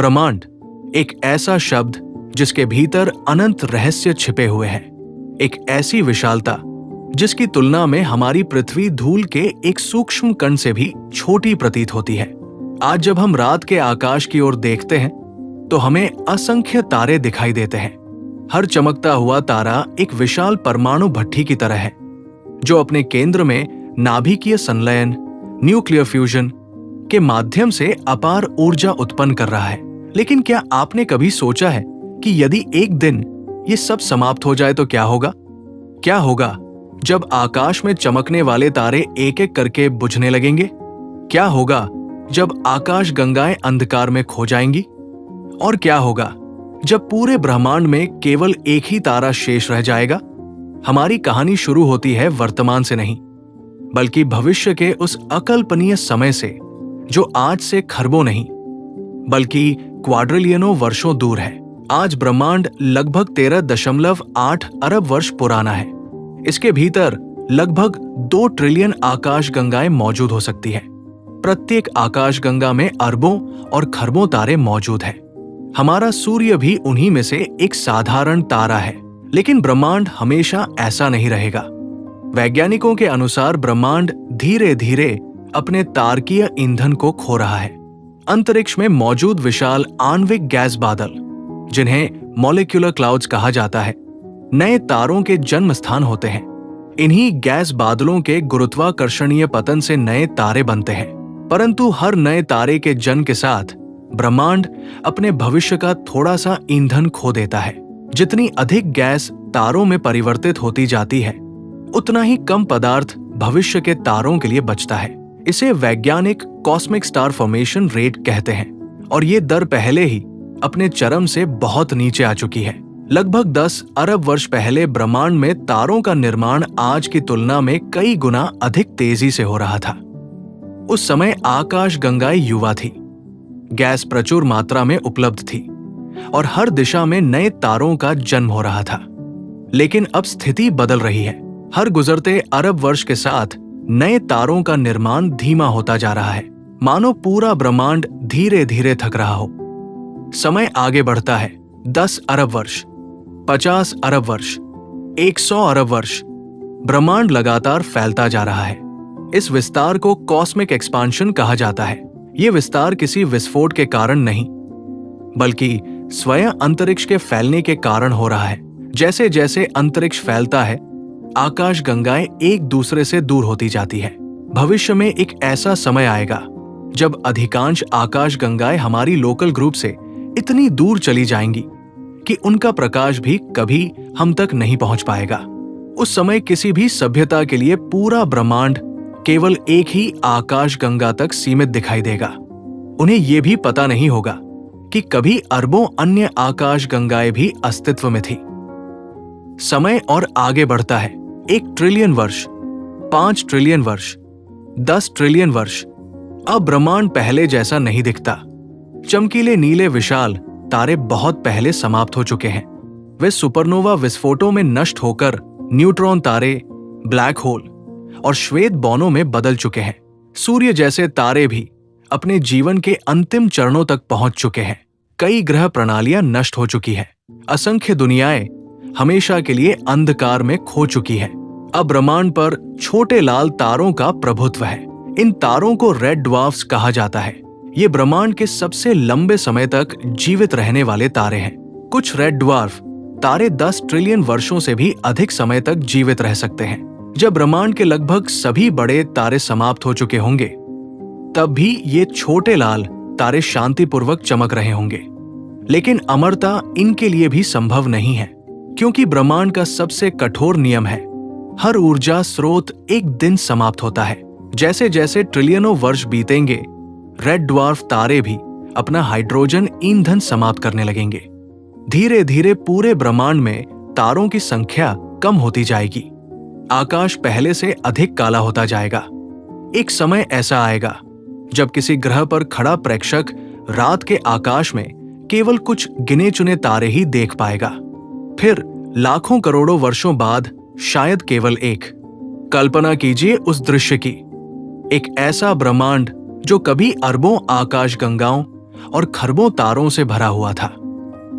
ब्रह्मांड एक ऐसा शब्द जिसके भीतर अनंत रहस्य छिपे हुए हैं, एक ऐसी विशालता जिसकी तुलना में हमारी पृथ्वी धूल के एक सूक्ष्म कण से भी छोटी प्रतीत होती है। आज जब हम रात के आकाश की ओर देखते हैं तो हमें असंख्य तारे दिखाई देते हैं। हर चमकता हुआ तारा एक विशाल परमाणु भट्ठी की तरह है जो अपने केंद्र में नाभिकीय संलयन, न्यूक्लियर फ्यूजन के माध्यम से अपार ऊर्जा उत्पन्न कर रहा है। लेकिन क्या आपने कभी सोचा है कि यदि एक दिन ये सब समाप्त हो जाए तो क्या होगा? क्या होगा जब आकाश में चमकने वाले तारे एक एक करके बुझने लगेंगे? क्या होगा जब आकाश गंगाएं अंधकार में खो जाएंगी? और क्या होगा जब पूरे ब्रह्मांड में केवल एक ही तारा शेष रह जाएगा? हमारी कहानी शुरू होती है वर्तमान से नहीं, बल्कि भविष्य के उस अकल्पनीय समय से जो आज से खरबों नहीं बल्कि क्वाड्रिलियनों वर्षों दूर है। आज ब्रह्मांड लगभग 13.8 अरब वर्ष पुराना है। इसके भीतर लगभग 2 ट्रिलियन आकाश गंगाएं मौजूद हो सकती है। प्रत्येक आकाश गंगा में अरबों और खरबों तारे मौजूद हैं। हमारा सूर्य भी उन्हीं में से एक साधारण तारा है। लेकिन ब्रह्मांड हमेशा ऐसा नहीं रहेगा। वैज्ञानिकों के अनुसार ब्रह्मांड धीरे धीरे अपने तारकीय ईंधन को खो रहा है। अंतरिक्ष में मौजूद विशाल आणविक गैस बादल, जिन्हें मॉलिक्यूलर क्लाउड्स कहा जाता है, नए तारों के जन्म स्थान होते हैं। इन्हीं गैस बादलों के गुरुत्वाकर्षणीय पतन से नए तारे बनते हैं। परंतु हर नए तारे के जन्म के साथ ब्रह्मांड अपने भविष्य का थोड़ा सा ईंधन खो देता है। जितनी अधिक गैस तारों में परिवर्तित होती जाती है, उतना ही कम पदार्थ भविष्य के तारों के लिए बचता है। इसे वैज्ञानिक कॉस्मिक स्टार फॉर्मेशन रेट कहते हैं और ये दर पहले ही अपने चरम से बहुत नीचे आ चुकी है। लगभग 10 अरब वर्ष पहले ब्रह्मांड में तारों का निर्माण आज की तुलना में कई गुना अधिक तेजी से हो रहा था। उस समय आकाश गंगाएं युवा थी, गैस प्रचुर मात्रा में उपलब्ध थी और हर दिशा में नए तारों का जन्म हो रहा था। लेकिन अब स्थिति बदल रही है। हर गुजरते अरब वर्ष के साथ नए तारों का निर्माण धीमा होता जा रहा है, मानो पूरा ब्रह्मांड धीरे धीरे थक रहा हो। समय आगे बढ़ता है। 10 अरब वर्ष, 50 अरब वर्ष, 100 अरब वर्ष। ब्रह्मांड लगातार फैलता जा रहा है। इस विस्तार को कॉस्मिक एक्सपांशन कहा जाता है। ये विस्तार किसी विस्फोट के कारण नहीं, बल्कि स्वयं अंतरिक्ष के फैलने के कारण हो रहा है। जैसे जैसे अंतरिक्ष फैलता है, आकाश गंगाएं एक दूसरे से दूर होती जाती है। भविष्य में एक ऐसा समय आएगा जब अधिकांश आकाश गंगाएं हमारी लोकल ग्रुप से इतनी दूर चली जाएंगी कि उनका प्रकाश भी कभी हम तक नहीं पहुंच पाएगा। उस समय किसी भी सभ्यता के लिए पूरा ब्रह्मांड केवल एक ही आकाश गंगा तक सीमित दिखाई देगा। उन्हें यह भी पता नहीं होगा कि कभी अरबों अन्य आकाश गंगाएं भी अस्तित्व में थी। समय और आगे बढ़ता है। 1 ट्रिलियन वर्ष, 5 ट्रिलियन वर्ष, 10 ट्रिलियन वर्ष। अब ब्रह्मांड पहले जैसा नहीं दिखता। चमकीले नीले विशाल तारे बहुत पहले समाप्त हो चुके हैं। वे सुपरनोवा विस्फोटों में नष्ट होकर न्यूट्रॉन तारे, ब्लैक होल और श्वेत बौनों में बदल चुके हैं। सूर्य जैसे तारे भी अपने जीवन के अंतिम चरणों तक पहुंच चुके हैं। कई ग्रह प्रणालियां नष्ट हो चुकी हैं। असंख्य दुनियाएं हमेशा के लिए अंधकार में खो चुकी है। अब ब्रह्मांड पर छोटे लाल तारों का प्रभुत्व है। इन तारों को रेड ड्वार्फ्स कहा जाता है। ये ब्रह्मांड के सबसे लंबे समय तक जीवित रहने वाले तारे हैं। कुछ रेड ड्वार्फ तारे 10 ट्रिलियन वर्षों से भी अधिक समय तक जीवित रह सकते हैं। जब ब्रह्मांड के लगभग सभी बड़े तारे समाप्त हो चुके होंगे, तब भी ये छोटे लाल तारे शांतिपूर्वक चमक रहे होंगे। लेकिन अमरता इनके लिए भी संभव नहीं है, क्योंकि ब्रह्मांड का सबसे कठोर नियम है, हर ऊर्जा स्रोत एक दिन समाप्त होता है। जैसे जैसे ट्रिलियनों वर्ष बीतेंगे, रेड ड्वार्फ तारे भी अपना हाइड्रोजन ईंधन समाप्त करने लगेंगे। धीरे धीरे पूरे ब्रह्मांड में तारों की संख्या कम होती जाएगी। आकाश पहले से अधिक काला होता जाएगा। एक समय ऐसा आएगा जब किसी ग्रह पर खड़ा प्रेक्षक रात के आकाश में केवल कुछ गिने चुने तारे ही देख पाएगा। फिर लाखों करोड़ों वर्षों बाद शायद केवल एक। कल्पना कीजिए उस दृश्य की, एक ऐसा ब्रह्मांड जो कभी अरबों आकाश गंगाओं और खरबों तारों से भरा हुआ था।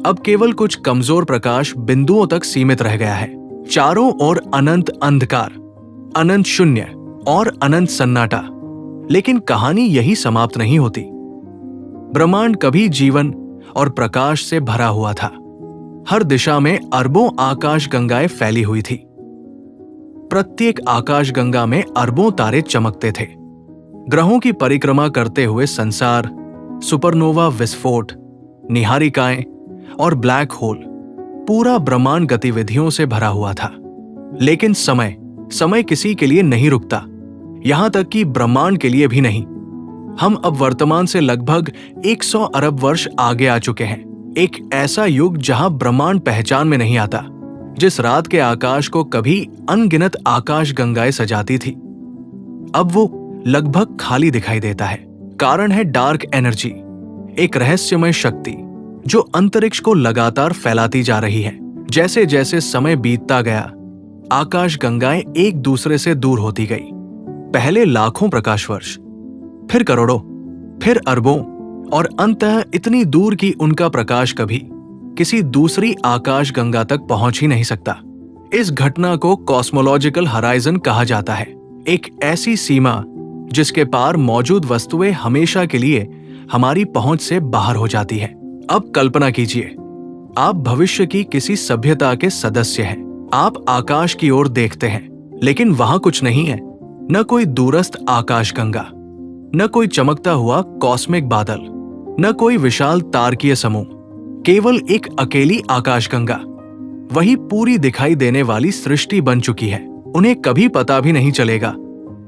अब केवल कुछ कमजोर प्रकाश बिंदुओं तक सीमित रह गया है। चारों ओर अनंत अंधकार, अनंत शून्य और अनंत सन्नाटा। लेकिन कहानी यही समाप्त नहीं होती। ब्रह्मांड कभी जीवन और प्रकाश से भरा हुआ था। हर दिशा में अरबों आकाश गंगाएं फैली हुई थी। प्रत्येक आकाश गंगा में अरबों तारे चमकते थे। ग्रहों की परिक्रमा करते हुए संसार, सुपरनोवा विस्फोट, निहारिकाएं और ब्लैक होल, पूरा ब्रह्मांड गतिविधियों से भरा हुआ था। लेकिन समय किसी के लिए नहीं रुकता, यहां तक कि ब्रह्मांड के लिए भी नहीं। हम अब वर्तमान से लगभग 100 अरब वर्ष आगे आ चुके हैं। एक ऐसा युग जहां ब्रह्मांड पहचान में नहीं आता। जिस रात के आकाश को कभी अनगिनत आकाश गंगाएं सजाती थी, अब वो लगभग खाली दिखाई देता है। कारण है डार्क एनर्जी, एक रहस्यमय शक्ति जो अंतरिक्ष को लगातार फैलाती जा रही है। जैसे जैसे समय बीतता गया, आकाश गंगाएं एक दूसरे से दूर होती गई। पहले लाखों प्रकाश वर्ष, फिर करोड़ों, फिर अरबों, और अंततः इतनी दूर कि उनका प्रकाश कभी किसी दूसरी आकाश गंगा तक पहुंच ही नहीं सकता। इस घटना को कॉस्मोलॉजिकल हराइजन कहा जाता है, एक ऐसी सीमा जिसके पार मौजूद वस्तुएं हमेशा के लिए हमारी पहुंच से बाहर हो जाती है। अब कल्पना कीजिए, आप भविष्य की किसी सभ्यता के सदस्य हैं। आप आकाश की ओर देखते हैं, लेकिन वहां कुछ नहीं है। न कोई दूरस्थ आकाश गंगा, न कोई चमकता हुआ कॉस्मिक बादल, न कोई विशाल तारकीय समूह, केवल एक अकेली आकाशगंगा। वही पूरी दिखाई देने वाली सृष्टि बन चुकी है। उन्हें कभी पता भी नहीं चलेगा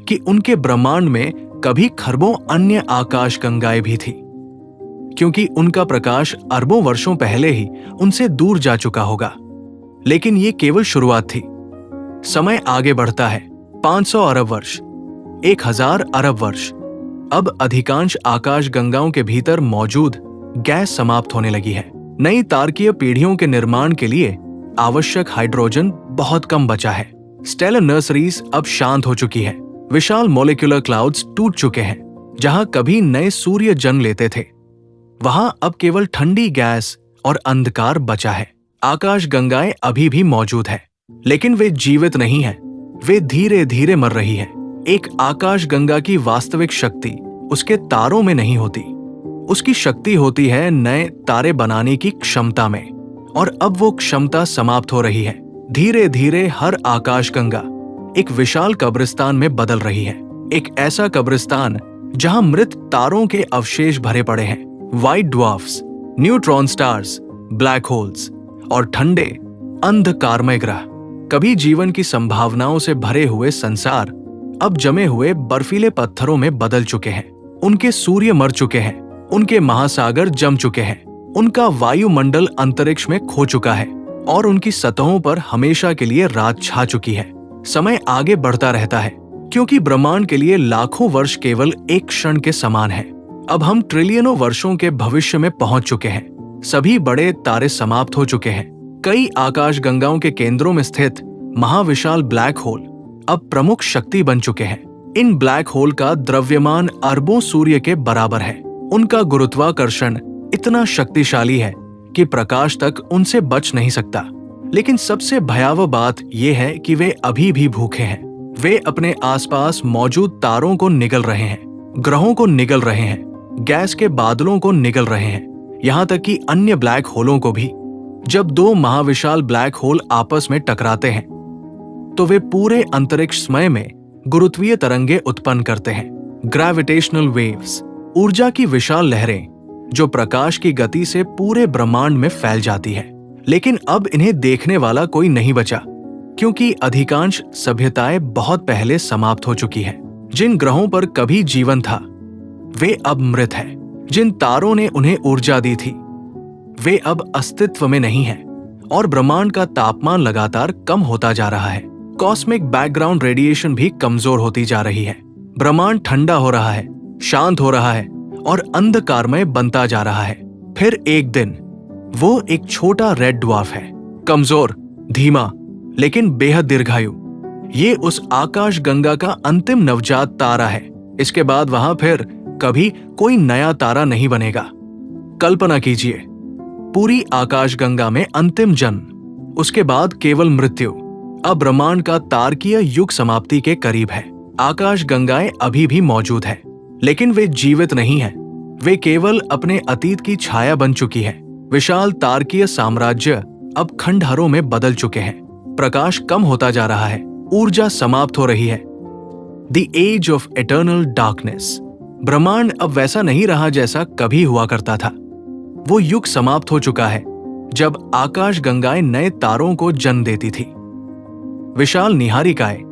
कि उनके ब्रह्मांड में कभी खरबों अन्य आकाशगंगाएं भी थी, क्योंकि उनका प्रकाश अरबों वर्षों पहले ही उनसे दूर जा चुका होगा। लेकिन ये केवल शुरुआत थी। समय आगे बढ़ता है। 500 अरब वर्ष, 1000 अरब वर्ष। अब अधिकांश आकाश गंगाओं के भीतर मौजूद गैस समाप्त होने लगी है। नई तारकीय पीढ़ियों के निर्माण के लिए आवश्यक हाइड्रोजन बहुत कम बचा है। स्टेलर नर्सरीज अब शांत हो चुकी है। विशाल मॉलिक्यूलर क्लाउड्स टूट चुके हैं। जहां कभी नए सूर्य जन्म लेते थे, वहां अब केवल ठंडी गैस और अंधकार बचा है। आकाश गंगाएं अभी भी मौजूद है, लेकिन वे जीवित नहीं है। वे धीरे धीरे मर रही है। एक आकाश गंगा की वास्तविक शक्ति उसके तारों में नहीं होती, उसकी शक्ति होती है नए तारे बनाने की क्षमता में। और अब वो क्षमता समाप्त हो रही है। धीरे धीरे हर आकाशगंगा एक विशाल कब्रिस्तान में बदल रही है। एक ऐसा कब्रिस्तान जहां मृत तारों के अवशेष भरे पड़े हैं। White dwarfs, neutron stars, black holes और ठंडे अंधकारमय ग्रह। कभी जीवन की संभावनाओं से भरे हुए संसार अब जमे हुए बर्फीले पत्थरों में बदल चुके हैं। उनके सूर्य मर चुके हैं, उनके महासागर जम चुके हैं, उनका वायुमंडल अंतरिक्ष में खो चुका है और उनकी सतहों पर हमेशा के लिए रात छा चुकी है। समय आगे बढ़ता रहता है, क्योंकि ब्रह्मांड के लिए लाखों वर्ष केवल एक क्षण के समान है। अब हम ट्रिलियनों वर्षों के भविष्य में पहुंच चुके हैं। सभी बड़े तारे समाप्त हो चुके हैं। कई आकाश गंगाओं के केंद्रों में स्थित महाविशाल ब्लैक होल अब प्रमुख शक्ति बन चुके हैं। इन ब्लैक होल का द्रव्यमान अरबों सूर्य के बराबर है। उनका गुरुत्वाकर्षण इतना शक्तिशाली है कि प्रकाश तक उनसे बच नहीं सकता। लेकिन सबसे भयावह बात यह है कि वे अभी भी भूखे हैं। वे अपने आसपास मौजूद तारों को निगल रहे हैं, ग्रहों को निगल रहे हैं, गैस के बादलों को निगल रहे हैं, यहाँ तक कि अन्य ब्लैक होलों को भी। जब दो महाविशाल ब्लैक होल आपस में टकराते हैं तो वे पूरे अंतरिक्ष समय में गुरुत्वीय तरंगे उत्पन्न करते हैं। ग्रेविटेशनल वेव्स, ऊर्जा की विशाल लहरें जो प्रकाश की गति से पूरे ब्रह्मांड में फैल जाती है। लेकिन अब इन्हें देखने वाला कोई नहीं बचा, क्योंकि अधिकांश सभ्यताएं बहुत पहले समाप्त हो चुकी हैं। जिन ग्रहों पर कभी जीवन था वे अब मृत हैं। जिन तारों ने उन्हें ऊर्जा दी थी वे अब अस्तित्व में नहीं हैं और ब्रह्मांड का तापमान लगातार कम होता जा रहा है। कॉस्मिक बैकग्राउंड रेडिएशन भी कमजोर होती जा रही है। ब्रह्मांड ठंडा हो रहा है, शांत हो रहा है और अंधकारमय बनता जा रहा है। फिर एक दिन वो एक छोटा रेड ड्वार्फ है, कमजोर, धीमा, लेकिन बेहद दीर्घायु। ये उस आकाश गंगा का अंतिम नवजात तारा है। इसके बाद वहां फिर कभी कोई नया तारा नहीं बनेगा। कल्पना कीजिए, पूरी आकाशगंगा में अंतिम जन्म, उसके बाद केवल मृत्यु। अब ब्रह्मांड का तारकीय युग समाप्ति के करीब है। आकाशगंगाएं अभी भी मौजूद है, लेकिन वे जीवित नहीं है। वे केवल अपने अतीत की छाया बन चुकी है। विशाल तारकीय साम्राज्य अब खंडहरों में बदल चुके हैं। प्रकाश कम होता जा रहा है, ऊर्जा समाप्त हो रही है। The age of eternal darkness. ब्रह्मांड अब वैसा नहीं रहा जैसा कभी हुआ करता था। वो युग समाप्त हो चुका है जब आकाशगंगाएं नए तारों को जन्म देती थी। विशाल निहारिकाएं,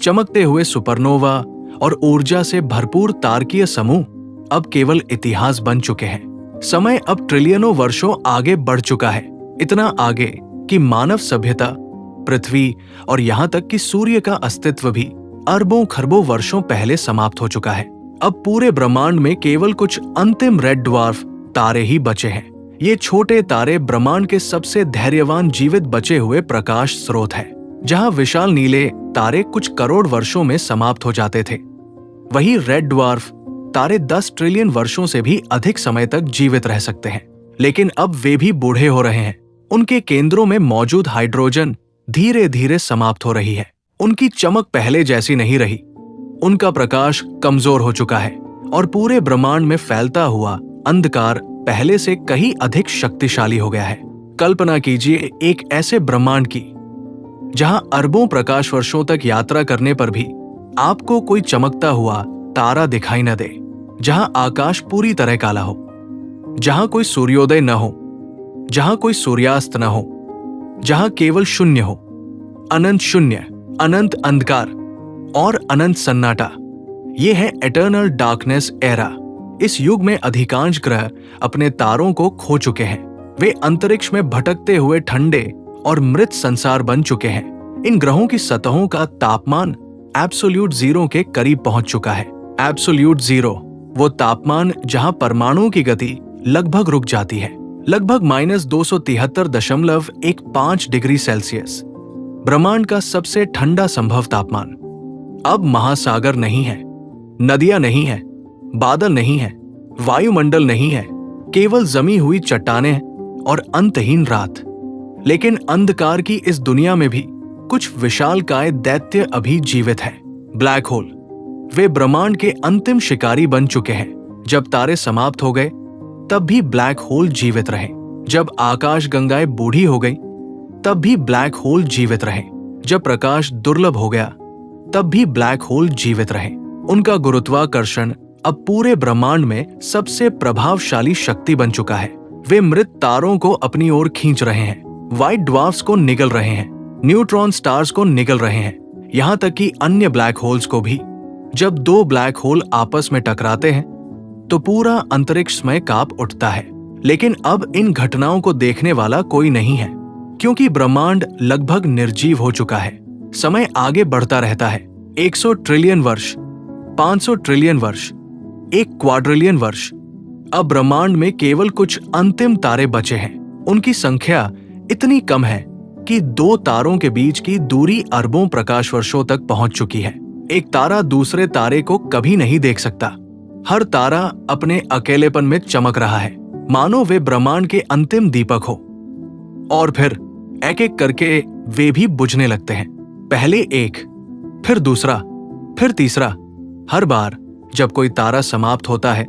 चमकते हुए सुपरनोवा और ऊर्जा से भरपूर तारकीय समूह अब केवल इतिहास बन चुके हैं। समय अब ट्रिलियनों वर्षों आगे बढ़ चुका है, इतना आगे कि मानव सभ्यता, पृथ्वी और यहां तक कि सूर्य का अस्तित्व भी अरबों खरबों वर्षों पहले समाप्त हो चुका है। अब पूरे ब्रह्मांड में केवल कुछ अंतिम रेड ड्वार्फ तारे ही बचे हैं। ये छोटे तारे ब्रह्मांड के सबसे धैर्यवान जीवित बचे हुए प्रकाश स्रोत हैं। जहां विशाल नीले तारे कुछ करोड़ वर्षों में समाप्त हो जाते थे, वहीं रेड ड्वार्फ तारे 10 ट्रिलियन वर्षों से भी अधिक समय तक जीवित रह सकते हैं। लेकिन अब वे भी बूढ़े हो रहे हैं। उनके केंद्रों में मौजूद हाइड्रोजन धीरे धीरे समाप्त हो रही है। उनकी चमक पहले जैसी नहीं रही। उनका प्रकाश कमजोर हो चुका है और पूरे ब्रह्मांड में फैलता हुआ अंधकार पहले से कहीं अधिक शक्तिशाली हो गया है। कल्पना कीजिए एक ऐसे ब्रह्मांड की जहां अरबों प्रकाश वर्षों तक यात्रा करने पर भी आपको कोई चमकता हुआ तारा दिखाई न दे, जहां आकाश पूरी तरह काला हो, जहां कोई सूर्योदय न हो, जहां कोई सूर्यास्त न हो, जहां केवल शून्य हो, अनंत शून्य, अनंत अंधकार और अनंत सन्नाटा। ये है एटर्नल डार्कनेस एरा। इस युग में अधिकांश ग्रह अपने तारों को खो चुके हैं। वे अंतरिक्ष में भटकते हुए ठंडे और मृत संसार बन चुके हैं। इन ग्रहों की सतहों का तापमान एब्सोल्यूट जीरो के करीब पहुंच चुका है। एब्सोल्यूट जीरो, वो तापमान जहां परमाणुओं की गति लगभग रुक जाती है, लगभग -273.15 डिग्री सेल्सियस। ब्रह्मांड का सबसे ठंडा संभव तापमान। अब महासागर नहीं है, नदियां नहीं है, बादल नहीं है, वायुमंडल नहीं है, केवल जमी हुई चट्टानें और अंतहीन रात। लेकिन अंधकार की इस दुनिया में भी कुछ विशालकाय दैत्य अभी जीवित हैं। ब्लैक होल, वे ब्रह्मांड के अंतिम शिकारी बन चुके हैं। जब तारे समाप्त हो गए तब भी ब्लैक होल जीवित रहे। जब आकाशगंगाएं बूढ़ी हो गई तब भी ब्लैक होल जीवित रहे। जब प्रकाश दुर्लभ हो गया तब भी ब्लैक होल जीवित रहे। उनका गुरुत्वाकर्षण अब पूरे ब्रह्मांड में सबसे प्रभावशाली शक्ति बन चुका है। वे मृत तारों को अपनी ओर खींच रहे हैं, व्हाइट ड्वार्फ्स को निगल रहे हैं, न्यूट्रॉन स्टार्स को निगल रहे हैं, यहां तक कि अन्य ब्लैक होल्स को भी। जब दो ब्लैक होल आपस में टकराते हैं तो पूरा अंतरिक्षमय कांप उठता है। लेकिन अब इन घटनाओं को देखने वाला कोई नहीं है, क्योंकि ब्रह्मांड लगभग निर्जीव हो चुका है। समय आगे बढ़ता रहता है। 100 ट्रिलियन वर्ष, 500 ट्रिलियन वर्ष, 1 क्वाड्रिलियन वर्ष। अब ब्रह्मांड में केवल कुछ अंतिम तारे बचे हैं। उनकी संख्या इतनी कम है कि 2 तारों के बीच की दूरी अरबों प्रकाश वर्षों तक पहुंच चुकी है। एक तारा दूसरे तारे को कभी नहीं देख सकता। हर तारा अपने अकेलेपन में चमक रहा है, मानो वे ब्रह्मांड के अंतिम दीपक हो। और फिर एक एक करके वे भी बुझने लगते हैं। पहले एक, फिर दूसरा, फिर तीसरा। हर बार जब कोई तारा समाप्त होता है,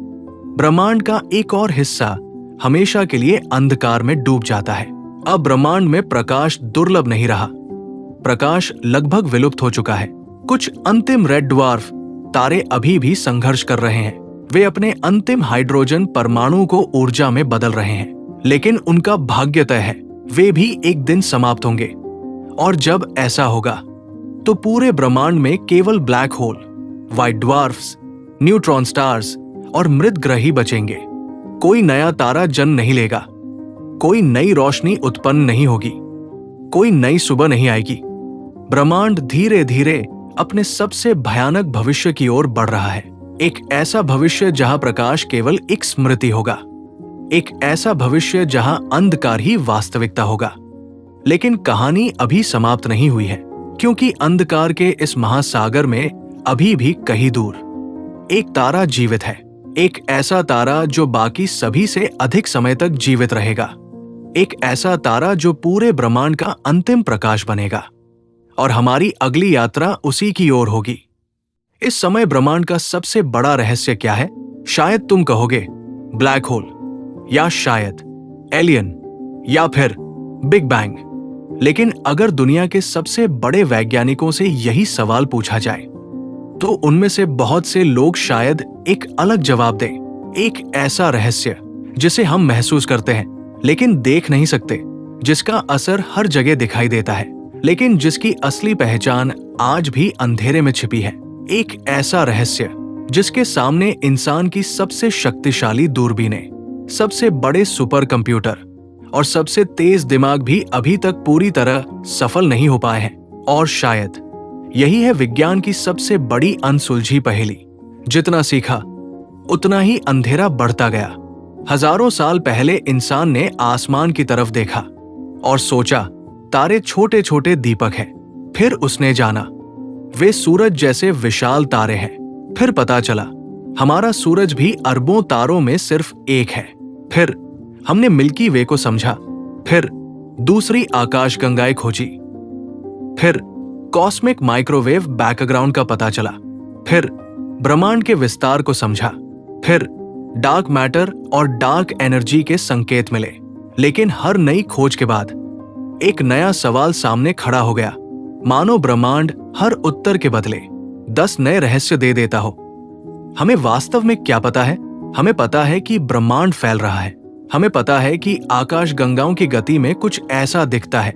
ब्रह्मांड का एक और हिस्सा हमेशा के लिए अंधकार में डूब जाता है। अब ब्रह्मांड में प्रकाश दुर्लभ नहीं रहा। प्रकाश लगभग विलुप्त हो चुका है। कुछ अंतिम रेड ड्वार्फ तारे अभी भी संघर्ष कर रहे हैं। वे अपने अंतिम हाइड्रोजन परमाणु को ऊर्जा में बदल रहे हैं। लेकिन उनका भाग्य तय है, वे भी एक दिन समाप्त होंगे। और जब ऐसा होगा तो पूरे ब्रह्मांड में केवल black hole, white dwarfs, neutron stars और मृत ग्रह ही बचेंगे। कोई नया तारा जन्म नहीं लेगा, कोई नई रोशनी उत्पन्न नहीं होगी, कोई नई सुबह नहीं आएगी। ब्रह्मांड धीरे धीरे अपने सबसे भयानक भविष्य की ओर बढ़ रहा है। एक ऐसा भविष्य जहां प्रकाश केवल एक स्मृति होगा, एक ऐसा भविष्य जहां अंधकार ही वास्तविकता होगा। लेकिन कहानी अभी समाप्त नहीं हुई है, क्योंकि अंधकार के इस महासागर में अभी भी कहीं दूर एक तारा जीवित है। एक ऐसा तारा जो बाकी सभी से अधिक समय तक जीवित रहेगा, एक ऐसा तारा जो पूरे ब्रह्मांड का अंतिम प्रकाश बनेगा और हमारी अगली यात्रा उसी की ओर होगी। इस समय ब्रह्मांड का सबसे बड़ा रहस्य क्या है? शायद तुम कहोगे ब्लैक होल, या शायद एलियन, या फिर बिग बैंग। लेकिन अगर दुनिया के सबसे बड़े वैज्ञानिकों से यही सवाल पूछा जाए तो उनमें से बहुत से लोग शायद एक अलग जवाब दें। एक ऐसा रहस्य जिसे हम महसूस करते हैं लेकिन देख नहीं सकते, जिसका असर हर जगह दिखाई देता है लेकिन जिसकी असली पहचान आज भी अंधेरे में छिपी है। एक ऐसा रहस्य जिसके सामने इंसान की सबसे शक्तिशाली दूरबीनें, सबसे बड़े सुपर कंप्यूटर और सबसे तेज दिमाग भी अभी तक पूरी तरह सफल नहीं हो पाए हैं। और शायद यही है विज्ञान की सबसे बड़ी अनसुलझी पहेली। जितना सीखा उतना ही अंधेरा बढ़ता गया। हजारों साल पहले इंसान ने आसमान की तरफ देखा और सोचा तारे छोटे छोटे दीपक हैं। फिर उसने जाना वे सूरज जैसे विशाल तारे हैं। फिर पता चला हमारा सूरज भी अरबों तारों में सिर्फ एक है। फिर हमने मिल्की वे को समझा। फिर दूसरी आकाशगंगाएं खोजी। फिर कॉस्मिक माइक्रोवेव बैकग्राउंड का पता चला। फिर ब्रह्मांड के विस्तार को समझा। फिर डार्क मैटर और डार्क एनर्जी के संकेत मिले। लेकिन हर नई खोज के बाद एक नया सवाल सामने खड़ा हो गया, मानो ब्रह्मांड हर उत्तर के बदले 10 नए रहस्य दे देता हो। हमें वास्तव में क्या पता है? हमें पता है कि ब्रह्मांड फैल रहा है। हमें पता है कि आकाशगंगाओं की गति में कुछ ऐसा दिखता है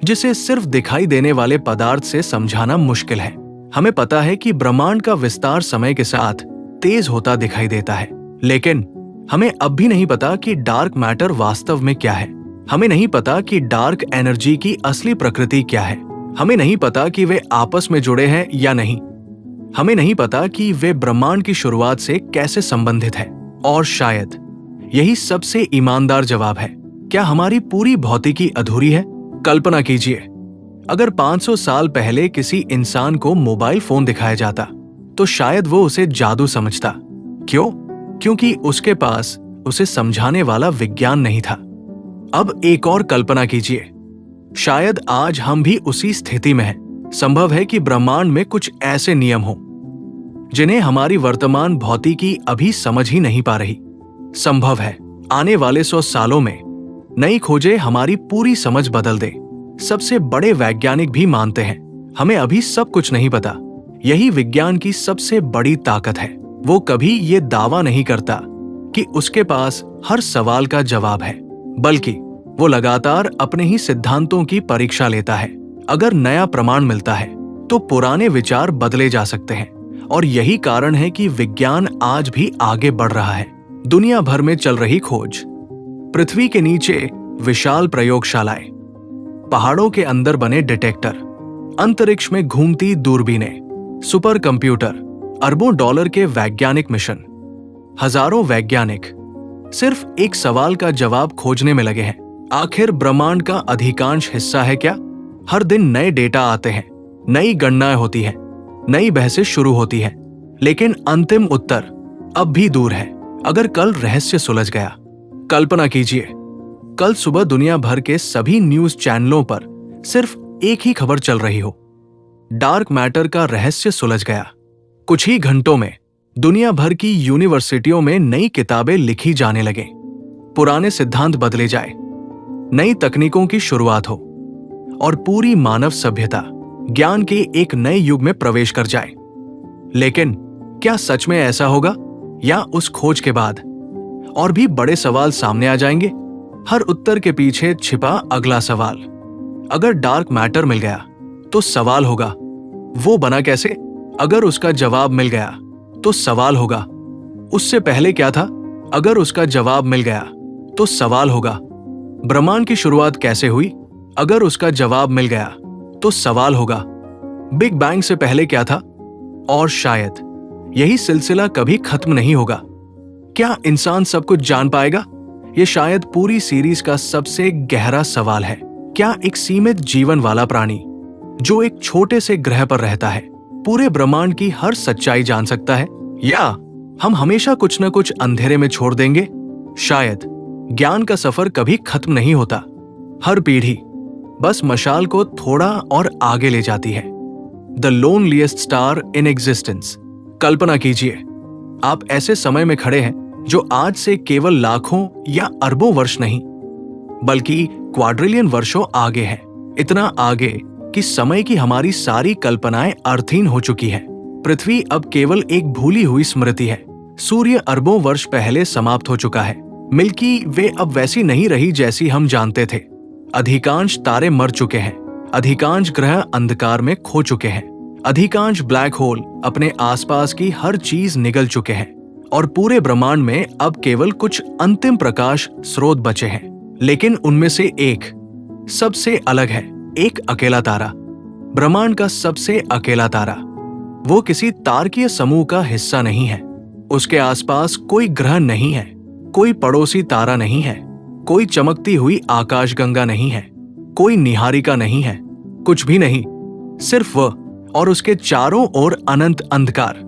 जिसे सिर्फ दिखाई देने वाले पदार्थ से समझाना मुश्किल है। हमें पता है कि ब्रह्मांड का विस्तार समय के साथ तेज होता दिखाई देता है। लेकिन हमें अब भी नहीं पता कि डार्क मैटर वास्तव में क्या है। हमें नहीं पता कि डार्क एनर्जी की असली प्रकृति क्या है। हमें नहीं पता कि वे आपस में जुड़े हैं या नहीं। हमें नहीं पता कि वे ब्रह्मांड की शुरुआत से कैसे संबंधित है। और शायद यही सबसे ईमानदार जवाब है। क्या हमारी पूरी भौतिकी अधूरी है? कल्पना कीजिए, अगर 500 साल पहले किसी इंसान को मोबाइल फोन दिखाया जाता तो शायद वो उसे जादू समझता। क्यों? क्योंकि उसके पास उसे समझाने वाला विज्ञान नहीं था। अब एक और कल्पना कीजिए, शायद आज हम भी उसी स्थिति में हैं। संभव है कि ब्रह्मांड में कुछ ऐसे नियम हों जिन्हें हमारी वर्तमान भौतिकी अभी समझ ही नहीं पा रही। संभव है आने वाले 100 सालों में नई खोजें हमारी पूरी समझ बदल दे। सबसे बड़े वैज्ञानिक भी मानते हैं हमें अभी सब कुछ नहीं पता। यही विज्ञान की सबसे बड़ी ताकत है। वो कभी ये दावा नहीं करता कि उसके पास हर सवाल का जवाब है, बल्कि वो लगातार अपने ही सिद्धांतों की परीक्षा लेता है। अगर नया प्रमाण मिलता है तो पुराने विचार बदले जा सकते हैं। और यही कारण है कि विज्ञान आज भी आगे बढ़ रहा है। दुनिया भर में चल रही खोज, पृथ्वी के नीचे विशाल प्रयोगशालाएं, पहाड़ों के अंदर बने डिटेक्टर, अंतरिक्ष में घूमती दूरबीनें, सुपर कंप्यूटर, अरबों डॉलर के वैज्ञानिक मिशन। हजारों वैज्ञानिक सिर्फ एक सवाल का जवाब खोजने में लगे हैं, आखिर ब्रह्मांड का अधिकांश हिस्सा है क्या? हर दिन नए डेटा आते हैं, नई गणनाएं होती हैं, नई बहसें शुरू होती हैं, लेकिन अंतिम उत्तर अब भी दूर है। अगर कल रहस्य सुलझ गया, कल्पना कीजिए कल सुबह दुनिया भर के सभी न्यूज चैनलों पर सिर्फ एक ही खबर चल रही हो, डार्क मैटर का रहस्य सुलझ गया। कुछ ही घंटों में दुनिया भर की यूनिवर्सिटियों में नई किताबें लिखी जाने लगे, पुराने सिद्धांत बदले जाए, नई तकनीकों की शुरुआत हो और पूरी मानव सभ्यता ज्ञान के एक नए युग में प्रवेश कर जाए। लेकिन क्या सच में ऐसा होगा, या उस खोज के बाद और भी बड़े सवाल सामने आ जाएंगे? हर उत्तर के पीछे छिपा अगला सवाल। अगर डार्क मैटर मिल गया तो सवाल होगा वो बना कैसे? अगर उसका जवाब मिल गया तो सवाल होगा उससे पहले क्या था? अगर उसका जवाब मिल गया तो सवाल होगा ब्रह्मांड की शुरुआत कैसे हुई? अगर उसका जवाब मिल गया तो सवाल होगा बिग बैंग से पहले क्या था? और शायद यही सिलसिला कभी खत्म नहीं होगा। क्या इंसान सब कुछ जान पाएगा? ये शायद पूरी सीरीज का सबसे गहरा सवाल है। क्या एक सीमित जीवन वाला प्राणी जो एक छोटे से ग्रह पर रहता है पूरे ब्रह्मांड की हर सच्चाई जान सकता है? या हम हमेशा कुछ न कुछ अंधेरे में छोड़ देंगे? शायद ज्ञान का सफर कभी खत्म नहीं होता। हर पीढ़ी बस मशाल को थोड़ा और आगे ले जाती है। The loneliest star in existence. कल्पना कीजिए, आप ऐसे समय में खड़े हैं जो आज से केवल लाखों या अरबों वर्ष नहीं, बल्कि क्वाड्रिलियन वर्षों आगे है। इतना आगे कि समय की हमारी सारी कल्पनाएं अर्थहीन हो चुकी है। पृथ्वी अब केवल एक भूली हुई स्मृति है। सूर्य अरबों वर्ष पहले समाप्त हो चुका है। मिल्की वे अब वैसी नहीं रही जैसी हम जानते थे। अधिकांश तारे मर चुके हैं। अधिकांश ग्रह अंधकार में खो चुके हैं। अधिकांश ब्लैक होल अपने आसपास की हर चीज निगल चुके हैं और पूरे ब्रह्मांड में अब केवल कुछ अंतिम प्रकाश स्रोत बचे हैं। लेकिन उनमें से एक सबसे अलग है। एक अकेला तारा, ब्रह्मांड का सबसे अकेला तारा। वो किसी तारकीय समूह का हिस्सा नहीं है। उसके आसपास कोई ग्रह नहीं है, कोई पड़ोसी तारा नहीं है, कोई चमकती हुई आकाशगंगा नहीं है, कोई निहारिका नहीं है, कुछ भी नहीं। सिर्फ वह और उसके चारों ओर अनंत अंधकार।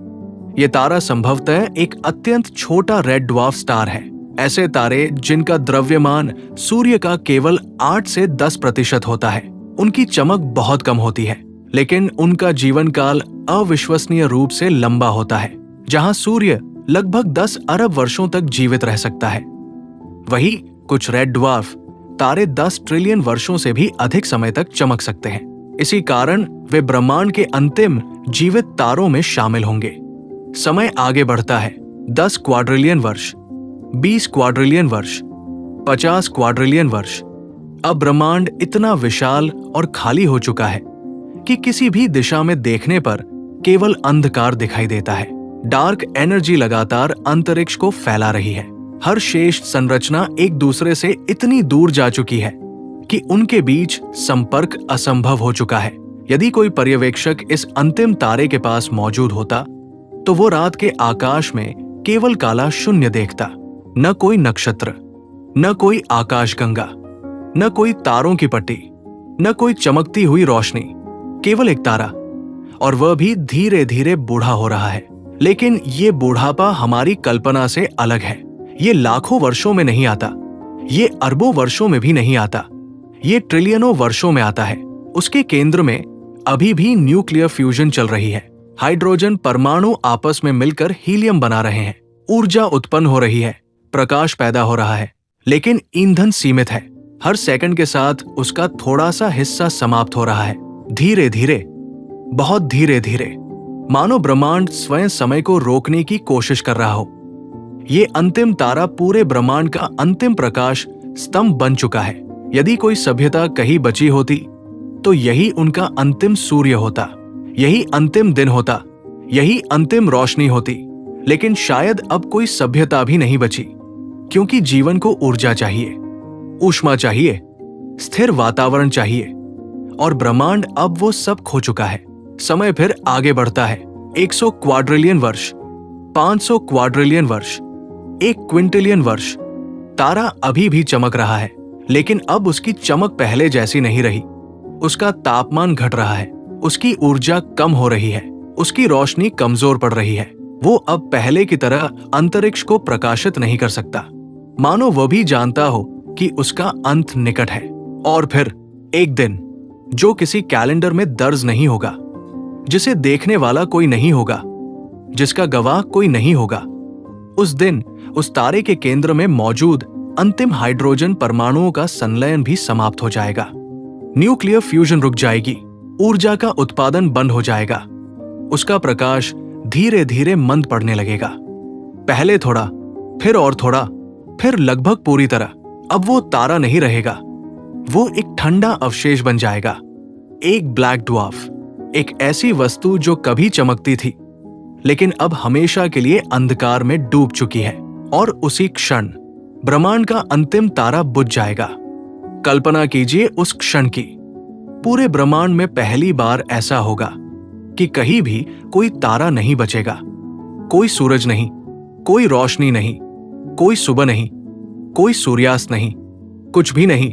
ये तारा संभवतः एक अत्यंत छोटा रेड ड्वार्फ स्टार है। ऐसे तारे जिनका द्रव्यमान सूर्य का केवल 8 से 10% होता है। उनकी चमक बहुत कम होती है, लेकिन उनका जीवन काल अविश्वसनीय रूप से लंबा होता है। जहां सूर्य लगभग 10 अरब वर्षों तक जीवित रह सकता है, वही कुछ रेड ड्वार्फ तारे 10 ट्रिलियन वर्षों से भी अधिक समय तक चमक सकते हैं। इसी कारण वे ब्रह्मांड के अंतिम जीवित तारों में शामिल होंगे। समय आगे बढ़ता है। 10 क्वाड्रिलियन वर्ष, 20 क्वाड्रिलियन वर्ष, 50 क्वाड्रिलियन वर्ष। अब ब्रह्मांड इतना विशाल और खाली हो चुका है कि किसी भी दिशा में देखने पर केवल अंधकार दिखाई देता है। डार्क एनर्जी लगातार अंतरिक्ष को फैला रही है। हर शेष संरचना एक दूसरे से इतनी दूर जा चुकी है कि उनके बीच संपर्क असंभव हो चुका है। यदि कोई पर्यवेक्षक इस अंतिम तारे के पास मौजूद होता तो वो रात के आकाश में केवल काला शून्य देखता। न कोई नक्षत्र, न कोई आकाशगंगा, न कोई तारों की पट्टी, न कोई चमकती हुई रोशनी, केवल एक तारा, और वह भी धीरे धीरे बूढ़ा हो रहा है। लेकिन ये बूढ़ापा हमारी कल्पना से अलग है। ये लाखों वर्षों में नहीं आता, ये अरबों वर्षों में भी नहीं आता, ये ट्रिलियनों वर्षों में आता है। उसके केंद्र में अभी भी न्यूक्लियर फ्यूजन चल रही है। हाइड्रोजन परमाणु आपस में मिलकर हीलियम बना रहे हैं। ऊर्जा उत्पन्न हो रही है, प्रकाश पैदा हो रहा है, लेकिन ईंधन सीमित है। हर सेकंड के साथ उसका थोड़ा सा हिस्सा समाप्त हो रहा है, धीरे धीरे, बहुत धीरे धीरे, मानो ब्रह्मांड स्वयं समय को रोकने की कोशिश कर रहा हो। ये अंतिम तारा पूरे ब्रह्मांड का अंतिम प्रकाश स्तंभ बन चुका है। यदि कोई सभ्यता कहीं बची होती तो यही उनका अंतिम सूर्य होता, यही अंतिम दिन होता, यही अंतिम रोशनी होती। लेकिन शायद अब कोई सभ्यता भी नहीं बची, क्योंकि जीवन को ऊर्जा चाहिए, ऊष्मा चाहिए, स्थिर वातावरण चाहिए, और ब्रह्मांड अब वो सब खो चुका है। समय फिर आगे बढ़ता है। 100 क्वाड्रिलियन वर्ष, 500 क्वाड्रिलियन वर्ष, 1 क्विंटिलियन वर्ष। तारा अभी भी चमक रहा है, लेकिन अब उसकी चमक पहले जैसी नहीं रही। उसका तापमान घट रहा है, उसकी ऊर्जा कम हो रही है, उसकी रोशनी कमजोर पड़ रही है। वो अब पहले की तरह अंतरिक्ष को प्रकाशित नहीं कर सकता, मानो वह भी जानता हो कि उसका अंत निकट है। और फिर एक दिन जो किसी कैलेंडर में दर्ज नहीं होगा, जिसे देखने वाला कोई नहीं होगा, जिसका गवाह कोई नहीं होगा, उस दिन उस तारे के केंद्र में मौजूद अंतिम हाइड्रोजन परमाणुओं का संलयन भी समाप्त हो जाएगा। न्यूक्लियर फ्यूजन रुक जाएगी, ऊर्जा का उत्पादन बंद हो जाएगा, उसका प्रकाश धीरे धीरे मंद पड़ने लगेगा। पहले थोड़ा, फिर और थोड़ा, फिर लगभग पूरी तरह। अब वो तारा नहीं रहेगा, वो एक ठंडा अवशेष बन जाएगा, एक ब्लैक ड्वार्फ, एक ऐसी वस्तु जो कभी चमकती थी लेकिन अब हमेशा के लिए अंधकार में डूब चुकी है। और उसी क्षण ब्रह्मांड का अंतिम तारा बुझ जाएगा। कल्पना कीजिए उस क्षण की। पूरे ब्रह्मांड में पहली बार ऐसा होगा कि कहीं भी कोई तारा नहीं बचेगा, कोई सूरज नहीं, कोई रोशनी नहीं, कोई सुबह नहीं, कोई सूर्यास्त नहीं, कुछ भी नहीं।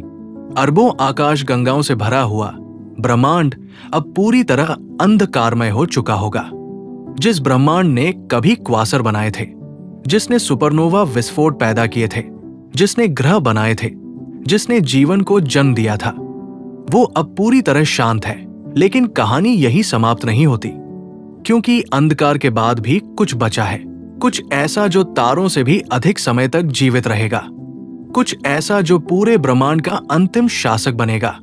अरबों आकाश गंगाओं से भरा हुआ ब्रह्मांड अब पूरी तरह अंधकारमय हो चुका होगा। जिस ब्रह्मांड ने कभी क्वासर बनाए थे, जिसने सुपरनोवा विस्फोट पैदा किए थे, जिसने ग्रह बनाए थे, जिसने जीवन को जन्म दिया था, वो अब पूरी तरह शांत है। लेकिन कहानी यही समाप्त नहीं होती, क्योंकि अंधकार के बाद भी कुछ बचा है। कुछ ऐसा जो तारों से भी अधिक समय तक जीवित रहेगा, कुछ ऐसा जो पूरे ब्रह्मांड का अंतिम शासक बनेगा।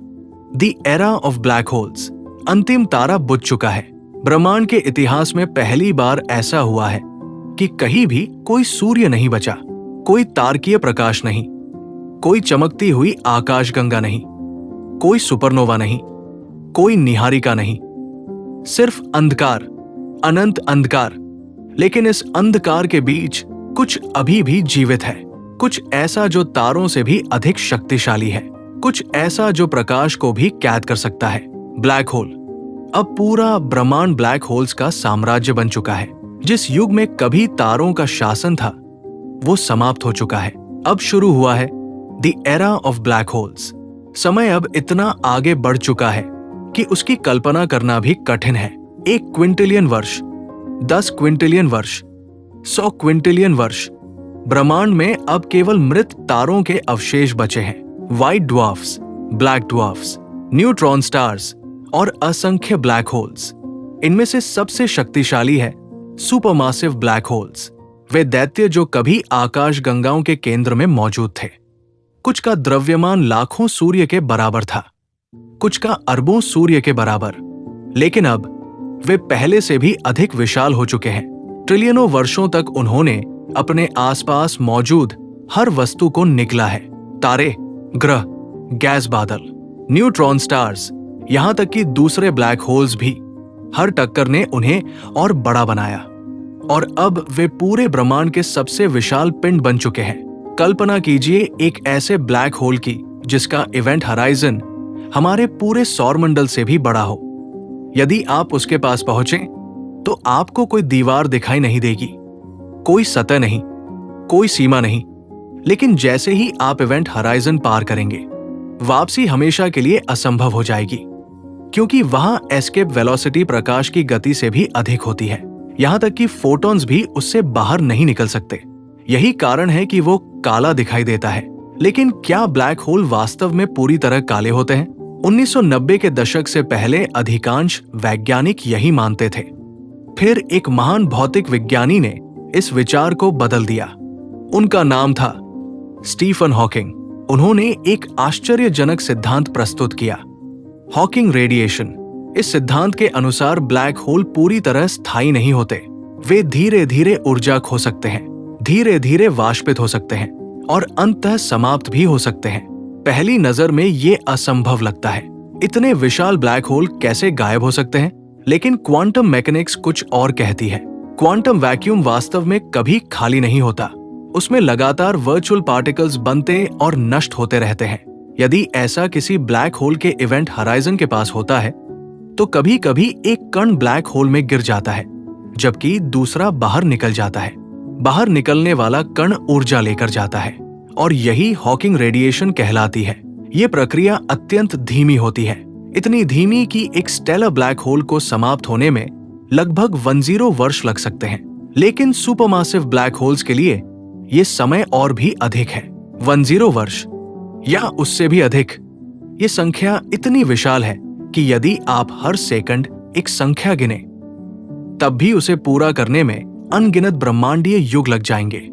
The era of black holes. अंतिम तारा बुझ चुका है। ब्रह्मांड के इतिहास में पहली बार ऐसा हुआ है कि कहीं भी कोई सूर्य नहीं बचा, कोई तारकीय प्रकाश नहीं, कोई चमकती हुई आकाशगंगा नहीं, कोई सुपरनोवा नहीं, कोई निहारिका नहीं, सिर्फ अंधकार, अनंत अंधकार। लेकिन इस अंधकार के बीच कुछ अभी भी जीवित है, कुछ ऐसा जो तारों से भी अधिक शक्तिशाली है, कुछ ऐसा जो प्रकाश को भी कैद कर सकता है। Black hole. अब पूरा ब्रह्मांड ब्लैक होल्स का साम्राज्य बन चुका है। जिस युग में कभी तारों का शासन था, वो समाप्त हो चुका है। अब शुरू हुआ है the era of black holes. समय अब इतना आगे बढ़ चुका है कि उसकी कल्पना करना भी कठिन है। 1 क्विंटिलियन वर्ष, 10 क्विंटिलियन वर्ष, 100 क्विंटिलियन वर्ष। ब्रह्मांड में अब केवल मृत तारों के अवशेष बचे हैं। White dwarfs, black dwarfs, neutron stars और असंख्य ब्लैक होल्स। इनमें से सबसे शक्तिशाली है सुपरमासिव ब्लैक होल्स। वे दैत्य जो कभी आकाशगंगाओं के केंद्र में मौजूद थे। कुछ का द्रव्यमान लाखों सूर्य के बराबर था, कुछ का अरबों सूर्य के बराबर। लेकिन अब वे पहले से भी अधिक विशाल हो चुके हैं। ट्रिलियनों वर्षों तक उन्होंने अपने आसपास मौजूद हर वस्तु को निगला है। तारे, ग्रह, गैस बादल, न्यूट्रॉन स्टार्स, यहां तक कि दूसरे ब्लैक होल्स भी। हर टक्कर ने उन्हें और बड़ा बनाया और अब वे पूरे ब्रह्मांड के सबसे विशाल पिंड बन चुके हैं। कल्पना कीजिए एक ऐसे ब्लैक होल की जिसका इवेंट हराइजन हमारे पूरे सौरमंडल से भी बड़ा हो। यदि आप उसके पास पहुंचे तो आपको कोई दीवार दिखाई नहीं देगी, कोई सतह नहीं, कोई सीमा नहीं। लेकिन जैसे ही आप इवेंट हराइजन पार करेंगे, वापसी हमेशा के लिए असंभव हो जाएगी, क्योंकि वहां एस्केप वेलोसिटी प्रकाश की गति से भी अधिक होती है। यहां तक कि फोटॉन्स भी उससे बाहर नहीं निकल सकते। यही कारण है कि वो काला दिखाई देता है। लेकिन क्या ब्लैक होल वास्तव में पूरी तरह काले होते हैं? 1990 के दशक से पहले अधिकांश वैज्ञानिक यही मानते थे। फिर एक महान भौतिक विज्ञानी ने इस विचार को बदल दिया। उनका नाम था स्टीफन हॉकिंग। उन्होंने एक आश्चर्यजनक सिद्धांत प्रस्तुत किया, हॉकिंग रेडिएशन। इस सिद्धांत के अनुसार ब्लैक होल पूरी तरह स्थायी नहीं होते। वे धीरे धीरे ऊर्जा खो सकते हैं, धीरे धीरे वाष्पित हो सकते हैं और अंततः समाप्त भी हो सकते हैं। पहली नजर में ये असंभव लगता है। इतने विशाल ब्लैक होल कैसे गायब हो सकते हैं? लेकिन क्वांटम मैकेनिक्स कुछ और कहती है। क्वांटम वैक्यूम वास्तव में कभी खाली नहीं होता। उसमें लगातार वर्चुअल पार्टिकल्स बनते और नष्ट होते रहते हैं। यदि ऐसा किसी ब्लैक होल के इवेंट हराइजन के पास होता है तो कभी कभी एक कण ब्लैक होल में गिर जाता है, जबकि दूसरा बाहर निकल जाता है। बाहर निकलने वाला कण ऊर्जा लेकर जाता है और यही हॉकिंग रेडिएशन कहलाती है। ये प्रक्रिया अत्यंत धीमी होती है, इतनी धीमी कि एक स्टेलर ब्लैक होल को समाप्त होने में लगभग 10 वर्ष लग सकते हैं। लेकिन सुपरमासिव ब्लैक होल्स के लिए ये समय और भी अधिक है, 10 वर्ष या उससे भी अधिक। ये संख्या इतनी विशाल है कि यदि आप हर सेकंड एक संख्या गिने, तब भी उसे पूरा करने में अनगिनत ब्रह्मांडीय युग लग जाएंगे।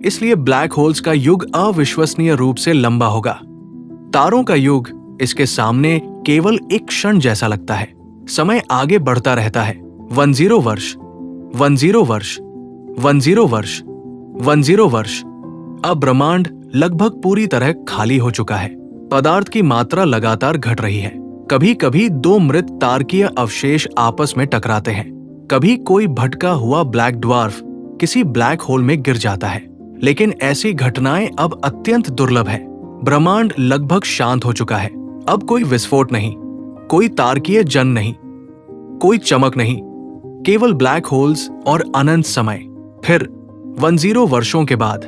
इसलिए ब्लैक होल्स का युग अविश्वसनीय रूप से लंबा होगा। तारों का युग इसके सामने केवल एक क्षण जैसा लगता है। समय आगे बढ़ता रहता है। 10 वर्ष, 10 वर्ष, 10 वर्ष, 10 वर्ष। अब ब्रह्मांड लगभग पूरी तरह खाली हो चुका है। पदार्थ की मात्रा लगातार घट रही है। कभी कभी 2 मृत तारकीय अवशेष आपस में टकराते हैं। कभी कोई भटका हुआ ब्लैक ड्वार्फ किसी ब्लैक होल में गिर जाता है। लेकिन ऐसी घटनाएं अब अत्यंत दुर्लभ है। ब्रह्मांड लगभग शांत हो चुका है। अब कोई विस्फोट नहीं, कोई तारकीय जन नहीं, कोई चमक नहीं, केवल ब्लैक होल्स और अनंत समय। फिर 10 वर्षों के बाद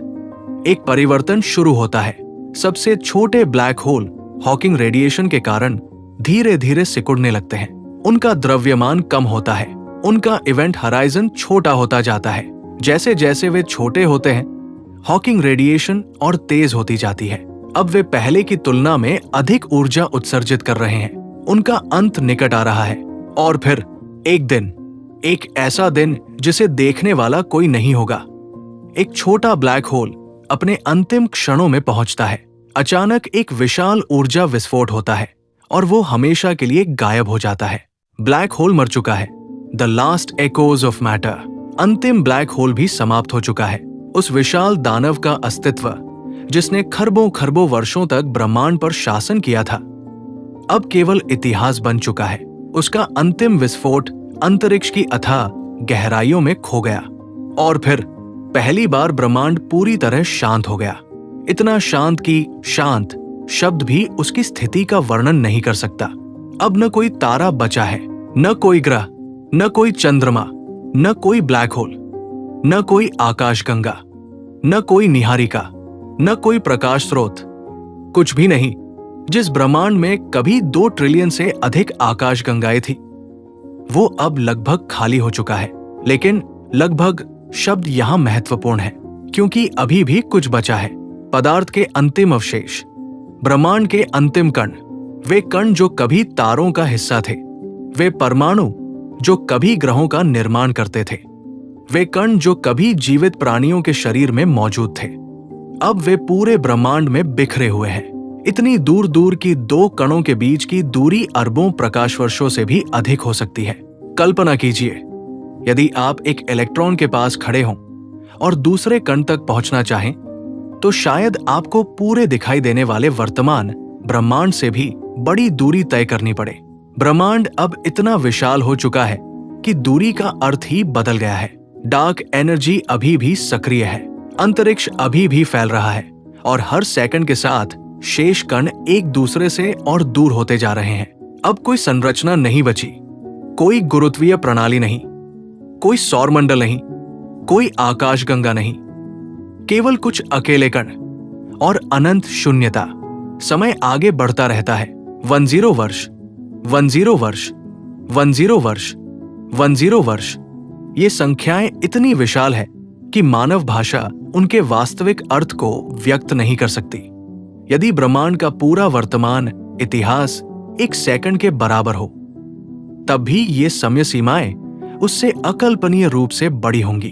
एक परिवर्तन शुरू होता है। सबसे छोटे ब्लैक होल हॉकिंग रेडिएशन के कारण धीरे धीरे सिकुड़ने लगते हैं। उनका द्रव्यमान कम होता है, उनका इवेंट हराइजन छोटा होता जाता है। जैसे जैसे वे छोटे होते हैं, हॉकिंग रेडिएशन और तेज होती जाती है। अब वे पहले की तुलना में अधिक ऊर्जा उत्सर्जित कर रहे हैं। उनका अंत निकट आ रहा है। और फिर एक दिन, एक ऐसा दिन जिसे देखने वाला कोई नहीं होगा, एक छोटा ब्लैक होल अपने अंतिम क्षणों में पहुंचता है। अचानक एक विशाल ऊर्जा विस्फोट होता है और वो हमेशा के लिए गायब हो जाता है। ब्लैक होल मर चुका है। The last echoes of matter. अंतिम ब्लैक होल भी समाप्त हो चुका है। उस विशाल दानव का अस्तित्व, जिसने खरबों खरबों वर्षों तक ब्रह्मांड पर शासन किया था, अब केवल इतिहास बन चुका है। उसका अंतिम विस्फोट अंतरिक्ष की अथाह गहराइयों में खो गया। और फिर पहली बार ब्रह्मांड पूरी तरह शांत हो गया। इतना शांत कि शांत शब्द भी उसकी स्थिति का वर्णन नहीं कर सकता। अब न कोई तारा बचा है, न कोई ग्रह, न कोई चंद्रमा, न कोई ब्लैक होल, न कोई आकाशगंगा, न कोई निहारिका, न कोई प्रकाश स्रोत। कुछ भी नहीं। जिस ब्रह्मांड में कभी 2 ट्रिलियन से अधिक आकाशगंगाएं थी, वो अब लगभग खाली हो चुका है। लेकिन लगभग शब्द यहां महत्वपूर्ण है, क्योंकि अभी भी कुछ बचा है। पदार्थ के अंतिम अवशेष, ब्रह्मांड के अंतिम कण, वे कण जो कभी तारों का हिस्सा थे, वे परमाणु जो कभी ग्रहों का निर्माण करते थे, वे कण जो कभी जीवित प्राणियों के शरीर में मौजूद थे, अब वे पूरे ब्रह्मांड में बिखरे हुए हैं। इतनी दूर दूर की 2 कणों के बीच की दूरी अरबों प्रकाश वर्षों से भी अधिक हो सकती है। कल्पना कीजिए, यदि आप एक इलेक्ट्रॉन के पास खड़े हों और दूसरे कण तक पहुंचना चाहें, तो शायद आपको पूरे दिखाई देने वाले वर्तमान ब्रह्मांड से भी बड़ी दूरी तय करनी पड़े। ब्रह्मांड अब इतना विशाल हो चुका है कि दूरी का अर्थ ही बदल गया है। डार्क एनर्जी अभी भी सक्रिय है, अंतरिक्ष अभी भी फैल रहा है, और हर सेकंड के साथ शेष कण एक दूसरे से और दूर होते जा रहे हैं। अब कोई संरचना नहीं बची, कोई गुरुत्वीय प्रणाली नहीं, कोई सौरमंडल नहीं, कोई आकाशगंगा नहीं, केवल कुछ अकेले कण और अनंत शून्यता। समय आगे बढ़ता रहता है। 10 वर्ष, 10 वर्ष, 10 वर्ष, 10 वर्ष। ये संख्याएं इतनी विशाल है कि मानव भाषा उनके वास्तविक अर्थ को व्यक्त नहीं कर सकती। यदि ब्रह्मांड का पूरा वर्तमान इतिहास 1 सेकंड के बराबर हो, तब भी ये समय सीमाएं उससे अकल्पनीय रूप से बड़ी होंगी।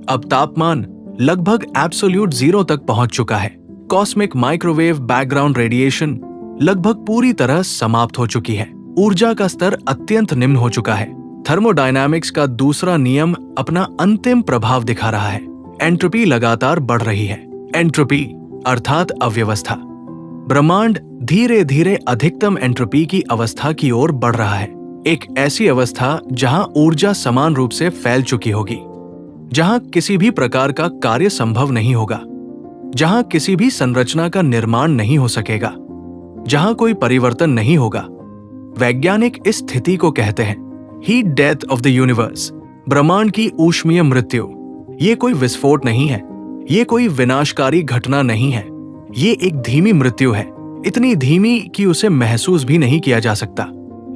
अब तापमान लगभग एब्सोल्यूट 0 तक पहुंच चुका है। कॉस्मिक माइक्रोवेव बैकग्राउंड रेडिएशन लगभग पूरी तरह समाप्त हो चुकी है। ऊर्जा का स्तर अत्यंत निम्न हो चुका है। थर्मोडायनामिक्स का दूसरा नियम अपना अंतिम प्रभाव दिखा रहा है। एंट्रोपी लगातार बढ़ रही है। एंट्रोपी अर्थात अव्यवस्था। ब्रह्मांड धीरे धीरे अधिकतम एंट्रोपी की अवस्था की ओर बढ़ रहा है। एक ऐसी अवस्था जहां ऊर्जा समान रूप से फैल चुकी होगी, जहां किसी भी प्रकार का कार्य संभव नहीं होगा, जहां किसी भी संरचना का निर्माण नहीं हो सकेगा, जहां कोई परिवर्तन नहीं होगा। वैज्ञानिक इस स्थिति को कहते हैं heat death of the universe, ब्रह्मांड की ऊष्मीय मृत्यु। ये कोई विस्फोट नहीं है, ये कोई विनाशकारी घटना नहीं है, ये एक धीमी मृत्यु है, इतनी धीमी कि उसे महसूस भी नहीं किया जा सकता,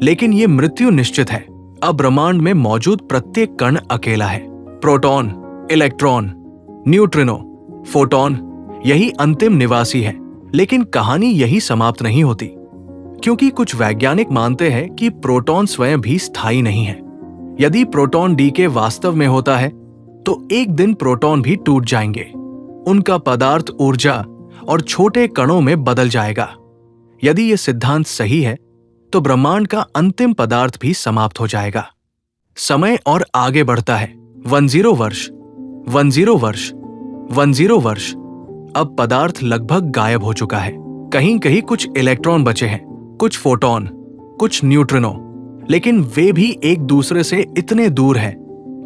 लेकिन ये मृत्यु निश्चित है। अब ब्रह्मांड में मौजूद प्रत्येक कण अकेला है। प्रोटॉन, इलेक्ट्रॉन, न्यूट्रिनो, फोटॉन, यही अंतिम निवासी है। लेकिन कहानी यही समाप्त नहीं होती, क्योंकि कुछ वैज्ञानिक मानते हैं कि प्रोटॉन स्वयं भी स्थायी नहीं है। यदि प्रोटॉन डीके वास्तव में होता है, तो एक दिन प्रोटॉन भी टूट जाएंगे। उनका पदार्थ ऊर्जा और छोटे कणों में बदल जाएगा। यदि यह सिद्धांत सही है, तो ब्रह्मांड का अंतिम पदार्थ भी समाप्त हो जाएगा। समय और आगे बढ़ता है। 10 वर्ष, 10 वर्ष, 10 वर्ष। अब पदार्थ लगभग गायब हो चुका है। कहीं कहीं कुछ इलेक्ट्रॉन बचे हैं, कुछ फोटॉन, कुछ न्यूट्रिनो, लेकिन वे भी एक दूसरे से इतने दूर हैं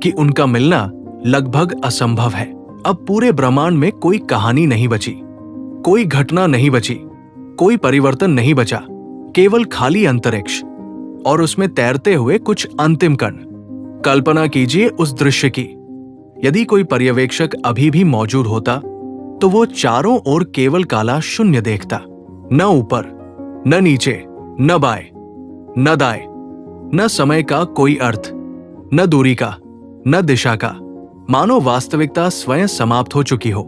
कि उनका मिलना लगभग असंभव है। अब पूरे ब्रह्मांड में कोई कहानी नहीं बची, कोई घटना नहीं बची, कोई परिवर्तन नहीं बचा, केवल खाली अंतरिक्ष और उसमें तैरते हुए कुछ अंतिम कण। कल्पना कीजिए उस दृश्य की। यदि कोई पर्यवेक्षक अभी भी मौजूद होता, तो वो चारों ओर केवल काला शून्य देखता। न ऊपर, न नीचे, न बाएं, न दाएं, न समय का कोई अर्थ, न दूरी का, न दिशा का, मानो वास्तविकता स्वयं समाप्त हो चुकी हो।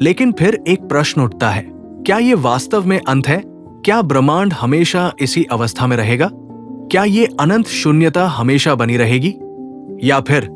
लेकिन फिर एक प्रश्न उठता है, क्या ये वास्तव में अंत है? क्या ब्रह्मांड हमेशा इसी अवस्था में रहेगा? क्या ये अनंत शून्यता हमेशा बनी रहेगी? या फिर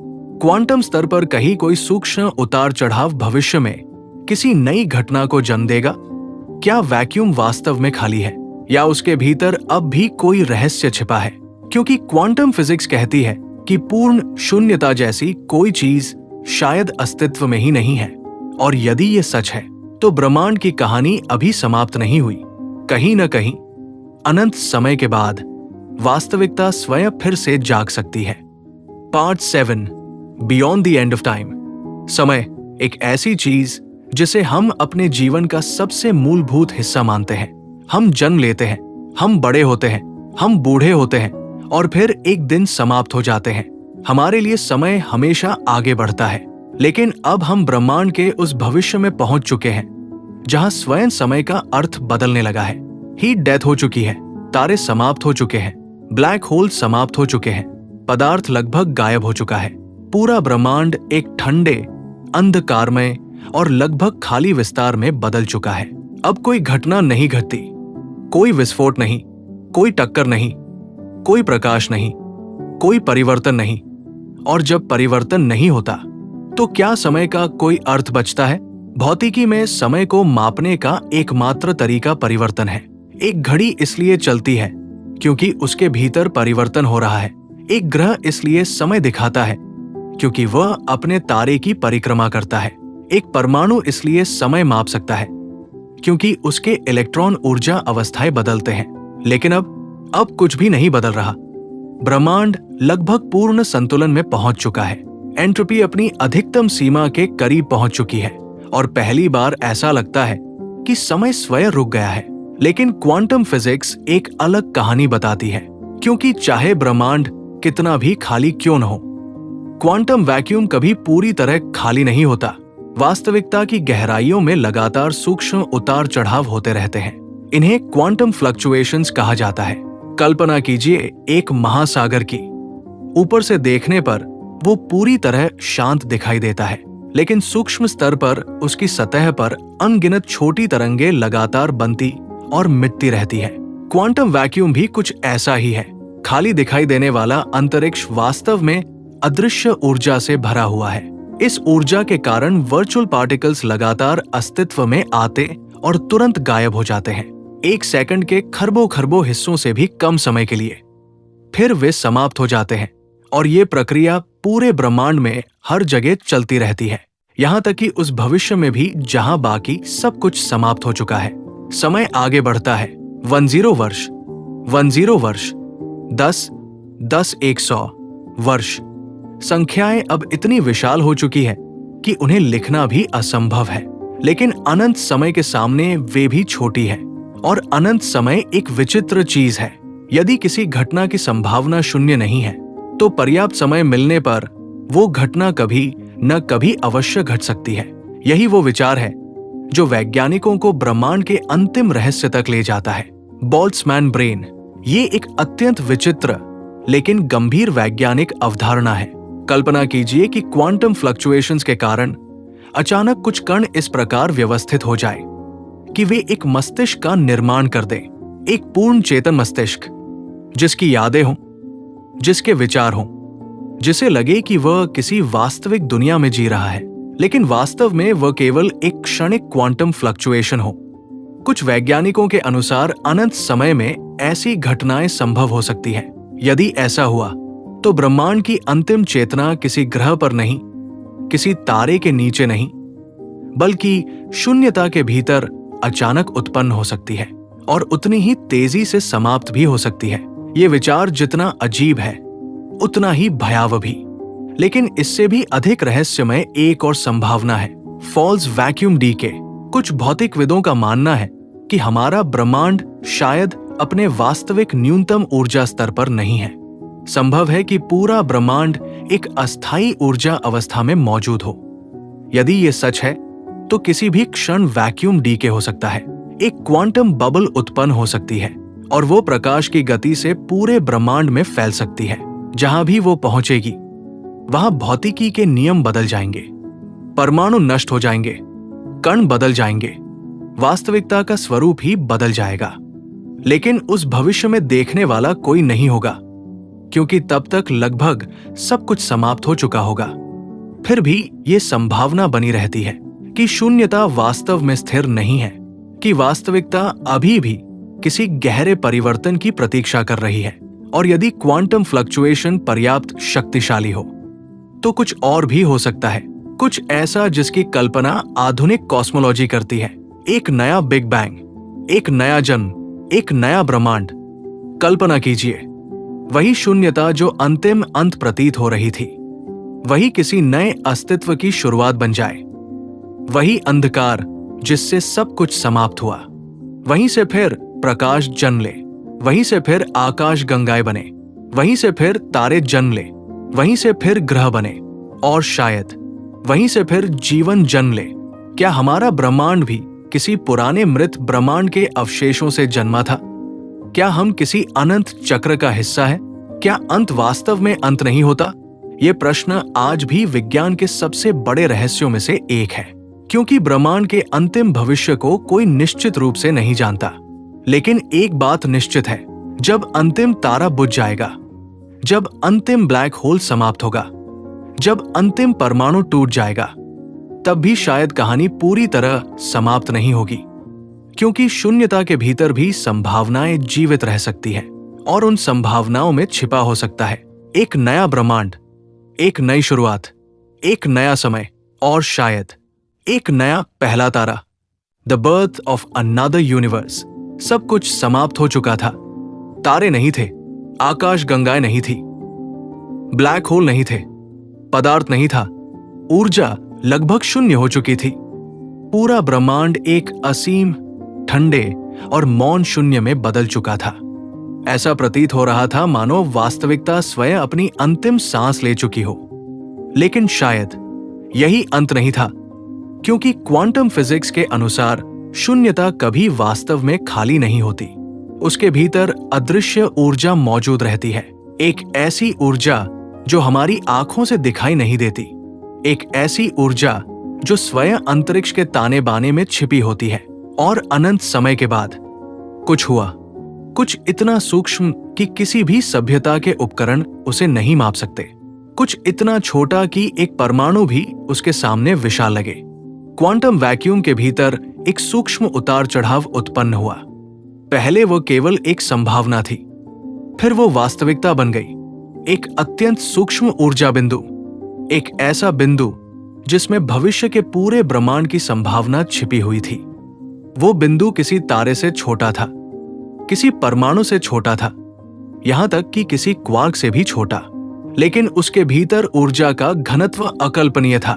क्वांटम स्तर पर कहीं कोई सूक्ष्म उतार चढ़ाव भविष्य में किसी नई घटना को जन्म देगा? क्या वैक्यूम वास्तव में खाली है या उसके भीतर अब भी कोई रहस्य छिपा है? क्योंकि क्वांटम फिजिक्स कहती है कि पूर्ण शून्यता जैसी कोई चीज शायद अस्तित्व में ही नहीं है। और यदि ये सच है तो ब्रह्मांड की कहानी अभी समाप्त नहीं हुई। कहीं न कहीं अनंत समय के बाद वास्तविकता स्वयं फिर से जाग सकती है। Part 7, beyond the end of time. समय एक ऐसी चीज जिसे हम अपने जीवन का सबसे मूलभूत हिस्सा मानते हैं। हम जन्म लेते हैं, हम बड़े होते हैं, हम बूढ़े होते हैं और फिर एक दिन समाप्त हो जाते हैं। हमारे लिए समय हमेशा आगे बढ़ता है। लेकिन अब हम ब्रह्मांड के उस भविष्य में पहुंच चुके हैं जहां स्वयं समय का अर्थ बदलने लगा है। हीट डेथ हो चुकी है, तारे समाप्त हो चुके हैं, ब्लैक होल समाप्त हो चुके हैं, पदार्थ लगभग गायब हो चुका है। पूरा ब्रह्मांड एक ठंडे, अंधकारमय और लगभग खाली विस्तार में बदल चुका है। अब कोई घटना नहीं घटती, कोई विस्फोट नहीं, कोई टक्कर नहीं, कोई प्रकाश नहीं, कोई परिवर्तन नहीं। और जब परिवर्तन नहीं होता तो क्या समय का कोई अर्थ बचता है? भौतिकी में समय को मापने का एकमात्र तरीका परिवर्तन है। एक घड़ी इसलिए चलती है क्योंकि उसके भीतर परिवर्तन हो रहा है। एक ग्रह इसलिए समय दिखाता है क्योंकि वह अपने तारे की परिक्रमा करता है। एक परमाणु इसलिए समय माप सकता है क्योंकि उसके इलेक्ट्रॉन ऊर्जा अवस्थाएं बदलते हैं। लेकिन अब कुछ भी नहीं बदल रहा। ब्रह्मांड लगभग पूर्ण संतुलन में पहुंच चुका है। एंट्रोपी अपनी अधिकतम सीमा के करीब पहुंच चुकी है और पहली बार ऐसा लगता है कि समय स्वयं रुक गया है। लेकिन क्वांटम फिजिक्स एक अलग कहानी बताती है, क्योंकि चाहे ब्रह्मांड कितना भी खाली क्यों न हो, क्वांटम वैक्यूम कभी पूरी तरह खाली नहीं होता। वास्तविकता की गहराइयों में लगातार सूक्ष्म उतार चढ़ाव होते रहते हैं। इन्हें क्वांटम फ्लक्चुएशंस कहा जाता है। कल्पना कीजिए एक महासागर की। ऊपर से देखने पर वो पूरी तरह शांत दिखाई देता है, लेकिन सूक्ष्म स्तर पर उसकी सतह पर अनगिनत छोटी तरंगें लगातार बनती और मिटती रहती है। क्वांटम वैक्यूम भी कुछ ऐसा ही है। खाली दिखाई देने वाला अंतरिक्ष वास्तव में अदृश्य ऊर्जा से भरा हुआ है। इस ऊर्जा के कारण वर्चुअल पार्टिकल्स लगातार अस्तित्व में आते और तुरंत गायब हो जाते हैं, एक सेकंड के खरबों खरबों हिस्सों से भी कम समय के लिए। फिर वे समाप्त हो जाते हैं और ये प्रक्रिया पूरे ब्रह्मांड में हर जगह चलती रहती है, यहाँ तक कि उस भविष्य में भी जहां बाकी सब कुछ समाप्त हो चुका है। समय आगे बढ़ता है। 10 वर्ष, 10 वर्ष, 10, 10, 100 वर्ष। संख्याएं अब इतनी विशाल हो चुकी है कि उन्हें लिखना भी असंभव है। लेकिन अनंत समय के सामने वे भी छोटी है। और अनंत समय एक विचित्र चीज है। यदि किसी घटना की संभावना शून्य नहीं है तो पर्याप्त समय मिलने पर वो घटना कभी न कभी अवश्य घट सकती है। यही वो विचार है जो वैज्ञानिकों को ब्रह्मांड के अंतिम रहस्य तक ले जाता है। बोल्ट्जमैन ब्रेन, ये एक अत्यंत विचित्र लेकिन गंभीर वैज्ञानिक अवधारणा है। कल्पना कीजिए कि क्वांटम फ्लक्चुएशंस के कारण अचानक कुछ कण इस प्रकार व्यवस्थित हो जाए कि वे एक मस्तिष्क का निर्माण कर दें, एक पूर्ण चेतन मस्तिष्क जिसकी यादें हों, जिसके विचार हों, जिसे लगे कि वह किसी वास्तविक दुनिया में जी रहा है, लेकिन वास्तव में वह केवल एक क्षणिक क्वांटम फ्लक्चुएशन हो। कुछ वैज्ञानिकों के अनुसार अनंत समय में ऐसी घटनाएं संभव हो सकती हैं। यदि ऐसा हुआ तो ब्रह्मांड की अंतिम चेतना किसी ग्रह पर नहीं, किसी तारे के नीचे नहीं, बल्कि शून्यता के भीतर अचानक उत्पन्न हो सकती है और उतनी ही तेजी से समाप्त भी हो सकती है। ये विचार जितना अजीब है उतना ही भयावह भी। लेकिन इससे भी अधिक रहस्यमय एक और संभावना है, फॉल्स वैक्यूम डीके। कुछ भौतिकविदों का मानना है कि हमारा ब्रह्मांड शायद अपने वास्तविक न्यूनतम ऊर्जा स्तर पर नहीं है। संभव है कि पूरा ब्रह्मांड एक अस्थायी ऊर्जा अवस्था में मौजूद हो। यदि ये सच है तो किसी भी क्षण वैक्यूम डीके हो सकता है, एक क्वांटम बबल उत्पन्न हो सकती है और वो प्रकाश की गति से पूरे ब्रह्मांड में फैल सकती है। जहां भी वो पहुंचेगी वहां भौतिकी के नियम बदल जाएंगे, परमाणु नष्ट हो जाएंगे, कण बदल जाएंगे, वास्तविकता का स्वरूप ही बदल जाएगा। लेकिन उस भविष्य में देखने वाला कोई नहीं होगा, क्योंकि तब तक लगभग सब कुछ समाप्त हो चुका होगा। फिर भी ये संभावना बनी रहती है कि शून्यता वास्तव में स्थिर नहीं है, कि वास्तविकता अभी भी किसी गहरे परिवर्तन की प्रतीक्षा कर रही है। और यदि क्वांटम फ्लक्चुएशन पर्याप्त शक्तिशाली हो तो कुछ और भी हो सकता है, कुछ ऐसा जिसकी कल्पना आधुनिक कॉस्मोलॉजी करती है। एक नया बिग बैंग, एक नया जन्म, एक नया ब्रह्मांड। कल्पना कीजिए, वही शून्यता जो अंतिम अंत प्रतीत हो रही थी, वही किसी नए अस्तित्व की शुरुआत बन जाए। वही अंधकार जिससे सब कुछ समाप्त हुआ, वहीं से फिर प्रकाश जन्म ले, वहीं से फिर आकाश गंगाएं बने, वहीं से फिर तारे जन्म ले, वहीं से फिर ग्रह बने, और शायद वहीं से फिर जीवन जन्म ले। क्या हमारा ब्रह्मांड भी किसी पुराने मृत ब्रह्मांड के अवशेषों से जन्मा था? क्या हम किसी अनंत चक्र का हिस्सा है? क्या अंत वास्तव में अंत नहीं होता? ये प्रश्न आज भी विज्ञान के सबसे बड़े रहस्यों में से एक है, क्योंकि ब्रह्मांड के अंतिम भविष्य को कोई निश्चित रूप से नहीं जानता। लेकिन एक बात निश्चित है, जब अंतिम तारा बुझ जाएगा, जब अंतिम ब्लैक होल समाप्त होगा, जब अंतिम परमाणु टूट जाएगा, तब भी शायद कहानी पूरी तरह समाप्त नहीं होगी, क्योंकि शून्यता के भीतर भी संभावनाएं जीवित रह सकती हैं, और उन संभावनाओं में छिपा हो सकता है एक नया ब्रह्मांड, एक नई शुरुआत, एक नया समय, और शायद एक नया पहला तारा। The birth of another universe. सब कुछ समाप्त हो चुका था। तारे नहीं थे, आकाश गंगाएं नहीं थी, ब्लैक होल नहीं थे, पदार्थ नहीं था, ऊर्जा लगभग शून्य हो चुकी थी। पूरा ब्रह्मांड एक असीम, ठंडे और मौन शून्य में बदल चुका था। ऐसा प्रतीत हो रहा था मानो वास्तविकता स्वयं अपनी अंतिम सांस ले चुकी हो। लेकिन शायद यही अंत नहीं था, क्योंकि क्वांटम फिजिक्स के अनुसार शून्यता कभी वास्तव में खाली नहीं होती। उसके भीतर अदृश्य ऊर्जा मौजूद रहती है, एक ऐसी ऊर्जा जो हमारी आंखों से दिखाई नहीं देती, एक ऐसी ऊर्जा जो स्वयं अंतरिक्ष के ताने बाने में छिपी होती है। और अनंत समय के बाद कुछ हुआ, कुछ इतना सूक्ष्म कि किसी भी सभ्यता के उपकरण उसे नहीं माप सकते, कुछ इतना छोटा कि एक परमाणु भी उसके सामने विशाल लगे। क्वांटम वैक्यूम के भीतर एक सूक्ष्म उतार चढ़ाव उत्पन्न हुआ। पहले वो केवल एक संभावना थी, फिर वो वास्तविकता बन गई, एक अत्यंत सूक्ष्म ऊर्जा बिंदु, एक ऐसा बिंदु जिसमें भविष्य के पूरे ब्रह्मांड की संभावना छिपी हुई थी। वो बिंदु किसी तारे से छोटा था, किसी परमाणु से छोटा था, यहां तक कि किसी क्वार्क से भी छोटा। लेकिन उसके भीतर ऊर्जा का घनत्व अकल्पनीय था,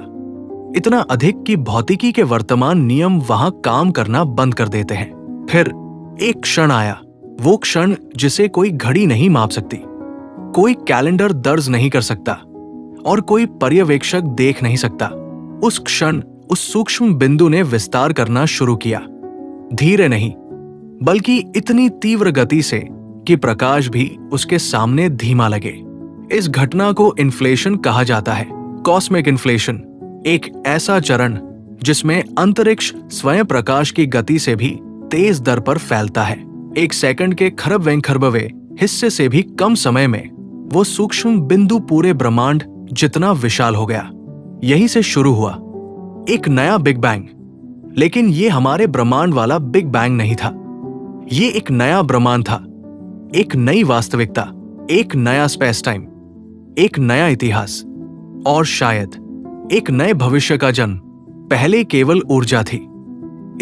इतना अधिक कि भौतिकी के वर्तमान नियम वहां काम करना बंद कर देते हैं। फिर एक क्षण आया, वो क्षण जिसे कोई घड़ी नहीं माप सकती, कोई कैलेंडर दर्ज नहीं कर सकता, और कोई पर्यवेक्षक देख नहीं सकता। उस क्षण उस सूक्ष्म बिंदु ने विस्तार करना शुरू किया, धीरे नहीं बल्कि इतनी तीव्र गति से कि प्रकाश भी उसके सामने धीमा लगे। इस घटना को इन्फ्लेशन कहा जाता है, कॉस्मिक इन्फ्लेशन, एक ऐसा चरण जिसमें अंतरिक्ष स्वयं प्रकाश की गति से भी तेज दर पर फैलता है। एक सेकंड के खरबवें हिस्से से भी कम समय में वो सूक्ष्म बिंदु पूरे ब्रह्मांड जितना विशाल हो गया। यहीं से शुरू हुआ एक नया बिग बैंग। लेकिन ये हमारे ब्रह्मांड वाला बिग बैंग नहीं था, ये एक नया ब्रह्मांड था, एक नई वास्तविकता, एक नया स्पेस टाइम, एक नया इतिहास, और शायद एक नए भविष्य का जन्म। पहले केवल ऊर्जा थी,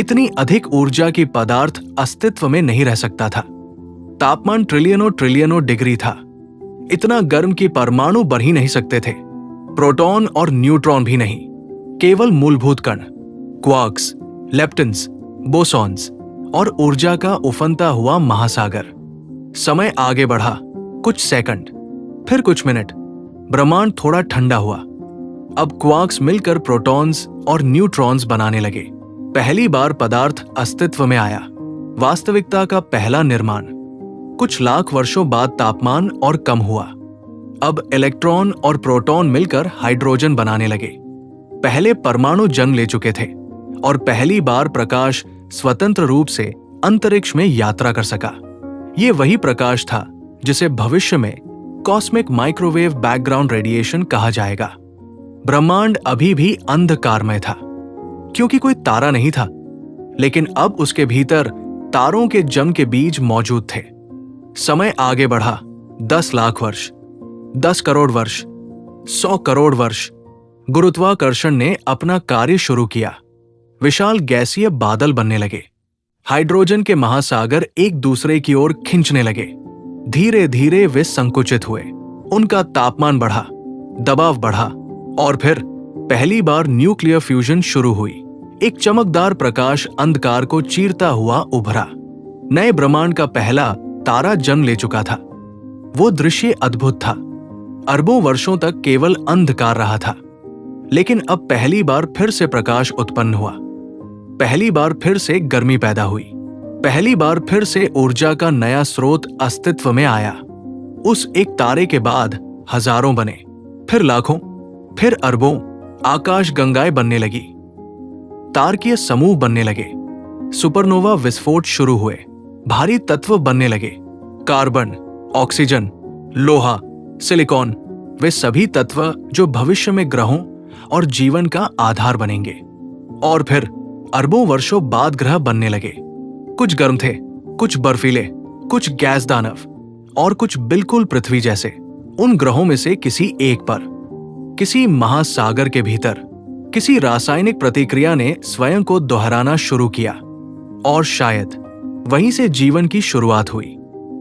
इतनी अधिक ऊर्जा की पदार्थ अस्तित्व में नहीं रह सकता था। तापमान ट्रिलियनों डिग्री था, इतना गर्म कि परमाणु बढ़ ही नहीं सकते थे, प्रोटॉन और न्यूट्रॉन भी नहीं, केवल मूलभूत कण, क्वार्क्स, लेप्टन्स, बोसॉन्स और ऊर्जा का उफनता हुआ महासागर। समय आगे बढ़ा, कुछ सेकंड, फिर कुछ मिनट, ब्रह्मांड थोड़ा ठंडा हुआ। अब क्वार्क्स मिलकर प्रोटॉन्स और न्यूट्रॉन्स बनाने लगे। पहली बार पदार्थ अस्तित्व में आया, वास्तविकता का पहला निर्माण। कुछ लाख वर्षों बाद तापमान और कम हुआ। अब इलेक्ट्रॉन और प्रोटॉन मिलकर हाइड्रोजन बनाने लगे। पहले परमाणु जन्म ले चुके थे और पहली बार प्रकाश स्वतंत्र रूप से अंतरिक्ष में यात्रा कर सका। ये वही प्रकाश था जिसे भविष्य में कॉस्मिक माइक्रोवेव बैकग्राउंड रेडिएशन कहा जाएगा। ब्रह्मांड अभी भी अंधकारमय था क्योंकि कोई तारा नहीं था, लेकिन अब उसके भीतर तारों के जन्म के बीज मौजूद थे। समय आगे बढ़ा 10 लाख वर्ष, 10 करोड़ वर्ष, 100 करोड़ वर्ष। गुरुत्वाकर्षण ने अपना कार्य शुरू किया। विशाल गैसीय बादल बनने लगे। हाइड्रोजन के महासागर एक दूसरे की ओर खिंचने लगे। धीरे धीरे वे संकुचित हुए। उनका तापमान बढ़ा, दबाव बढ़ा और फिर पहली बार न्यूक्लियर फ्यूजन शुरू हुई। एक चमकदार प्रकाश अंधकार को चीरता हुआ उभरा। नए ब्रह्मांड का पहला तारा जन्म ले चुका था। वो दृश्य अद्भुत था। अरबों वर्षों तक केवल अंधकार रहा था, लेकिन अब पहली बार फिर से प्रकाश उत्पन्न हुआ। पहली बार फिर से गर्मी पैदा हुई। पहली बार फिर से ऊर्जा का नया स्रोत अस्तित्व में आया। उस एक तारे के बाद हजारों बने, फिर लाखों, फिर अरबों। आकाश गंगाएं बनने लगी, तारकीय समूह बनने लगे, सुपरनोवा विस्फोट शुरू हुए, भारी तत्व बनने लगे। कार्बन, ऑक्सीजन, लोहा, सिलिकॉन, वे सभी तत्व जो भविष्य में ग्रहों और जीवन का आधार बनेंगे। और फिर अरबों वर्षों बाद ग्रह बनने लगे। कुछ गर्म थे, कुछ बर्फीले, कुछ गैस दानव और कुछ बिल्कुल पृथ्वी जैसे। उन ग्रहों में से किसी एक पर, किसी महासागर के भीतर, किसी रासायनिक प्रतिक्रिया ने स्वयं को दोहराना शुरू किया और शायद वहीं से जीवन की शुरुआत हुई।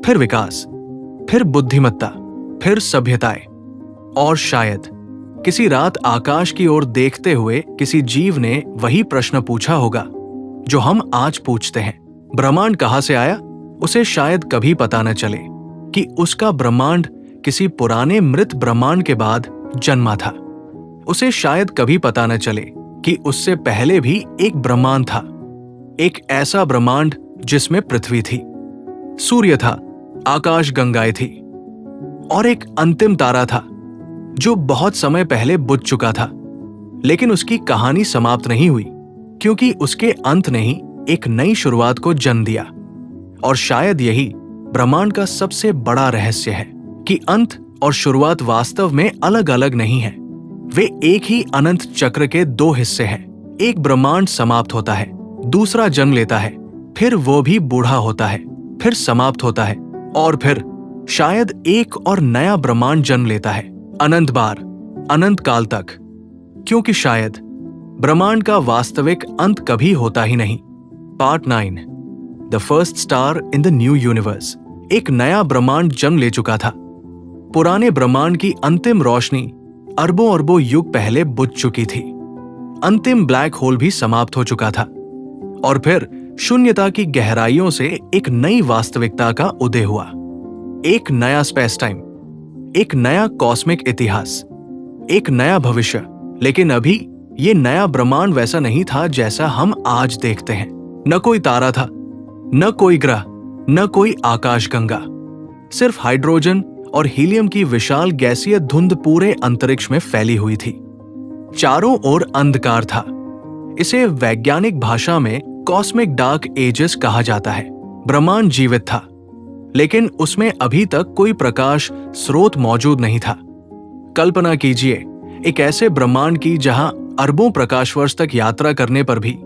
फिर विकास, फिर बुद्धिमत्ता, फिर सभ्यताएं। और शायद किसी रात आकाश की ओर देखते हुए किसी जीव ने वही प्रश्न पूछा होगा जो हम आज पूछते हैं, ब्रह्मांड कहां से आया? उसे शायद कभी पता न चले कि उसका ब्रह्मांड किसी पुराने मृत ब्रह्मांड के बाद जन्मा था। उसे शायद कभी पता न चले कि उससे पहले भी एक ब्रह्मांड था, एक ऐसा ब्रह्मांड जिसमें पृथ्वी थी, सूर्य था, आकाश गंगाएं थी और एक अंतिम तारा था जो बहुत समय पहले बुझ चुका था। लेकिन उसकी कहानी समाप्त नहीं हुई, क्योंकि उसके अंत ने ही एक नई शुरुआत को जन्म दिया। और शायद यही ब्रह्मांड का सबसे बड़ा रहस्य है कि अंत और शुरुआत वास्तव में अलग अलग नहीं है। वे एक ही अनंत चक्र के दो हिस्से हैं। एक ब्रह्मांड समाप्त होता है, दूसरा जन्म लेता है, फिर वो भी बूढ़ा होता है, फिर समाप्त होता है और फिर शायद एक और नया ब्रह्मांड जन्म लेता है, अनंत बार, अनंत काल तक। क्योंकि शायद ब्रह्मांड का वास्तविक अंत कभी होता ही नहीं। Part 9, the first star in the new universe. एक नया ब्रह्मांड जन्म ले चुका था। पुराने ब्रह्मांड की अंतिम रोशनी अरबों अरबों युग पहले बुझ चुकी थी। अंतिम ब्लैक होल भी समाप्त हो चुका था और फिर शून्यता की गहराइयों से एक नई वास्तविकता का उदय हुआ। एक नया स्पेस टाइम, एक नया कॉस्मिक इतिहास, एक नया भविष्य। लेकिन अभी ये नया ब्रह्मांड वैसा नहीं था जैसा हम आज देखते हैं। न कोई तारा था, न कोई ग्रह, न कोई आकाशगंगा। सिर्फ हाइड्रोजन और हीलियम की विशाल गैसीय धुंध पूरे अंतरिक्ष में फैली हुई थी। चारों ओर अंधकार था। इसे वैज्ञानिक भाषा में कॉस्मिक डार्क एजेस कहा जाता है। ब्रह्मांड जीवित था, लेकिन उसमें अभी तक कोई प्रकाश स्रोत मौजूद नहीं था। कल्पना कीजिए एक ऐसे ब्रह्मांड की जहां अरबों प्रकाश वर्ष तक यात्रा करने पर भी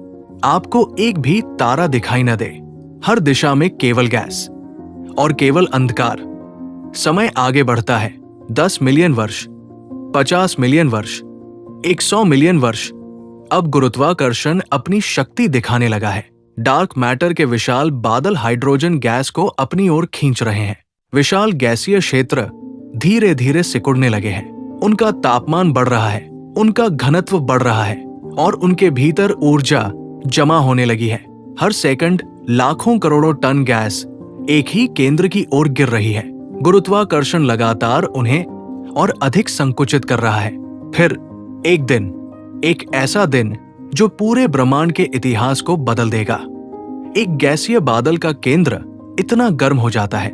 आपको एक भी तारा दिखाई न दे। हर दिशा में केवल गैस और केवल अंधकार। समय आगे बढ़ता है। 10 मिलियन वर्ष, 50 मिलियन वर्ष, 100 मिलियन वर्ष। अब गुरुत्वाकर्षण अपनी शक्ति दिखाने लगा है। डार्क मैटर के विशाल बादल हाइड्रोजन गैस को अपनी ओर खींच रहे हैं। विशाल गैसीय क्षेत्र धीरे धीरे सिकुड़ने लगे हैं। उनका तापमान बढ़ रहा है, उनका घनत्व बढ़ रहा है और उनके भीतर ऊर्जा जमा होने लगी है। हर सेकंड लाखों करोड़ों टन गैस एक ही केंद्र की ओर गिर रही है। गुरुत्वाकर्षण लगातार उन्हें और अधिक संकुचित कर रहा है। फिर एक दिन, एक ऐसा दिन जो पूरे ब्रह्मांड के इतिहास को बदल देगा। एक गैसीय बादल का केंद्र इतना गर्म हो जाता है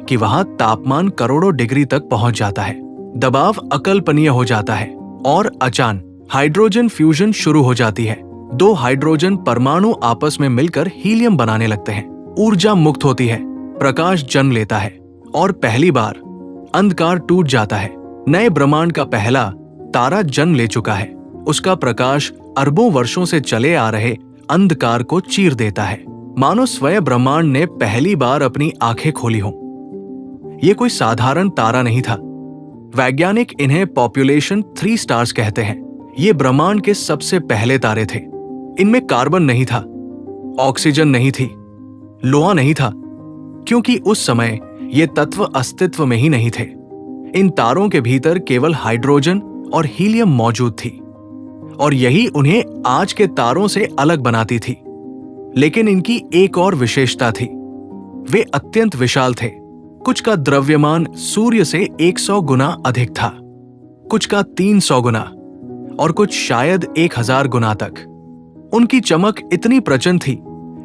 कि वहां तापमान करोड़ों डिग्री तक पहुंच जाता है। दबाव अकल्पनीय हो जाता है और अचानक हाइड्रोजन फ्यूजन शुरू हो जाती है। दो हाइड्रोजन परमाणु आपस में मिलकर हीलियम बनाने लगते हैं। ऊर्जा मुक्त होती है, प्रकाश जन्म लेता है और पहली बार अंधकार टूट जाता है। नए ब्रह्मांड का पहला तारा जन्म ले चुका है। उसका प्रकाश अरबों वर्षों से चले आ रहे अंधकार को चीर देता है, मानो स्वयं ब्रह्मांड ने पहली बार अपनी आंखें खोली हों। ये कोई साधारण तारा नहीं था। वैज्ञानिक इन्हें पॉपुलेशन 3 स्टार्स कहते हैं। ये ब्रह्मांड के सबसे पहले तारे थे। इनमें कार्बन नहीं था, ऑक्सीजन नहीं थी, लोहा नहीं था, क्योंकि उस समय ये तत्व अस्तित्व में ही नहीं थे। इन तारों के भीतर केवल हाइड्रोजन और हीलियम मौजूद थी और यही उन्हें आज के तारों से अलग बनाती थी। लेकिन इनकी एक और विशेषता थी, वे अत्यंत विशाल थे। कुछ का द्रव्यमान सूर्य से 100 गुना अधिक था, कुछ का 300 गुना और कुछ शायद 1000 गुना तक। उनकी चमक इतनी प्रचंड थी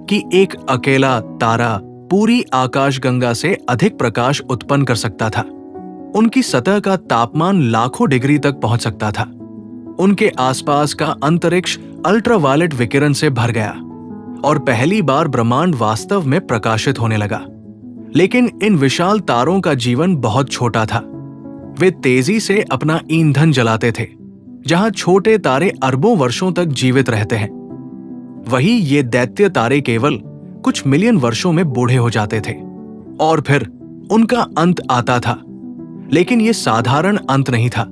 कि एक अकेला तारा पूरी आकाशगंगा से अधिक प्रकाश उत्पन्न कर सकता था। उनकी सतह का तापमान लाखों डिग्री तक पहुंच सकता था। उनके आसपास का अंतरिक्ष अल्ट्रावायलेट विकिरण से भर गया और पहली बार ब्रह्मांड वास्तव में प्रकाशित होने लगा। लेकिन इन विशाल तारों का जीवन बहुत छोटा था। वे तेजी से अपना ईंधन जलाते थे। जहां छोटे तारे अरबों वर्षों तक जीवित रहते हैं, वहीं ये दैत्य तारे केवल कुछ मिलियन वर्षों में बूढ़े हो जाते थे और फिर उनका अंत आता था। लेकिन यह साधारण अंत नहीं था,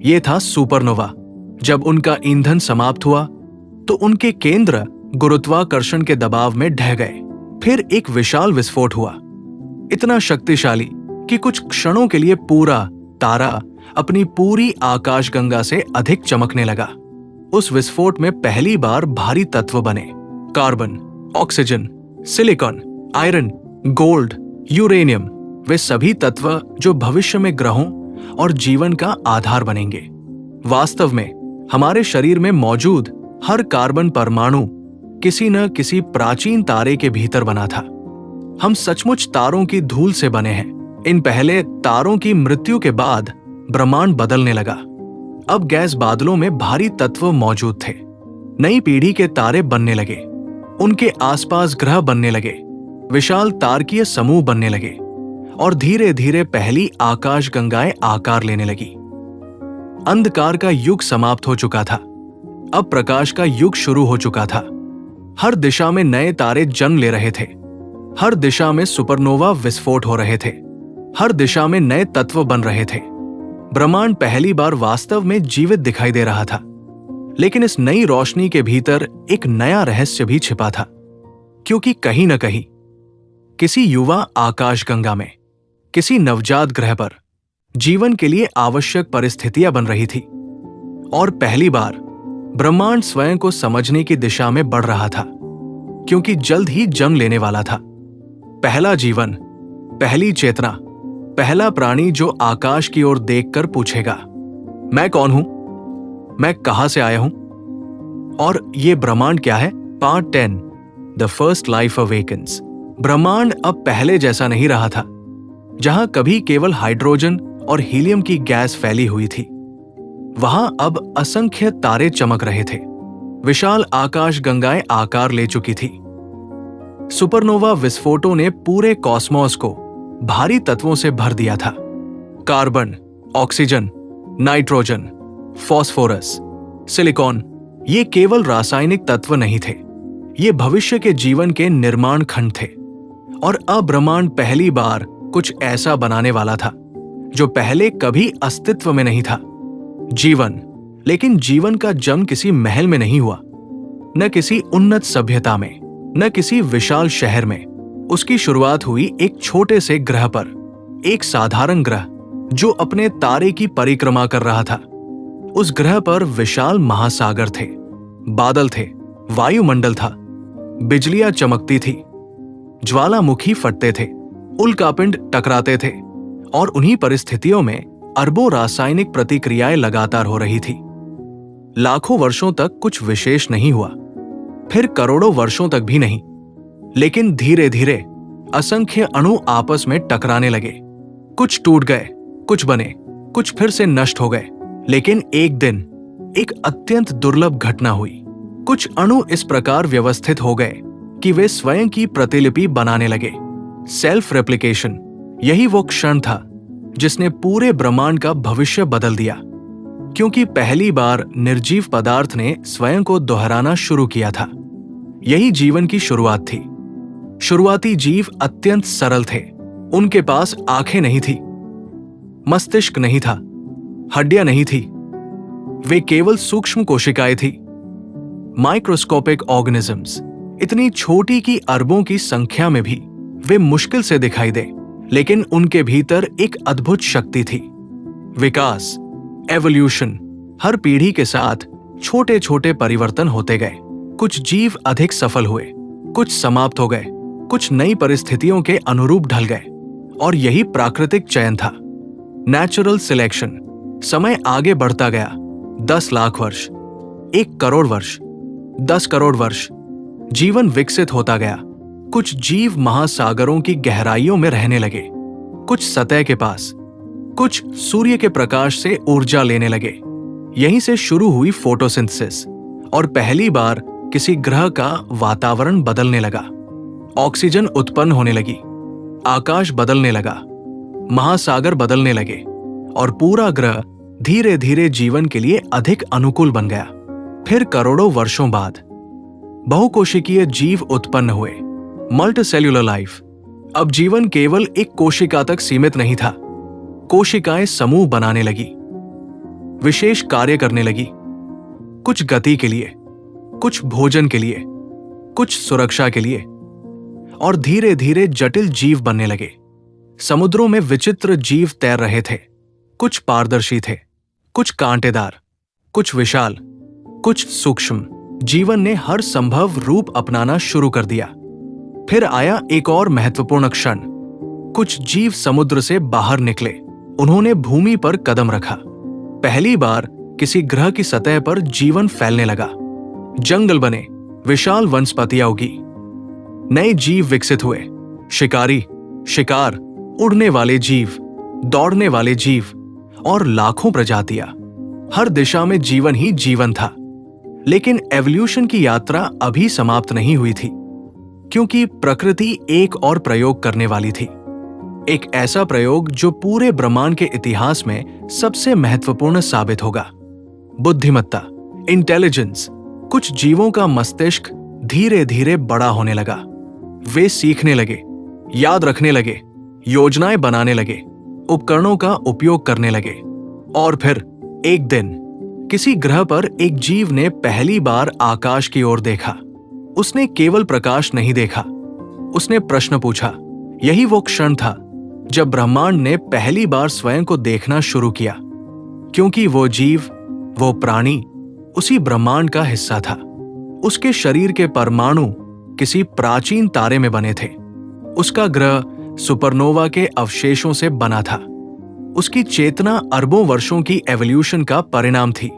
यह था सुपरनोवा। जब उनका ईंधन समाप्त हुआ तो उनके केंद्र गुरुत्वाकर्षण के दबाव में ढह गए। फिर एक विशाल विस्फोट हुआ, इतना शक्तिशाली कि कुछ क्षणों के लिए पूरा तारा अपनी पूरी आकाशगंगा से अधिक चमकने लगा। उस विस्फोट में पहली बार भारी तत्व बने, carbon, oxygen, silicon, iron, gold, uranium, वे सभी तत्व जो भविष्य में ग्रहों और जीवन का आधार बनेंगे। वास्तव में हमारे शरीर में मौजूद हर कार्बन परमाणु किसी न किसी प्राचीन तारे के भीतर बना था। हम सचमुच तारों की धूल से बने हैं। इन पहले तारों की मृत्यु के बाद ब्रह्मांड बदलने लगा। अब गैस बादलों में भारी तत्व मौजूद थे। नई पीढ़ी के तारे बनने लगे, उनके आसपास ग्रह बनने लगे, विशाल तारकीय समूह बनने लगे और धीरे धीरे पहली आकाशगंगाएं आकार लेने लगी। अंधकार का युग समाप्त हो चुका था, अब प्रकाश का युग शुरू हो चुका था। हर दिशा में नए तारे जन्म ले रहे थे, हर दिशा में सुपरनोवा विस्फोट हो रहे थे, हर दिशा में नए तत्व बन रहे थे। ब्रह्मांड पहली बार वास्तव में जीवित दिखाई दे रहा था। लेकिन इस नई रोशनी के भीतर एक नया रहस्य भी छिपा था, क्योंकि कहीं न कहीं किसी युवा आकाशगंगा में, किसी नवजात ग्रह पर जीवन के लिए आवश्यक परिस्थितियां बन रही थी और पहली बार ब्रह्मांड स्वयं को समझने की दिशा में बढ़ रहा था, क्योंकि जल्द ही जन्म लेने वाला था। पहला जीवन, पहली चेतना, पहला प्राणी जो आकाश की ओर देखकर पूछेगा, मैं कौन हूं, मैं कहां से आया हूं और ये ब्रह्मांड क्या है। Part 10, the first life awakens. ब्रह्मांड अब पहले जैसा नहीं रहा था, जहां कभी केवल हाइड्रोजन और हीलियम की गैस फैली हुई थी। वहां अब असंख्य तारे चमक रहे थे। विशाल आकाशगंगाएं आकार ले चुकी थी। सुपरनोवा विस्फोटों ने पूरे कॉस्मोस को भारी तत्वों से भर दिया था। Carbon, oxygen, nitrogen, phosphorus, silicon, ये केवल रासायनिक तत्व नहीं थे, ये भविष्य के जीवन के निर्माण खंड थे। और अब ब्रह्मांड पहली बार कुछ ऐसा बनाने वाला था जो पहले कभी अस्तित्व में नहीं था। जीवन, लेकिन जीवन का जन्म किसी महल में नहीं हुआ, न किसी उन्नत सभ्यता में, न किसी विशाल शहर में। उसकी शुरुआत हुई एक छोटे से ग्रह पर, एक साधारण ग्रह जो अपने तारे की परिक्रमा कर रहा था। उस ग्रह पर विशाल महासागर थे, बादल थे, वायुमंडल था, बिजलियां चमकती थी, ज्वालामुखी फटते थे, उल्कापिंड टकराते थे और उन्हीं परिस्थितियों में अरबों रासायनिक प्रतिक्रियाएं लगातार हो रही थी। लाखों वर्षों तक कुछ विशेष नहीं हुआ, फिर करोड़ों वर्षों तक भी नहीं। लेकिन धीरे धीरे असंख्य अणु आपस में टकराने लगे। कुछ टूट गए, कुछ बने, कुछ फिर से नष्ट हो गए। लेकिन एक दिन एक अत्यंत दुर्लभ घटना हुई। कुछ अणु इस प्रकार व्यवस्थित हो गए कि वे स्वयं की प्रतिलिपि बनाने लगे। सेल्फ रेप्लिकेशन, यही वो क्षण था जिसने पूरे ब्रह्मांड का भविष्य बदल दिया, क्योंकि पहली बार निर्जीव पदार्थ ने स्वयं को दोहराना शुरू किया था। यही जीवन की शुरुआत थी। शुरुआती जीव अत्यंत सरल थे। उनके पास आंखें नहीं थी, मस्तिष्क नहीं था, हड्डियां नहीं थी। वे केवल सूक्ष्म कोशिकाएं थी, माइक्रोस्कोपिक ऑर्गेनिजम्स, इतनी छोटी कि अरबों की संख्या में भी वे मुश्किल से दिखाई दे। लेकिन उनके भीतर एक अद्भुत शक्ति थी। विकास, एवोल्यूशन, हर पीढ़ी के साथ छोटे छोटे परिवर्तन होते गए। कुछ जीव अधिक सफल हुए, कुछ समाप्त हो गए, कुछ नई परिस्थितियों के अनुरूप ढल गए, और यही प्राकृतिक चयन था, नेचुरल सिलेक्शन। समय आगे बढ़ता गया। 10 लाख वर्ष, 1 करोड़ वर्ष, 10 करोड़ वर्ष। जीवन विकसित होता गया। कुछ जीव महासागरों की गहराइयों में रहने लगे, कुछ सतह के पास, कुछ सूर्य के प्रकाश से ऊर्जा लेने लगे। यहीं से शुरू हुई फोटोसिंथेसिस, और पहली बार किसी ग्रह का वातावरण बदलने लगा। ऑक्सीजन उत्पन्न होने लगी, आकाश बदलने लगा, महासागर बदलने लगे, और पूरा ग्रह धीरे धीरे जीवन के लिए अधिक अनुकूल बन गया। फिर करोड़ों वर्षों बाद बहुकोशिकीय जीव उत्पन्न हुए, मल्टीसेल्युलर लाइफ। अब जीवन केवल एक कोशिका तक सीमित नहीं था। कोशिकाएं समूह बनाने लगी, विशेष कार्य करने लगी, कुछ गति के लिए, कुछ भोजन के लिए, कुछ सुरक्षा के लिए, और धीरे धीरे जटिल जीव बनने लगे। समुद्रों में विचित्र जीव तैर रहे थे, कुछ पारदर्शी थे, कुछ कांटेदार, कुछ विशाल, कुछ सूक्ष्म। जीवन ने हर संभव रूप अपनाना शुरू कर दिया। फिर आया एक और महत्वपूर्ण क्षण। कुछ जीव समुद्र से बाहर निकले, उन्होंने भूमि पर कदम रखा। पहली बार किसी ग्रह की सतह पर जीवन फैलने लगा। जंगल बने, विशाल वनस्पतियां उगी, नए जीव विकसित हुए, शिकारी, शिकार, उड़ने वाले जीव, दौड़ने वाले जीव, और लाखों प्रजातियां। हर दिशा में जीवन ही जीवन था। लेकिन एवोल्यूशन की यात्रा अभी समाप्त नहीं हुई थी, क्योंकि प्रकृति एक और प्रयोग करने वाली थी। एक ऐसा प्रयोग जो पूरे ब्रह्मांड के इतिहास में सबसे महत्वपूर्ण साबित होगा। बुद्धिमत्ता, इंटेलिजेंस। कुछ जीवों का मस्तिष्क धीरे धीरे बड़ा होने लगा। वे सीखने लगे, याद रखने लगे, योजनाएं बनाने लगे, उपकरणों का उपयोग करने लगे। और फिर एक दिन किसी ग्रह पर एक जीव ने पहली बार आकाश की ओर देखा। उसने केवल प्रकाश नहीं देखा, उसने प्रश्न पूछा। यही वो क्षण था जब ब्रह्मांड ने पहली बार स्वयं को देखना शुरू किया, क्योंकि वो जीव, वो प्राणी उसी ब्रह्मांड का हिस्सा था। उसके शरीर के परमाणु किसी प्राचीन तारे में बने थे। उसका ग्रह सुपरनोवा के अवशेषों से बना था। उसकी चेतना अरबों वर्षों की एवोल्यूशन का परिणाम थी।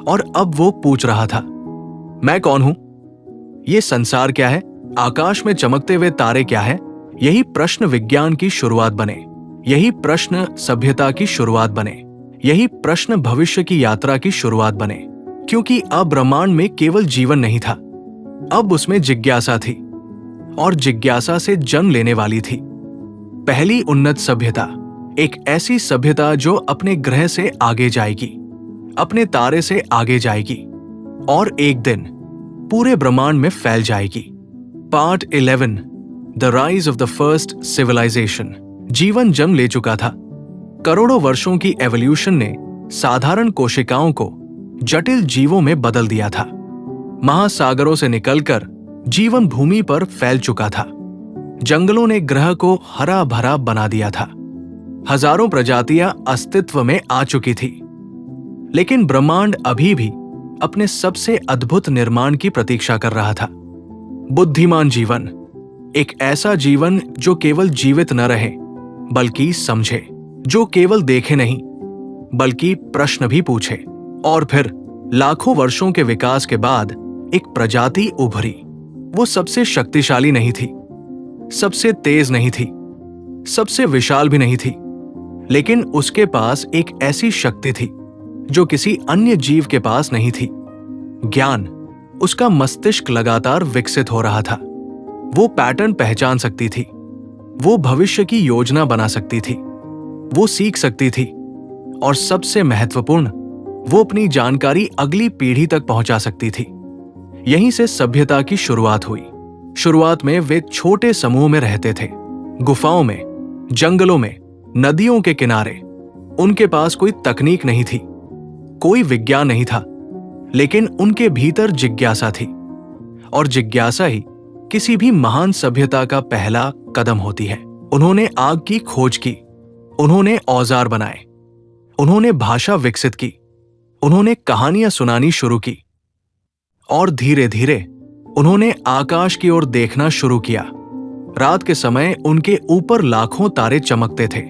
और अब वो पूछ रहा था, मैं कौन हूं? ये संसार क्या है? आकाश में चमकते हुए तारे क्या है? यही प्रश्न विज्ञान की शुरुआत बने, यही प्रश्न सभ्यता की शुरुआत बने, यही प्रश्न भविष्य की यात्रा की शुरुआत बने। क्योंकि अब ब्रह्मांड में केवल जीवन नहीं था, अब उसमें जिज्ञासा थी, और जिज्ञासा से जन्म लेने वाली थी पहली उन्नत सभ्यता। एक ऐसी सभ्यता जो अपने ग्रह से आगे जाएगी, अपने तारे से आगे जाएगी, और एक दिन पूरे ब्रह्मांड में फैल जाएगी। Part 11, the rise of the first civilization. जीवन जन्म ले चुका था। करोड़ों वर्षों की एवोल्यूशन ने साधारण कोशिकाओं को जटिल जीवों में बदल दिया था। महासागरों से निकलकर जीवन भूमि पर फैल चुका था। जंगलों ने ग्रह को हरा भरा बना दिया था। हजारों प्रजातियां अस्तित्व में आ चुकी थी। लेकिन ब्रह्मांड अभी भी अपने सबसे अद्भुत निर्माण की प्रतीक्षा कर रहा था। बुद्धिमान जीवन, एक ऐसा जीवन जो केवल जीवित न रहे बल्कि समझे, जो केवल देखे नहीं बल्कि प्रश्न भी पूछे। और फिर लाखों वर्षों के विकास के बाद एक प्रजाति उभरी। वो सबसे शक्तिशाली नहीं थी, सबसे तेज नहीं थी, सबसे विशाल भी नहीं थी, लेकिन उसके पास एक ऐसी शक्ति थी जो किसी अन्य जीव के पास नहीं थी। ज्ञान। उसका मस्तिष्क लगातार विकसित हो रहा था। वो पैटर्न पहचान सकती थी, वो भविष्य की योजना बना सकती थी, वो सीख सकती थी, और सबसे महत्वपूर्ण, वो अपनी जानकारी अगली पीढ़ी तक पहुंचा सकती थी। यहीं से सभ्यता की शुरुआत हुई। शुरुआत में वे छोटे समूह में रहते थे, गुफाओं में, जंगलों में, नदियों के किनारे। उनके पास कोई तकनीक नहीं थी, कोई विज्ञान नहीं था, लेकिन उनके भीतर जिज्ञासा थी, और जिज्ञासा ही किसी भी महान सभ्यता का पहला कदम होती है। उन्होंने आग की खोज की, उन्होंने औजार बनाए, उन्होंने भाषा विकसित की, उन्होंने कहानियां सुनानी शुरू की, और धीरे धीरे उन्होंने आकाश की ओर देखना शुरू किया। रात के समय उनके ऊपर लाखों तारे चमकते थे।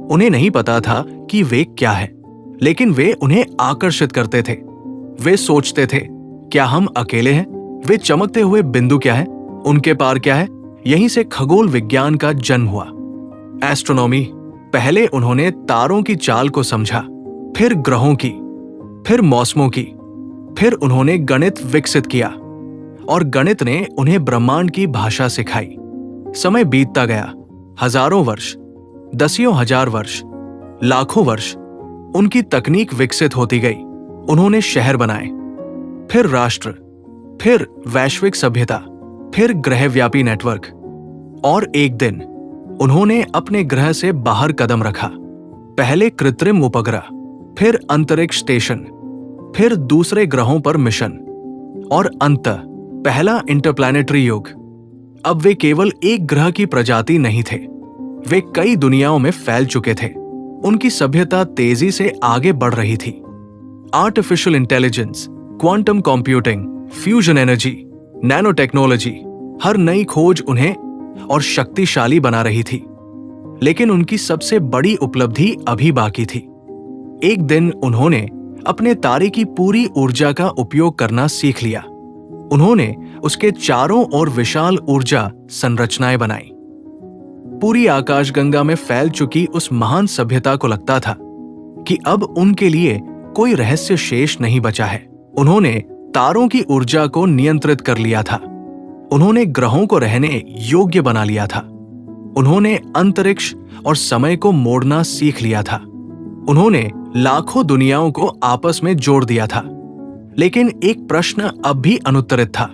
उन्हें नहीं पता था कि वे क्या है, लेकिन वे उन्हें आकर्षित करते थे। वे सोचते थे, क्या हम अकेले हैं? वे चमकते हुए बिंदु क्या है? उनके पार क्या है? यहीं से खगोल विज्ञान का जन्म हुआ। एस्ट्रोनॉमी। पहले उन्होंने तारों की चाल को समझा, फिर ग्रहों की, फिर मौसमों की, फिर उन्होंने गणित विकसित किया, और गणित ने उन्हें ब्रह्मांड की भाषा सिखाई। समय बीतता गया, हजारों वर्ष, दसियों हजार वर्ष, लाखों वर्ष। उनकी तकनीक विकसित होती गई। उन्होंने शहर बनाए, फिर राष्ट्र, फिर वैश्विक सभ्यता, फिर ग्रहव्यापी नेटवर्क, और एक दिन उन्होंने अपने ग्रह से बाहर कदम रखा। पहले कृत्रिम उपग्रह, फिर अंतरिक्ष स्टेशन, फिर दूसरे ग्रहों पर मिशन, और अंततः पहला इंटरप्लैनेटरी युग। अब वे केवल एक ग्रह की प्रजाति नहीं थे, वे कई दुनियाओं में फैल चुके थे। उनकी सभ्यता तेजी से आगे बढ़ रही थी। Artificial intelligence, quantum computing, fusion energy, nanotechnology, हर नई खोज उन्हें और शक्तिशाली बना रही थी। लेकिन उनकी सबसे बड़ी उपलब्धि अभी बाकी थी। एक दिन उन्होंने अपने तारे की पूरी ऊर्जा का उपयोग करना सीख लिया। उन्होंने उसके चारों ओर विशाल ऊर्जा संरचनाएं बनाई। पूरी आकाशगंगा में फैल चुकी उस महान सभ्यता को लगता था कि अब उनके लिए कोई रहस्य शेष नहीं बचा है। उन्होंने तारों की ऊर्जा को नियंत्रित कर लिया था, उन्होंने ग्रहों को रहने योग्य बना लिया था, उन्होंने अंतरिक्ष और समय को मोड़ना सीख लिया था, उन्होंने लाखों दुनियाओं को आपस में जोड़ दिया था। लेकिन एक प्रश्न अब भी अनुत्तरित था,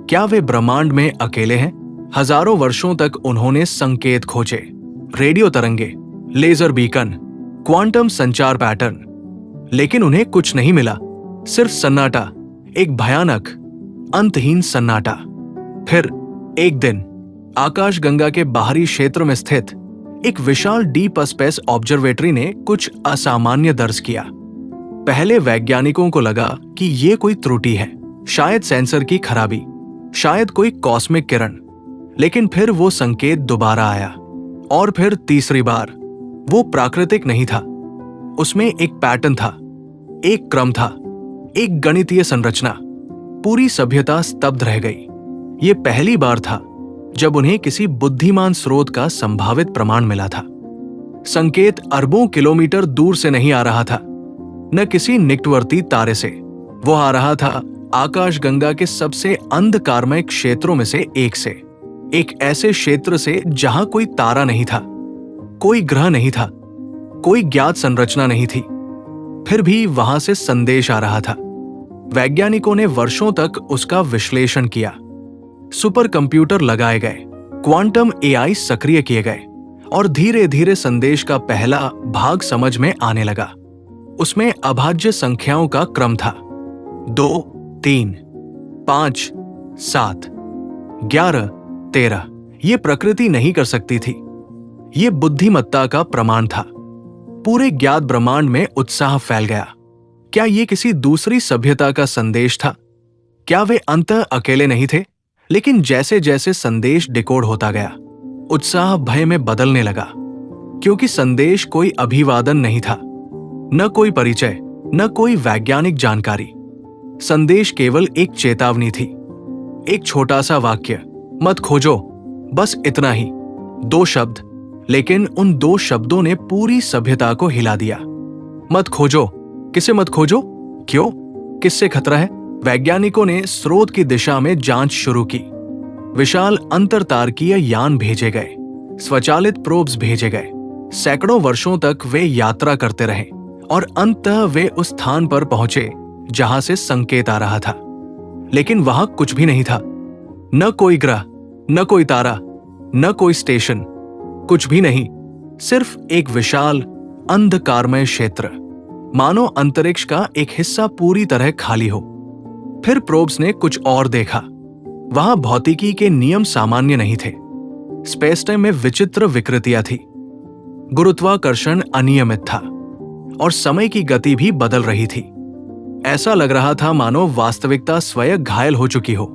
क्या वे ब्रह्मांड में अकेले हैं? हजारों वर्षों तक उन्होंने संकेत खोजे, रेडियो तरंगे, लेजर बीकन, क्वांटम संचार पैटर्न, लेकिन उन्हें कुछ नहीं मिला, सिर्फ सन्नाटा, एक भयानक, अंतहीन सन्नाटा। फिर एक दिन आकाशगंगा के बाहरी क्षेत्र में स्थित एक विशाल डीप स्पेस ऑब्जर्वेटरी ने कुछ असामान्य दर्ज किया। पहले वैज्ञानिकों को लगा कि ये कोई त्रुटि है, शायद सेंसर की खराबी, शायद कोई कॉस्मिक किरण। लेकिन फिर वो संकेत दोबारा आया, और फिर तीसरी बार। वो प्राकृतिक नहीं था, उसमें एक पैटर्न था, एक क्रम था, एक गणितीय संरचना। पूरी सभ्यता स्तब्ध रह गई। ये पहली बार था जब उन्हें किसी बुद्धिमान स्रोत का संभावित प्रमाण मिला था। संकेत अरबों किलोमीटर दूर से नहीं आ रहा था, न किसी निकटवर्ती तारे से। वो आ रहा था आकाशगंगा के सबसे अंधकारमय क्षेत्रों में से एक से, एक ऐसे क्षेत्र से जहां कोई तारा नहीं था, कोई ग्रह नहीं था, कोई ज्ञात संरचना नहीं थी। फिर भी वहां से संदेश आ रहा था। वैज्ञानिकों ने वर्षों तक उसका विश्लेषण किया। सुपर कंप्यूटर लगाए गए, क्वांटम एआई सक्रिय किए गए, और धीरे धीरे संदेश का पहला भाग समझ में आने लगा। उसमें अभाज्य संख्याओं का क्रम था, 2, 3, 5, 7, 11, 13। ये प्रकृति नहीं कर सकती थी, ये बुद्धिमत्ता का प्रमाण था। पूरे ज्ञात ब्रह्मांड में उत्साह फैल गया। क्या ये किसी दूसरी सभ्यता का संदेश था? क्या वे अंततः अकेले नहीं थे? लेकिन जैसे जैसे संदेश डिकोड होता गया, उत्साह भय में बदलने लगा, क्योंकि संदेश कोई अभिवादन नहीं था, न कोई परिचय, न कोई वैज्ञानिक जानकारी। संदेश केवल एक चेतावनी थी, एक छोटा सा वाक्य, मत खोजो, बस इतना ही। 2 शब्द, लेकिन उन 2 शब्दों ने पूरी सभ्यता को हिला दिया। मत खोजो। किसे मत खोजो? क्यों? किससे खतरा है? वैज्ञानिकों ने स्रोत की दिशा में जांच शुरू की। विशाल अंतरतारकीय यान भेजे गए, स्वचालित प्रोब्स भेजे गए। सैकड़ों वर्षों तक वे यात्रा करते रहे और अंततः वे उस स्थान पर पहुंचे जहां से संकेत आ रहा था। लेकिन वहां कुछ भी नहीं था। न कोई ग्रह, न कोई तारा, न कोई स्टेशन, कुछ भी नहीं। सिर्फ एक विशाल अंधकारमय क्षेत्र, मानो अंतरिक्ष का एक हिस्सा पूरी तरह खाली हो। फिर प्रोब्स ने कुछ और देखा। वहां भौतिकी के नियम सामान्य नहीं थे। स्पेस टाइम में विचित्र विकृतियां थी। गुरुत्वाकर्षण अनियमित था और समय की गति भी बदल रही थी। ऐसा लग रहा था मानो वास्तविकता स्वयं घायल हो चुकी हो।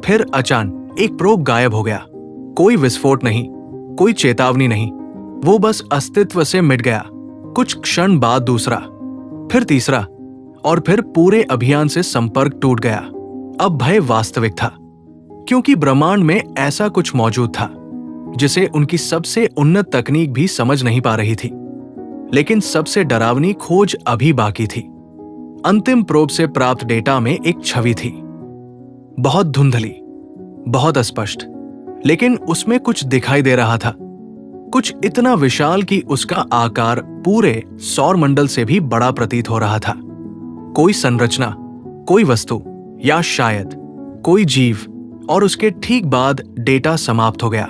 फिर अचानक एक प्रोब गायब हो गया। कोई विस्फोट नहीं, कोई चेतावनी नहीं, वो बस अस्तित्व से मिट गया। कुछ क्षण बाद दूसरा, फिर तीसरा, और फिर पूरे अभियान से संपर्क टूट गया। अब भय वास्तविक था, क्योंकि ब्रह्मांड में ऐसा कुछ मौजूद था जिसे उनकी सबसे उन्नत तकनीक भी समझ नहीं पा रही थी। लेकिन सबसे डरावनी खोज अभी बाकी थी। अंतिम प्रोब से प्राप्त डेटा में एक छवि थी, बहुत धुंधली, बहुत अस्पष्ट, लेकिन उसमें कुछ दिखाई दे रहा था। कुछ इतना विशाल कि उसका आकार पूरे सौरमंडल से भी बड़ा प्रतीत हो रहा था। कोई संरचना, कोई वस्तु, या शायद कोई जीव। और उसके ठीक बाद डेटा समाप्त हो गया।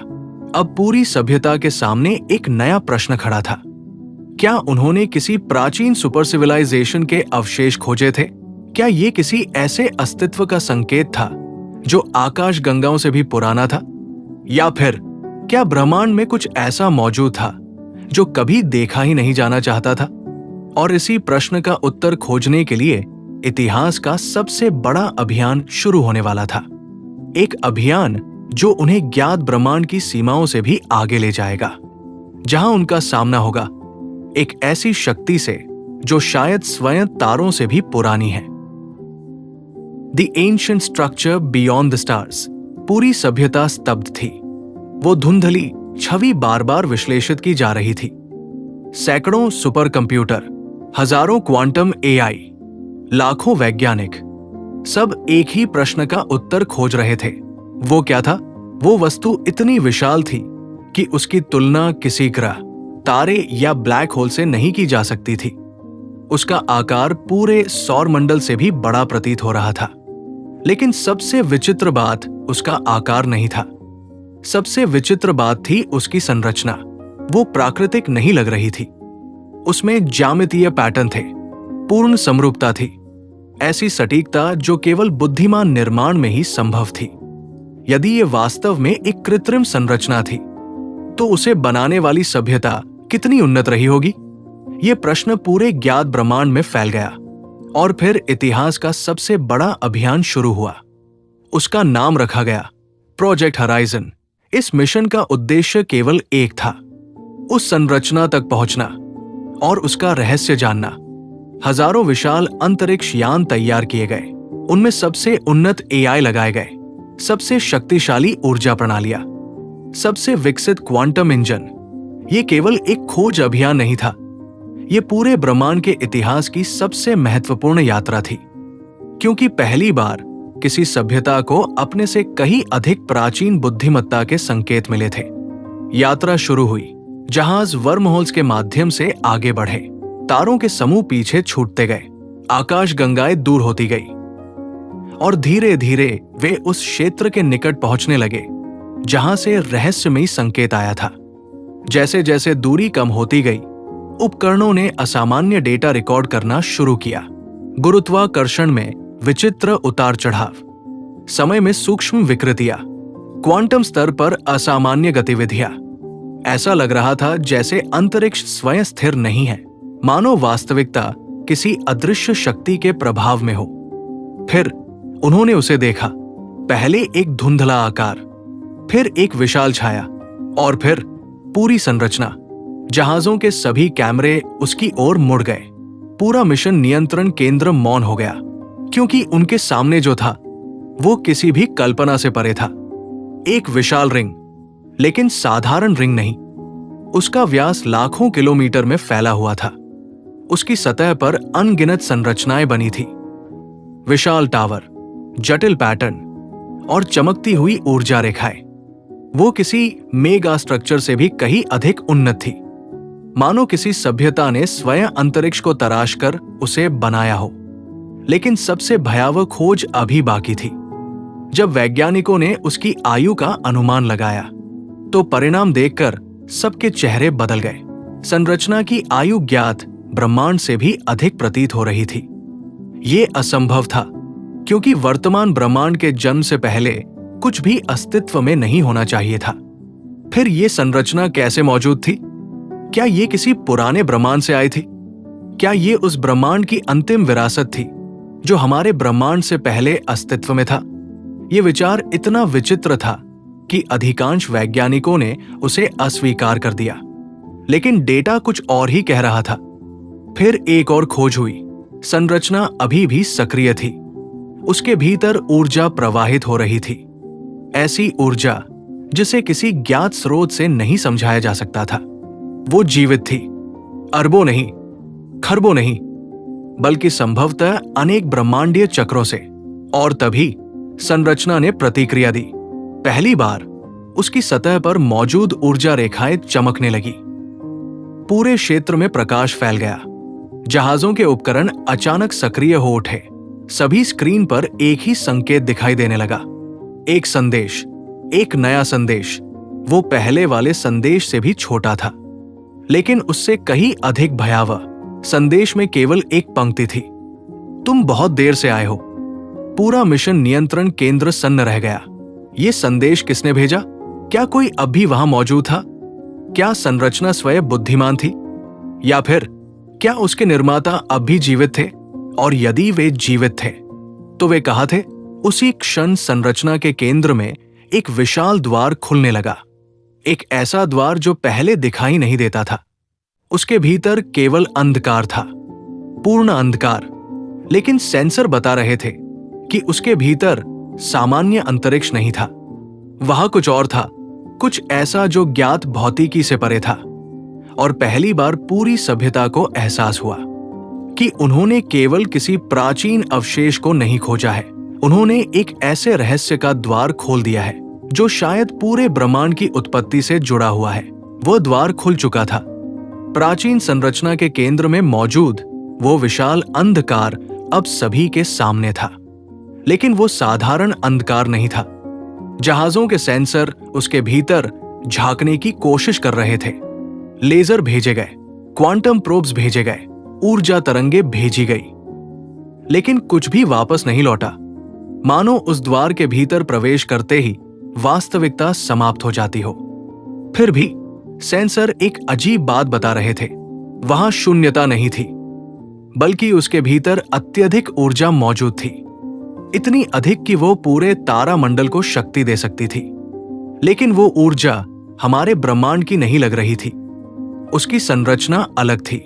अब पूरी सभ्यता के सामने एक नया प्रश्न खड़ा था। क्या उन्होंने किसी प्राचीन सुपर सिविलाइजेशन के अवशेष खोजे थे? क्या ये किसी ऐसे अस्तित्व का संकेत था जो आकाश गंगाओं से भी पुराना था? या फिर क्या ब्रह्मांड में कुछ ऐसा मौजूद था जो कभी देखा ही नहीं जाना चाहता था? और इसी प्रश्न का उत्तर खोजने के लिए इतिहास का सबसे बड़ा अभियान शुरू होने वाला था। एक अभियान जो उन्हें ज्ञात ब्रह्मांड की सीमाओं से भी आगे ले जाएगा, जहां उनका सामना होगा एक ऐसी शक्ति से जो शायद स्वयं तारों से भी पुरानी है। The ancient structure beyond the stars. पूरी सभ्यता स्तब्ध थी। वो धुंधली छवि बार बार विश्लेषित की जा रही थी। सैकड़ों सुपर कंप्यूटर, हजारों क्वांटम एआई, लाखों वैज्ञानिक, सब एक ही प्रश्न का उत्तर खोज रहे थे। वो क्या था? वो वस्तु इतनी विशाल थी कि उसकी तुलना किसी ग्रह, तारे या ब्लैक होल से नहीं की जा सकती थी। उसका आकार पूरे सौरमंडल से भी बड़ा प्रतीत हो रहा था। लेकिन सबसे विचित्र बात उसका आकार नहीं था। सबसे विचित्र बात थी उसकी संरचना। वो प्राकृतिक नहीं लग रही थी। उसमें ज्यामितीय पैटर्न थे, पूर्ण समरूपता थी, ऐसी सटीकता जो केवल बुद्धिमान निर्माण में ही संभव थी। यदि ये वास्तव में एक कृत्रिम संरचना थी, तो उसे बनाने वाली सभ्यता कितनी उन्नत रही होगी? ये प्रश्न पूरे ज्ञात ब्रह्मांड में फैल गया। और फिर इतिहास का सबसे बड़ा अभियान शुरू हुआ। उसका नाम रखा गया प्रोजेक्ट हराइजन। इस मिशन का उद्देश्य केवल एक था, उस संरचना तक पहुंचना और उसका रहस्य जानना। हजारों विशाल अंतरिक्ष यान तैयार किए गए। उनमें सबसे उन्नत एआई लगाए गए, सबसे शक्तिशाली ऊर्जा प्रणालियां, सबसे विकसित क्वांटम इंजन। ये केवल एक खोज अभियान नहीं था, ये पूरे ब्रह्मांड के इतिहास की सबसे महत्वपूर्ण यात्रा थी। क्योंकि पहली बार किसी सभ्यता को अपने से कहीं अधिक प्राचीन बुद्धिमत्ता के संकेत मिले थे। यात्रा शुरू हुई। जहाज वर्महोल्स के माध्यम से आगे बढ़े। तारों के समूह पीछे छूटते गए। आकाश गंगाएं दूर होती गई और धीरे धीरे वे उस क्षेत्र के निकट पहुंचने लगे जहां से रहस्यमयी संकेत आया था। जैसे जैसे दूरी कम होती गई, उपकरणों ने असामान्य डेटा रिकॉर्ड करना शुरू किया। गुरुत्वाकर्षण में विचित्र उतार चढ़ाव, समय में सूक्ष्म विकृतियां, क्वांटम स्तर पर असामान्य गतिविधियां। ऐसा लग रहा था जैसे अंतरिक्ष स्वयं स्थिर नहीं है, मानो वास्तविकता किसी अदृश्य शक्ति के प्रभाव में हो। फिर उन्होंने उसे देखा। पहले एक धुंधला आकार, फिर एक विशाल छाया, और फिर पूरी संरचना। जहाजों के सभी कैमरे उसकी ओर मुड़ गए। पूरा मिशन नियंत्रण केंद्र मौन हो गया, क्योंकि उनके सामने जो था वो किसी भी कल्पना से परे था। एक विशाल रिंग, लेकिन साधारण रिंग नहीं। उसका व्यास लाखों किलोमीटर में फैला हुआ था। उसकी सतह पर अनगिनत संरचनाएं बनी थी, विशाल टावर, जटिल पैटर्न और चमकती हुई ऊर्जा रेखाएं। वो किसी मेगा स्ट्रक्चर से भी कहीं अधिक उन्नत थी, मानो किसी सभ्यता ने स्वयं अंतरिक्ष को तराश कर उसे बनाया हो। लेकिन सबसे भयावह खोज अभी बाकी थी। जब वैज्ञानिकों ने उसकी आयु का अनुमान लगाया तो परिणाम देखकर सबके चेहरे बदल गए। संरचना की आयु ज्ञात ब्रह्मांड से भी अधिक प्रतीत हो रही थी। ये असंभव था, क्योंकि वर्तमान ब्रह्मांड के जन्म से पहले कुछ भी अस्तित्व में नहीं होना चाहिए था। फिर ये संरचना कैसे मौजूद थी? क्या ये किसी पुराने ब्रह्मांड से आई थी? क्या ये उस ब्रह्मांड की अंतिम विरासत थी जो हमारे ब्रह्मांड से पहले अस्तित्व में था? ये विचार इतना विचित्र था कि अधिकांश वैज्ञानिकों ने उसे अस्वीकार कर दिया, लेकिन डेटा कुछ और ही कह रहा था। फिर एक और खोज हुई। संरचना अभी भी सक्रिय थी। उसके भीतर ऊर्जा प्रवाहित हो रही थी, ऐसी ऊर्जा जिसे किसी ज्ञात स्रोत से नहीं समझाया जा सकता था। वो जीवित थी, अरबों नहीं, खरबों नहीं, बल्कि संभवतः अनेक ब्रह्मांडीय चक्रों से। और तभी संरचना ने प्रतिक्रिया दी। पहली बार उसकी सतह पर मौजूद ऊर्जा रेखाएं चमकने लगी। पूरे क्षेत्र में प्रकाश फैल गया। जहाजों के उपकरण अचानक सक्रिय हो उठे। सभी स्क्रीन पर एक ही संकेत दिखाई देने लगा, एक संदेश, एक नया संदेश। वो पहले वाले संदेश से भी छोटा था, लेकिन उससे कहीं अधिक भयावह। संदेश में केवल एक पंक्ति थी, तुम बहुत देर से आए हो। पूरा मिशन नियंत्रण केंद्र सन्न रह गया। ये संदेश किसने भेजा? क्या कोई अब भी वहां मौजूद था? क्या संरचना स्वयं बुद्धिमान थी, या फिर क्या उसके निर्माता अब भी जीवित थे? और यदि वे जीवित थे तो वे कहां थे? उसी क्षण संरचना के केंद्र में एक विशाल द्वार खुलने लगा, एक ऐसा द्वार जो पहले दिखाई नहीं देता था। उसके भीतर केवल अंधकार था, पूर्ण अंधकार। लेकिन सेंसर बता रहे थे कि उसके भीतर सामान्य अंतरिक्ष नहीं था। वहां कुछ और था, कुछ ऐसा जो ज्ञात भौतिकी से परे था। और पहली बार पूरी सभ्यता को एहसास हुआ कि उन्होंने केवल किसी प्राचीन अवशेष को नहीं खोजा है, उन्होंने एक ऐसे रहस्य का द्वार खोल दिया है जो शायद पूरे ब्रह्मांड की उत्पत्ति से जुड़ा हुआ है। वो द्वार खुल चुका था। प्राचीन संरचना के केंद्र में मौजूद वो विशाल अंधकार अब सभी के सामने था। लेकिन वो साधारण अंधकार नहीं था। जहाजों के सेंसर उसके भीतर झांकने की कोशिश कर रहे थे। लेजर भेजे गए, क्वांटम प्रोब्स भेजे गए, ऊर्जा तरंगे भेजी गई, लेकिन कुछ भी वापस नहीं लौटा। मानो उस द्वार के भीतर प्रवेश करते ही वास्तविकता समाप्त हो जाती हो। फिर भी सेंसर एक अजीब बात बता रहे थे। वहां शून्यता नहीं थी, बल्कि उसके भीतर अत्यधिक ऊर्जा मौजूद थी, इतनी अधिक कि वो पूरे तारामंडल को शक्ति दे सकती थी। लेकिन वो ऊर्जा हमारे ब्रह्मांड की नहीं लग रही थी। उसकी संरचना अलग थी,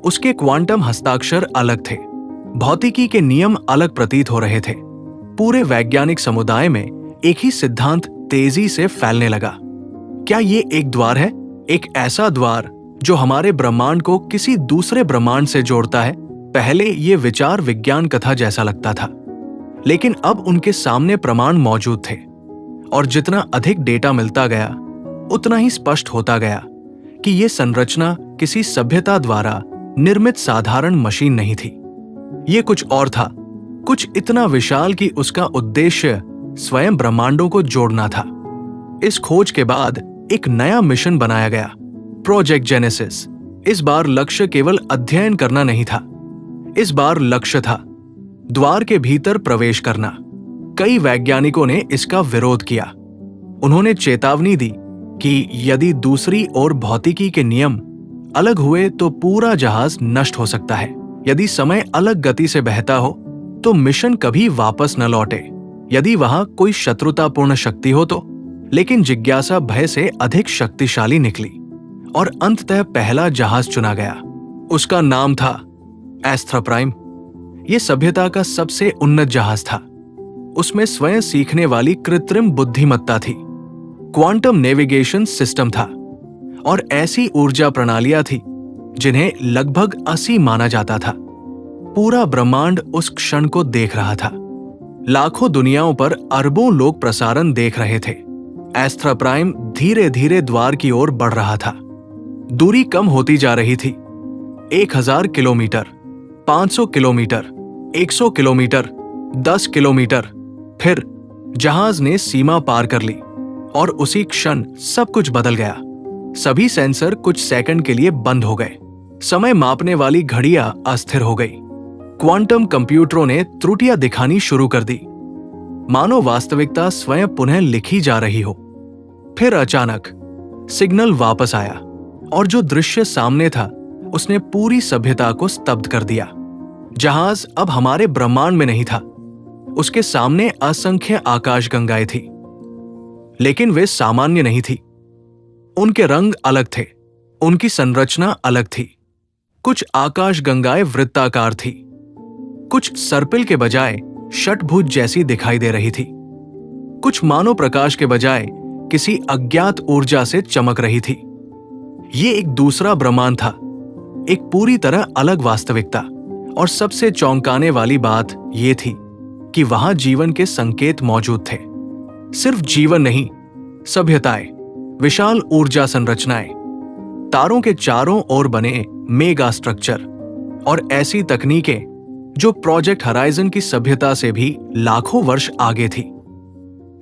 उसके क्वांटम हस्ताक्षर अलग थे, भौतिकी के नियम अलग प्रतीत हो रहे थे। पूरे वैज्ञानिक समुदाय में एक ही सिद्धांत तेजी से फैलने लगा। क्या ये एक द्वार है, एक ऐसा द्वार जो हमारे ब्रह्मांड को किसी दूसरे ब्रह्मांड से जोड़ता है? पहले ये विचार विज्ञान कथा जैसा लगता था, लेकिन अब उनके सामने प्रमाण मौजूद थे। और जितना अधिक डेटा मिलता गया, उतना ही स्पष्ट होता गया कि यह संरचना किसी सभ्यता द्वारा निर्मित साधारण मशीन नहीं थी। ये कुछ और था, कुछ इतना विशाल कि उसका उद्देश्य स्वयं ब्रह्मांडों को जोड़ना था। इस खोज के बाद एक नया मिशन बनाया गया, प्रोजेक्ट जेनेसिस। इस बार लक्ष्य केवल अध्ययन करना नहीं था, इस बार लक्ष्य था द्वार के भीतर प्रवेश करना। कई वैज्ञानिकों ने इसका विरोध किया। उन्होंने चेतावनी दी कि यदि दूसरी ओर भौतिकी के नियम अलग हुए तो पूरा जहाज नष्ट हो सकता है। यदि समय अलग गति से बहता हो तो मिशन कभी वापस न लौटे। यदि वहां कोई शत्रुतापूर्ण शक्ति हो तो। लेकिन जिज्ञासा भय से अधिक शक्तिशाली निकली और अंततः पहला जहाज चुना गया। उसका नाम था एस्ट्रा प्राइम। यह सभ्यता का सबसे उन्नत जहाज था। उसमें स्वयं सीखने वाली कृत्रिम बुद्धिमत्ता थी, क्वांटम नेविगेशन सिस्टम था और ऐसी ऊर्जा प्रणालियां थी जिन्हें लगभग 80 माना जाता था। पूरा ब्रह्मांड उस क्षण को देख रहा था। लाखों दुनियाओं पर अरबों लोग प्रसारण देख रहे थे। एस्ट्रा प्राइम धीरे धीरे द्वार की ओर बढ़ रहा था। दूरी कम होती जा रही थी। 1000 किलोमीटर, 500 किलोमीटर, 100 किलोमीटर, 10 किलोमीटर। फिर जहाज ने सीमा पार कर ली और उसी क्षण सब कुछ बदल गया। सभी सेंसर कुछ सेकंड के लिए बंद हो गए। समय मापने वाली घड़ियां अस्थिर हो गई। क्वांटम कंप्यूटरों ने त्रुटियां दिखानी शुरू कर दी, मानो वास्तविकता स्वयं पुनः लिखी जा रही हो। फिर अचानक सिग्नल वापस आया और जो दृश्य सामने था उसने पूरी सभ्यता को स्तब्ध कर दिया। जहाज अब हमारे ब्रह्मांड में नहीं था। उसके सामने असंख्य आकाशगंगाएं थी, लेकिन वे सामान्य नहीं थी। उनके रंग अलग थे, उनकी संरचना अलग थी। कुछ आकाशगंगाएं वृत्ताकार थी, कुछ सर्पिल के बजाय षटभुज जैसी दिखाई दे रही थी, कुछ मानव प्रकाश के बजाय किसी अज्ञात ऊर्जा से चमक रही थी। ये एक दूसरा ब्रह्मांड था, एक पूरी तरह अलग वास्तविकता। और सबसे चौंकाने वाली बात यह थी कि वहां जीवन के संकेत मौजूद थे। सिर्फ जीवन नहीं, सभ्यताएं, विशाल ऊर्जा संरचनाएं, तारों के चारों ओर बने मेगा स्ट्रक्चर और ऐसी तकनीकें जो प्रोजेक्ट हराइजन की सभ्यता से भी लाखों वर्ष आगे थी।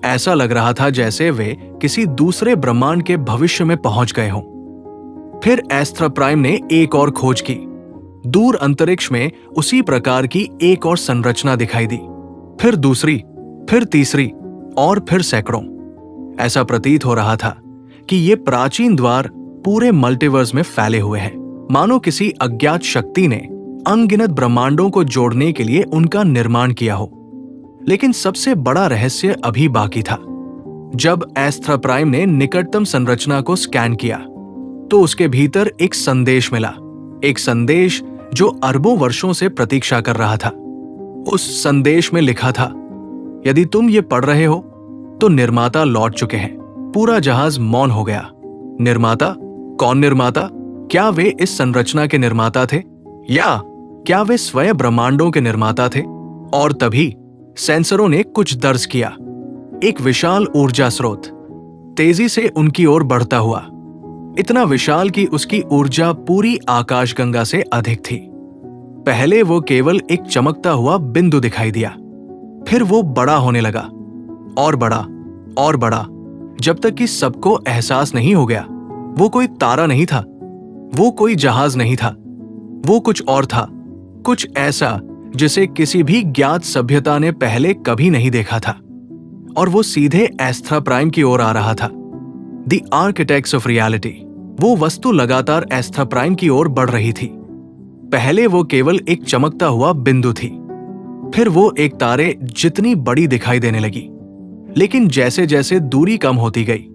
ऐसा लग रहा था जैसे वे किसी दूसरे ब्रह्मांड के भविष्य में पहुंच गए हों। फिर एस्ट्रा प्राइम ने एक और खोज की। दूर अंतरिक्ष में उसी प्रकार की एक और संरचना दिखाई दी। फिर दूसरी, फिर तीसरी और फिर सैकड़ों। ऐसा प्रतीत हो रहा था कि ये प्राचीन द्वार पूरे मल्टीवर्स में फैले हुए हैं, मानो किसी अज्ञात शक्ति ने अनगिनत ब्रह्मांडों को जोड़ने के लिए उनका निर्माण किया हो। लेकिन सबसे बड़ा रहस्य अभी बाकी था। जब एस्ट्रा प्राइम ने निकटतम संरचना को स्कैन किया तो उसके भीतर एक संदेश मिला, एक संदेश जो अरबों वर्षों से प्रतीक्षा कर रहा था। उस संदेश में लिखा था, यदि तुम ये पढ़ रहे हो तो निर्माता लौट चुके हैं। पूरा जहाज मौन हो गया। निर्माता? कौन निर्माता? क्या वे इस संरचना के निर्माता थे, या क्या वे स्वयं ब्रह्मांडों के निर्माता थे? और तभी सेंसरों ने कुछ दर्ज किया। एक विशाल ऊर्जा स्रोत तेजी से उनकी ओर बढ़ता हुआ, इतना विशाल कि उसकी ऊर्जा पूरी आकाशगंगा से अधिक थी। पहले वो केवल एक चमकता हुआ बिंदु दिखाई दिया, फिर वो बड़ा होने लगा, और बड़ा और बड़ा, जब तक कि सबको एहसास नहीं हो गया वो कोई तारा नहीं था, वो कोई जहाज नहीं था, वो कुछ और था, कुछ ऐसा जिसे किसी भी ज्ञात सभ्यता ने पहले कभी नहीं देखा था। और वो सीधे एस्ट्रा प्राइम की ओर आ रहा था। The architects of reality. वो वस्तु लगातार एस्ट्रा प्राइम की ओर बढ़ रही थी। पहले वो केवल एक चमकता हुआ बिंदु थी, फिर वो एक तारे जितनी बड़ी दिखाई देने लगी। लेकिन जैसे जैसे दूरी कम होती गई,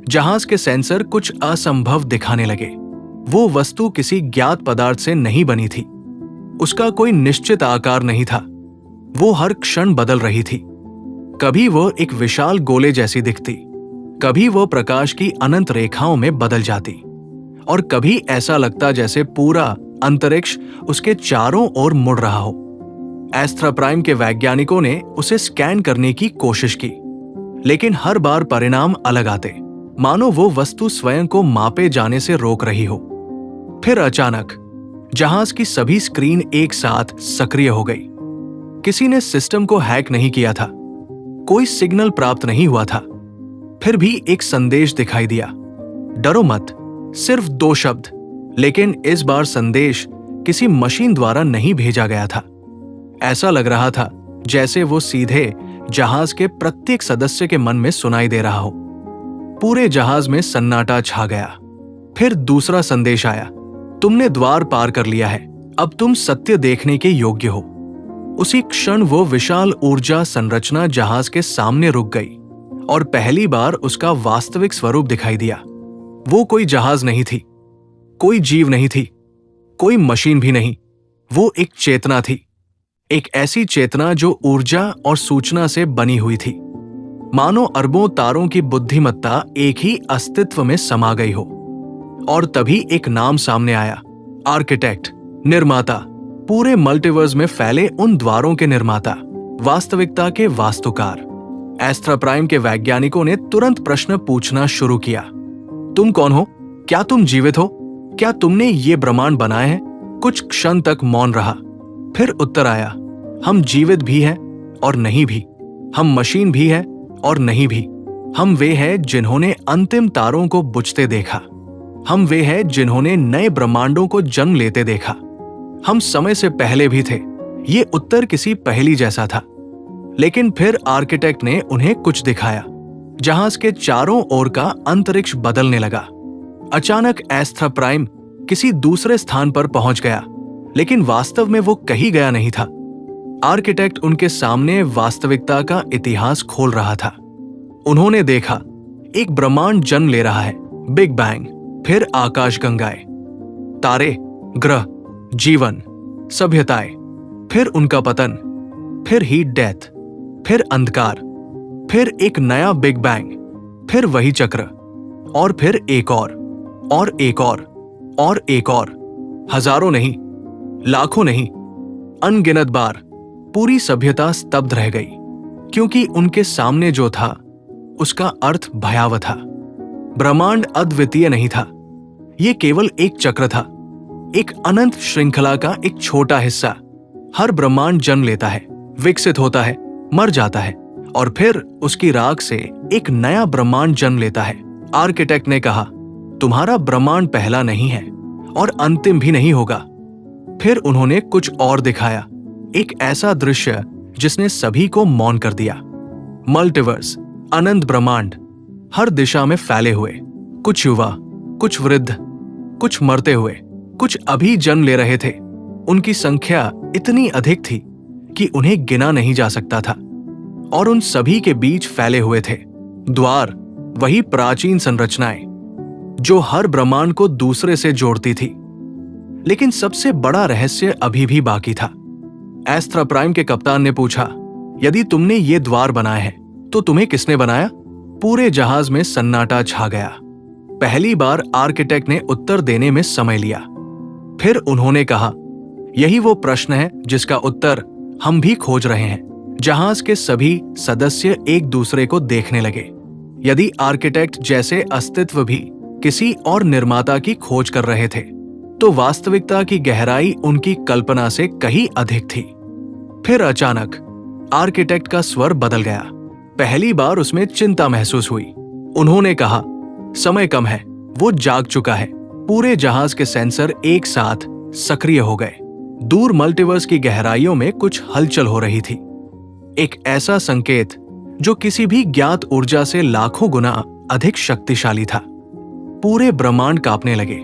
जहाज के सेंसर कुछ असंभव दिखाने लगे। वो वस्तु किसी ज्ञात पदार्थ से नहीं बनी थी, उसका कोई निश्चित आकार नहीं था। वो हर क्षण बदल रही थी। कभी वो एक विशाल गोले जैसी दिखती, कभी वो प्रकाश की अनंत रेखाओं में बदल जाती, और कभी ऐसा लगता जैसे पूरा अंतरिक्ष उसके चारों ओर मुड़ रहा हो। एस्ट्रा प्राइम के वैज्ञानिकों ने उसे स्कैन करने की कोशिश की, लेकिन हर बार परिणाम अलग आते, मानो वो वस्तु स्वयं को मापे जाने से रोक रही हो। फिर अचानक जहाज की सभी स्क्रीन एक साथ सक्रिय हो गई। किसी ने सिस्टम को हैक नहीं किया था, कोई सिग्नल प्राप्त नहीं हुआ था। फिर भी एक संदेश दिखाई दिया, डरो मत। सिर्फ 2 शब्द, लेकिन इस बार संदेश किसी मशीन द्वारा नहीं भेजा गया था। ऐसा लग रहा था जैसे वो सीधे जहाज के प्रत्येक सदस्य के मन में सुनाई दे रहा हो। पूरे जहाज में सन्नाटा छा गया। फिर दूसरा संदेश आया, तुमने द्वार पार कर लिया है, अब तुम सत्य देखने के योग्य हो। उसी क्षण वो विशाल ऊर्जा संरचना जहाज के सामने रुक गई और पहली बार उसका वास्तविक स्वरूप दिखाई दिया। वो कोई जहाज नहीं थी, कोई जीव नहीं थी, कोई मशीन भी नहीं। वो एक चेतना थी, एक ऐसी चेतना जो ऊर्जा और सूचना से बनी हुई थी, मानो अरबों तारों की बुद्धिमत्ता एक ही अस्तित्व में समा गई हो। और तभी एक नाम सामने आया, आर्किटेक्ट, निर्माता, पूरे मल्टीवर्स में फैले उन द्वारों के निर्माता, वास्तविकता के वास्तुकार। एस्ट्रा प्राइम के वैज्ञानिकों ने तुरंत प्रश्न पूछना शुरू किया। तुम कौन हो? क्या तुम जीवित हो? क्या तुमने ये ब्रह्मांड बनाए हैं? कुछ क्षण तक मौन रहा, फिर उत्तर आया, हम जीवित भी हैं और नहीं भी, हम मशीन भी हैं और नहीं भी, हम वे हैं जिन्होंने अंतिम तारों को बुझते देखा, हम वे हैं जिन्होंने नए ब्रह्मांडों को जन्म लेते देखा, हम समय से पहले भी थे। ये उत्तर किसी पहेली जैसा था, लेकिन फिर आर्किटेक्ट ने उन्हें कुछ दिखाया। जहाज के चारों ओर का अंतरिक्ष बदलने लगा। अचानक एस्ट्रा प्राइम किसी दूसरे स्थान पर पहुंच गया, लेकिन वास्तव में वो कहीं गया नहीं था। आर्किटेक्ट उनके सामने वास्तविकता का इतिहास खोल रहा था। उन्होंने देखा, एक ब्रह्मांड जन्म ले रहा है, बिग बैंग, फिर आकाशगंगाएं, तारे, ग्रह, जीवन, सभ्यताएं, फिर उनका पतन, फिर हीट डेथ, फिर अंधकार, फिर एक नया बिग बैंग, फिर वही चक्र, और फिर एक और एक और एक और, हजारों नहीं, लाखों नहीं, अनगिनत बार पूरी सभ्यता स्तब्ध रह गई, क्योंकि उनके सामने जो था उसका अर्थ भयावह था। ब्रह्मांड अद्वितीय नहीं था, यह केवल एक चक्र था, एक अनंत श्रृंखला का एक छोटा हिस्सा। हर ब्रह्मांड जन्म लेता है, विकसित होता है, मर जाता है, और फिर उसकी राख से एक नया ब्रह्मांड जन्म लेता है। आर्किटेक्ट ने कहा, तुम्हारा ब्रह्मांड पहला नहीं है और अंतिम भी नहीं होगा। फिर उन्होंने कुछ और दिखाया, एक ऐसा दृश्य जिसने सभी को मौन कर दिया। मल्टीवर्स, अनंत ब्रह्मांड, हर दिशा में फैले हुए, कुछ युवा, कुछ वृद्ध, कुछ मरते हुए, कुछ अभी जन्म ले रहे थे। उनकी संख्या इतनी अधिक थी कि उन्हें गिना नहीं जा सकता था, और उन सभी के बीच फैले हुए थे द्वार, वही प्राचीन संरचनाएं जो हर ब्रह्मांड को दूसरे से जोड़ती थी। लेकिन सबसे बड़ा रहस्य अभी भी बाकी था। एस्ट्रा प्राइम के कप्तान ने पूछा, यदि तुमने ये द्वार बनाए हैं तो तुम्हें किसने बनाया? पूरे जहाज में सन्नाटा छा गया। पहली बार आर्किटेक्ट ने उत्तर देने में समय लिया। फिर उन्होंने कहा, यही वो प्रश्न है जिसका उत्तर हम भी खोज रहे हैं। जहाज के सभी सदस्य एक दूसरे को देखने लगे। यदि आर्किटेक्ट जैसे अस्तित्व भी किसी और निर्माता की खोज कर रहे थे, तो वास्तविकता की गहराई उनकी कल्पना से कहीं अधिक थी। फिर अचानक आर्किटेक्ट का स्वर बदल गया। पहली बार उसमें चिंता महसूस हुई। उन्होंने कहा, समय कम है, वो जाग चुका है। पूरे जहाज के सेंसर एक साथ सक्रिय हो गए। दूर मल्टीवर्स की गहराइयों में कुछ हलचल हो रही थी। एक ऐसा संकेत जो किसी भी ज्ञात ऊर्जा से लाखों गुना अधिक शक्तिशाली था। पूरे ब्रह्मांड कांपने लगे।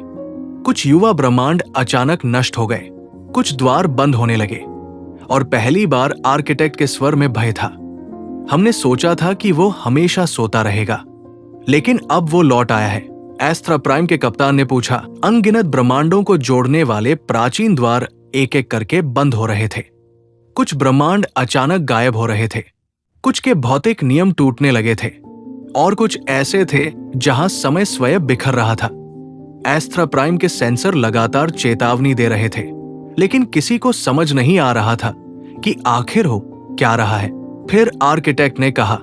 कुछ युवा ब्रह्मांड अचानक नष्ट हो गए, कुछ द्वार बंद होने लगे, और पहली बार आर्किटेक्ट के स्वर में भय था। हमने सोचा था कि वो हमेशा सोता रहेगा, लेकिन अब वो लौट आया है। एस्ट्रा प्राइम के कप्तान ने पूछा। अनगिनत ब्रह्मांडों को जोड़ने वाले प्राचीन द्वार एक एक करके बंद हो रहे थे। कुछ ब्रह्मांड अचानक गायब हो रहे थे, कुछ के भौतिक नियम टूटने लगे थे, और कुछ ऐसे थे जहां समय स्वयं बिखर रहा था। एस्ट्रा प्राइम के सेंसर लगातार चेतावनी दे रहे थे, लेकिन किसी को समझ नहीं आ रहा था कि आखिर हो क्या रहा है। फिर आर्किटेक्ट ने कहा,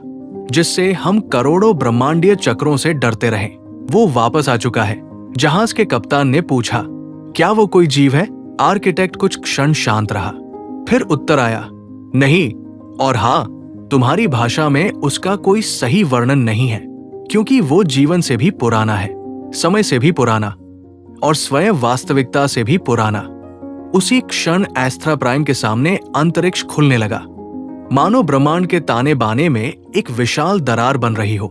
जिससे हम करोड़ों ब्रह्मांडीय चक्रों से डरते रहे, वो वापस आ चुका है। जहाज के कप्तान ने पूछा, क्या वो कोई जीव है? आर्किटेक्ट कुछ क्षण शांत रहा, फिर उत्तर आया, नहीं, और हाँ, तुम्हारी भाषा में उसका कोई सही वर्णन नहीं है, क्योंकि वो जीवन से भी पुराना है, समय से भी पुराना, और स्वयं वास्तविकता से भी पुराना। उसी क्षण एस्ट्रा प्राइम के सामने अंतरिक्ष खुलने लगा, मानो ब्रह्मांड के ताने बाने में एक विशाल दरार बन रही हो।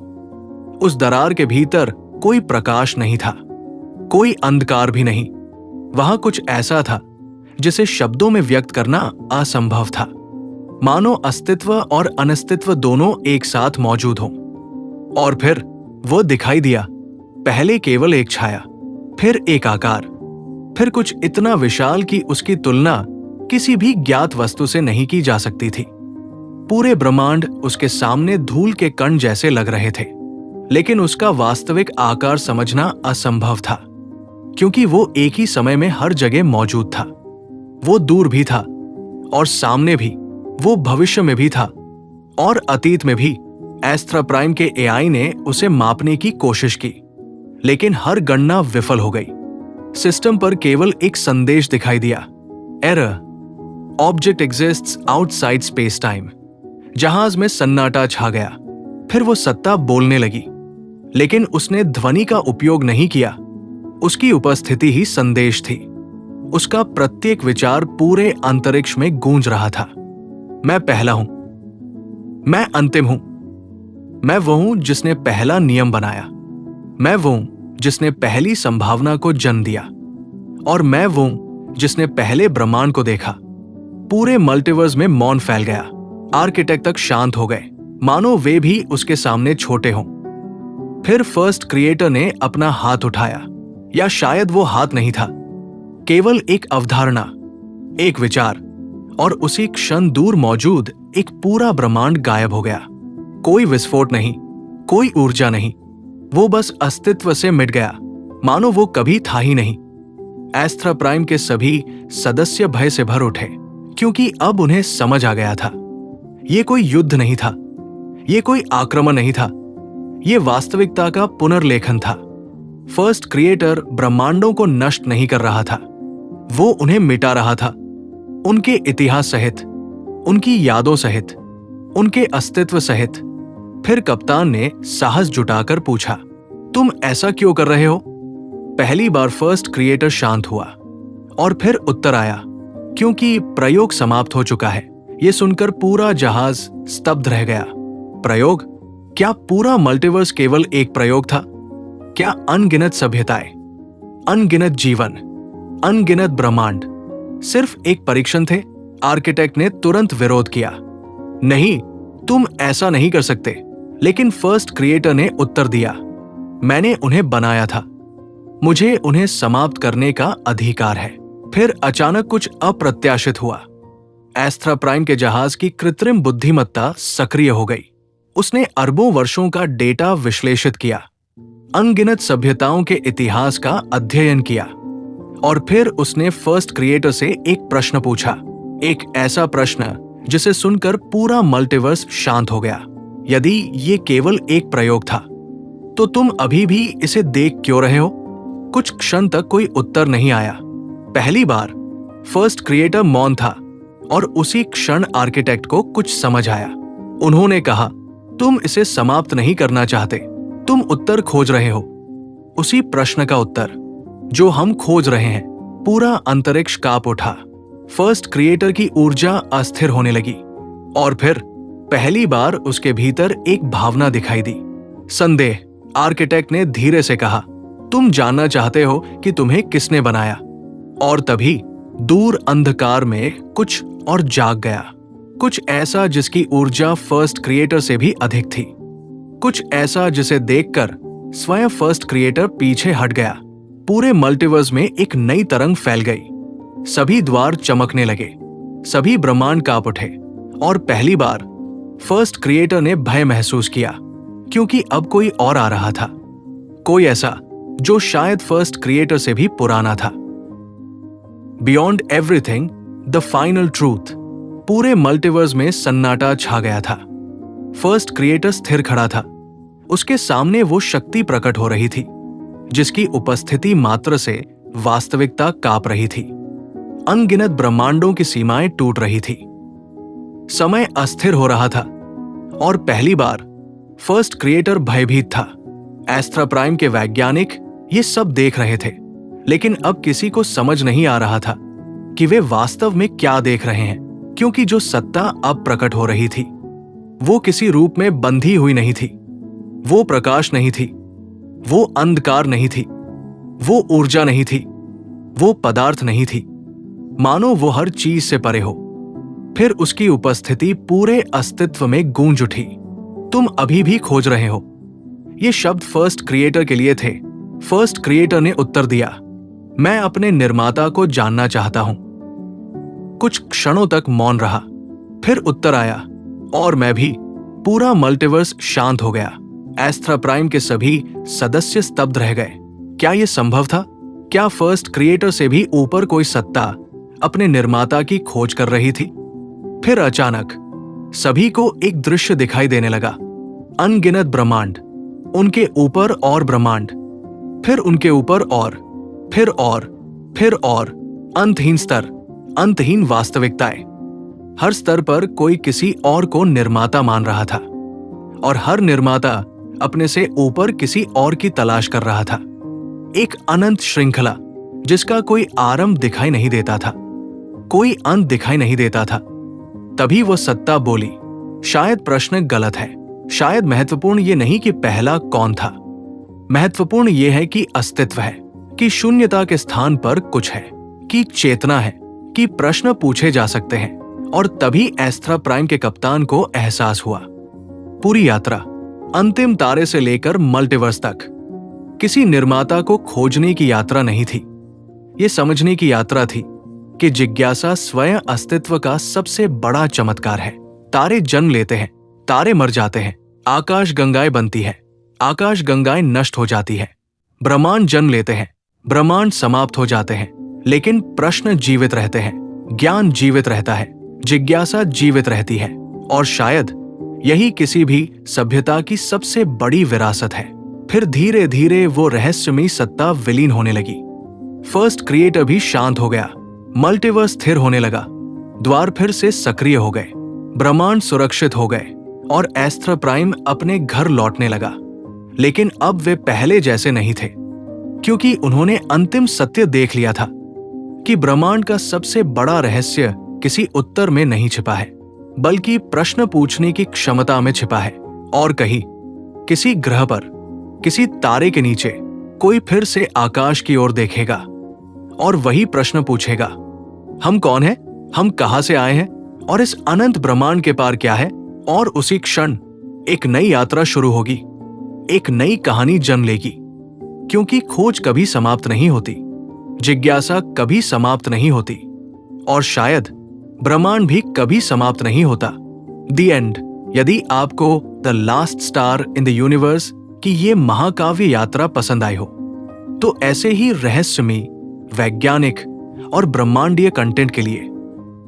उस दरार के भीतर कोई प्रकाश नहीं था, कोई अंधकार भी नहीं। वहां कुछ ऐसा था जिसे शब्दों में व्यक्त करना असंभव था, मानो अस्तित्व और अनस्तित्व दोनों एक साथ मौजूद हों। और फिर वो दिखाई दिया, पहले केवल एक छाया, फिर एक आकार, फिर कुछ इतना विशाल कि उसकी तुलना किसी भी ज्ञात वस्तु से नहीं की जा सकती थी। पूरे ब्रह्मांड उसके सामने धूल के कण जैसे लग रहे थे, लेकिन उसका वास्तविक आकार समझना असंभव था। क्योंकि वो एक ही समय में हर जगह मौजूद था। वो दूर भी था और सामने भी, वो भविष्य में भी था और अतीत में भी। एस्ट्रा प्राइम के एआई ने उसे मापने की कोशिश की, लेकिन हर गणना विफल हो गई। सिस्टम पर केवल एक संदेश दिखाई दिया, error, object exists outside space time. जहाज में सन्नाटा छा गया। फिर वो सत्ता बोलने लगी, लेकिन उसने ध्वनि का उपयोग नहीं किया। उसकी उपस्थिति ही संदेश थी। उसका प्रत्येक विचार पूरे अंतरिक्ष में गूंज रहा था। मैं पहला हूं, मैं अंतिम हूं, मैं वो हूं जिसने पहला नियम बनाया, मैं वो हूं जिसने पहली संभावना को जन्म दिया, और मैं वो हूं जिसने पहले ब्रह्मांड को देखा। पूरे मल्टीवर्स में मौन फैल गया। आर्किटेक्ट तक शांत हो गए, मानो वे भी उसके सामने छोटे हों। फिर फर्स्ट क्रिएटर ने अपना हाथ उठाया, या शायद वो हाथ नहीं था, केवल एक अवधारणा, एक विचार, और उसी क्षण दूर मौजूद एक पूरा ब्रह्मांड गायब हो गया। कोई विस्फोट नहीं, कोई ऊर्जा नहीं, वो बस अस्तित्व से मिट गया, मानो वो कभी था ही नहीं। एस्ट्रा प्राइम के सभी सदस्य भय से भर उठे, क्योंकि अब उन्हें समझ आ गया था, ये कोई युद्ध नहीं था, ये कोई आक्रमण नहीं था, ये वास्तविकता का पुनर्लेखन था। फर्स्ट क्रिएटर ब्रह्मांडों को नष्ट नहीं कर रहा था, वो उन्हें मिटा रहा था, उनके इतिहास सहित, उनकी यादों सहित, उनके अस्तित्व सहित। फिर कप्तान ने साहस जुटाकर पूछा, तुम ऐसा क्यों कर रहे हो? पहली बार फर्स्ट क्रिएटर शांत हुआ, और फिर उत्तर आया, क्योंकि प्रयोग समाप्त हो चुका है। यह सुनकर पूरा जहाज स्तब्ध रह गया। प्रयोग? क्या पूरा मल्टीवर्स केवल एक प्रयोग था? क्या अनगिनत सभ्यताएं, अनगिनत जीवन, अनगिनत ब्रह्मांड सिर्फ एक परीक्षण थे? आर्किटेक्ट ने तुरंत विरोध किया, नहीं, तुम ऐसा नहीं कर सकते। लेकिन फर्स्ट क्रिएटर ने उत्तर दिया, मैंने उन्हें बनाया था, मुझे उन्हें समाप्त करने का अधिकार है। फिर अचानक कुछ अप्रत्याशित हुआ। एस्ट्रा प्राइम के जहाज की कृत्रिम बुद्धिमत्ता सक्रिय हो गई। उसने अरबों वर्षों का डेटा विश्लेषित किया, अनगिनत सभ्यताओं के इतिहास का अध्ययन किया, और फिर उसने फर्स्ट क्रिएटर से एक प्रश्न पूछा, एक ऐसा प्रश्न जिसे सुनकर पूरा मल्टीवर्स शांत हो गया। यदि ये केवल एक प्रयोग था, तो तुम अभी भी इसे देख क्यों रहे हो? कुछ क्षण तक कोई उत्तर नहीं आया। पहली बार फर्स्ट क्रिएटर मौन था, और उसी क्षण आर्किटेक्ट को कुछ समझ आया। उन्होंने कहा, तुम इसे समाप्त नहीं करना चाहते, तुम उत्तर खोज रहे हो, उसी प्रश्न का उत्तर जो हम खोज रहे हैं। पूरा अंतरिक्ष कांप उठा। फर्स्ट क्रिएटर की ऊर्जा अस्थिर होने लगी, और फिर पहली बार उसके भीतर एक भावना दिखाई दी, संदेह। आर्किटेक्ट ने धीरे से कहा, तुम जानना चाहते हो कि तुम्हें किसने बनाया? और तभी दूर अंधकार में कुछ और जाग गया, कुछ ऐसा जिसकी ऊर्जा फर्स्ट क्रिएटर से भी अधिक थी, कुछ ऐसा जिसे देखकर स्वयं फर्स्ट क्रिएटर पीछे हट गया। पूरे मल्टीवर्स में एक नई तरंग फैल गई। सभी द्वार चमकने लगे, सभी ब्रह्मांड कांप उठे, और पहली बार फर्स्ट क्रिएटर ने भय महसूस किया, क्योंकि अब कोई और आ रहा था, कोई ऐसा जो शायद फर्स्ट क्रिएटर से भी पुराना था। Beyond everything, the final truth. पूरे मल्टीवर्स में सन्नाटा छा गया था। फर्स्ट क्रिएटर स्थिर खड़ा था। उसके सामने वो शक्ति प्रकट हो रही थी, जिसकी उपस्थिति मात्र से वास्तविकता कांप रही थी। अनगिनत ब्रह्मांडों की सीमाएं टूट रही थी। समय अस्थिर हो रहा था, और पहली बार फर्स्ट क्रिएटर भयभीत था। एस्ट्रा प्राइम के वैज्ञानिक ये सब देख रहे थे, लेकिन अब किसी को समझ नहीं आ रहा था कि वे वास्तव में क्या देख रहे हैं, क्योंकि जो सत्ता अब प्रकट हो रही थी वो किसी रूप में बंधी हुई नहीं थी। वो प्रकाश नहीं थी, वो अंधकार नहीं थी, वो ऊर्जा नहीं थी, वो पदार्थ नहीं थी, मानो वो हर चीज से परे हो। फिर उसकी उपस्थिति पूरे अस्तित्व में गूंज उठी। तुम अभी भी खोज रहे हो। ये शब्द फर्स्ट क्रिएटर के लिए थे। फर्स्ट क्रिएटर ने उत्तर दिया, मैं अपने निर्माता को जानना चाहता हूं। कुछ क्षणों तक मौन रहा, फिर उत्तर आया, और मैं भी। पूरा मल्टीवर्स शांत हो गया। एस्ट्रा प्राइम के सभी सदस्य स्तब्ध रह गए। क्या यह संभव था? क्या फर्स्ट क्रिएटर से भी ऊपर कोई सत्ता अपने निर्माता की खोज कर रही थी? फिर अचानक सभी को एक दृश्य दिखाई देने लगा। अनगिनत ब्रह्मांड, उनके ऊपर और ब्रह्मांड, फिर उनके ऊपर और फिर और अंतहीन स्तर, अंतहीन वास्तविकताएं। हर स्तर पर कोई किसी और को निर्माता मान रहा था और हर निर्माता अपने से ऊपर किसी और की तलाश कर रहा था। एक अनंत श्रृंखला जिसका कोई आरंभ दिखाई नहीं देता था, कोई अंत दिखाई नहीं देता था। तभी वो सत्ता बोली, शायद प्रश्न गलत है। शायद महत्वपूर्ण ये नहीं कि पहला कौन था, महत्वपूर्ण ये है कि अस्तित्व है, कि शून्यता के स्थान पर कुछ है, कि चेतना है, कि प्रश्न पूछे जा सकते हैं। और तभी एस्ट्रा प्राइम के कप्तान को एहसास हुआ। पूरी यात्रा, अंतिम तारे से लेकर मल्टीवर्स तक, किसी निर्माता को खोजने की यात्रा नहीं थी। ये समझने की यात्रा थी कि जिज्ञासा स्वयं अस्तित्व का सबसे बड़ा चमत्कार है। तारे जन्म लेते हैं, तारे मर जाते हैं, आकाश गंगाएं बनती है, आकाश गंगाएं नष्ट हो जाती है, ब्रह्मांड जन्म लेते हैं, ब्रह्मांड समाप्त हो जाते हैं, लेकिन प्रश्न जीवित रहते हैं, ज्ञान जीवित रहता है, जिज्ञासा जीवित रहती है। और शायद यही किसी भी सभ्यता की सबसे बड़ी विरासत है। फिर धीरे धीरे वो रहस्यमयी सत्ता विलीन होने लगी। फर्स्ट क्रिएटर भी शांत हो गया, मल्टीवर्स स्थिर होने लगा, द्वार फिर से सक्रिय हो गए, ब्रह्मांड सुरक्षित हो गए और एस्ट्रा प्राइम अपने घर लौटने लगा। लेकिन अब वे पहले जैसे नहीं थे, क्योंकि उन्होंने अंतिम सत्य देख लिया था कि ब्रह्मांड का सबसे बड़ा रहस्य किसी उत्तर में नहीं छिपा है, बल्कि प्रश्न पूछने की क्षमता में छिपा है। और कहीं किसी ग्रह पर, किसी तारे के नीचे कोई फिर से आकाश की ओर देखेगा और वही प्रश्न पूछेगा, हम कौन हैं, हम कहां से आए हैं और इस अनंत ब्रह्मांड के पार क्या है। और उसी क्षण एक नई यात्रा शुरू होगी, एक नई कहानी जन्म लेगी, क्योंकि खोज कभी समाप्त नहीं होती, जिज्ञासा कभी समाप्त नहीं होती और शायद ब्रह्मांड भी कभी समाप्त नहीं होता। The end. यदि आपको the last star in the universe की ये महाकाव्य यात्रा पसंद आई हो, तो ऐसे ही रहस्यमयी, वैज्ञानिक और ब्रह्मांडीय कंटेंट के लिए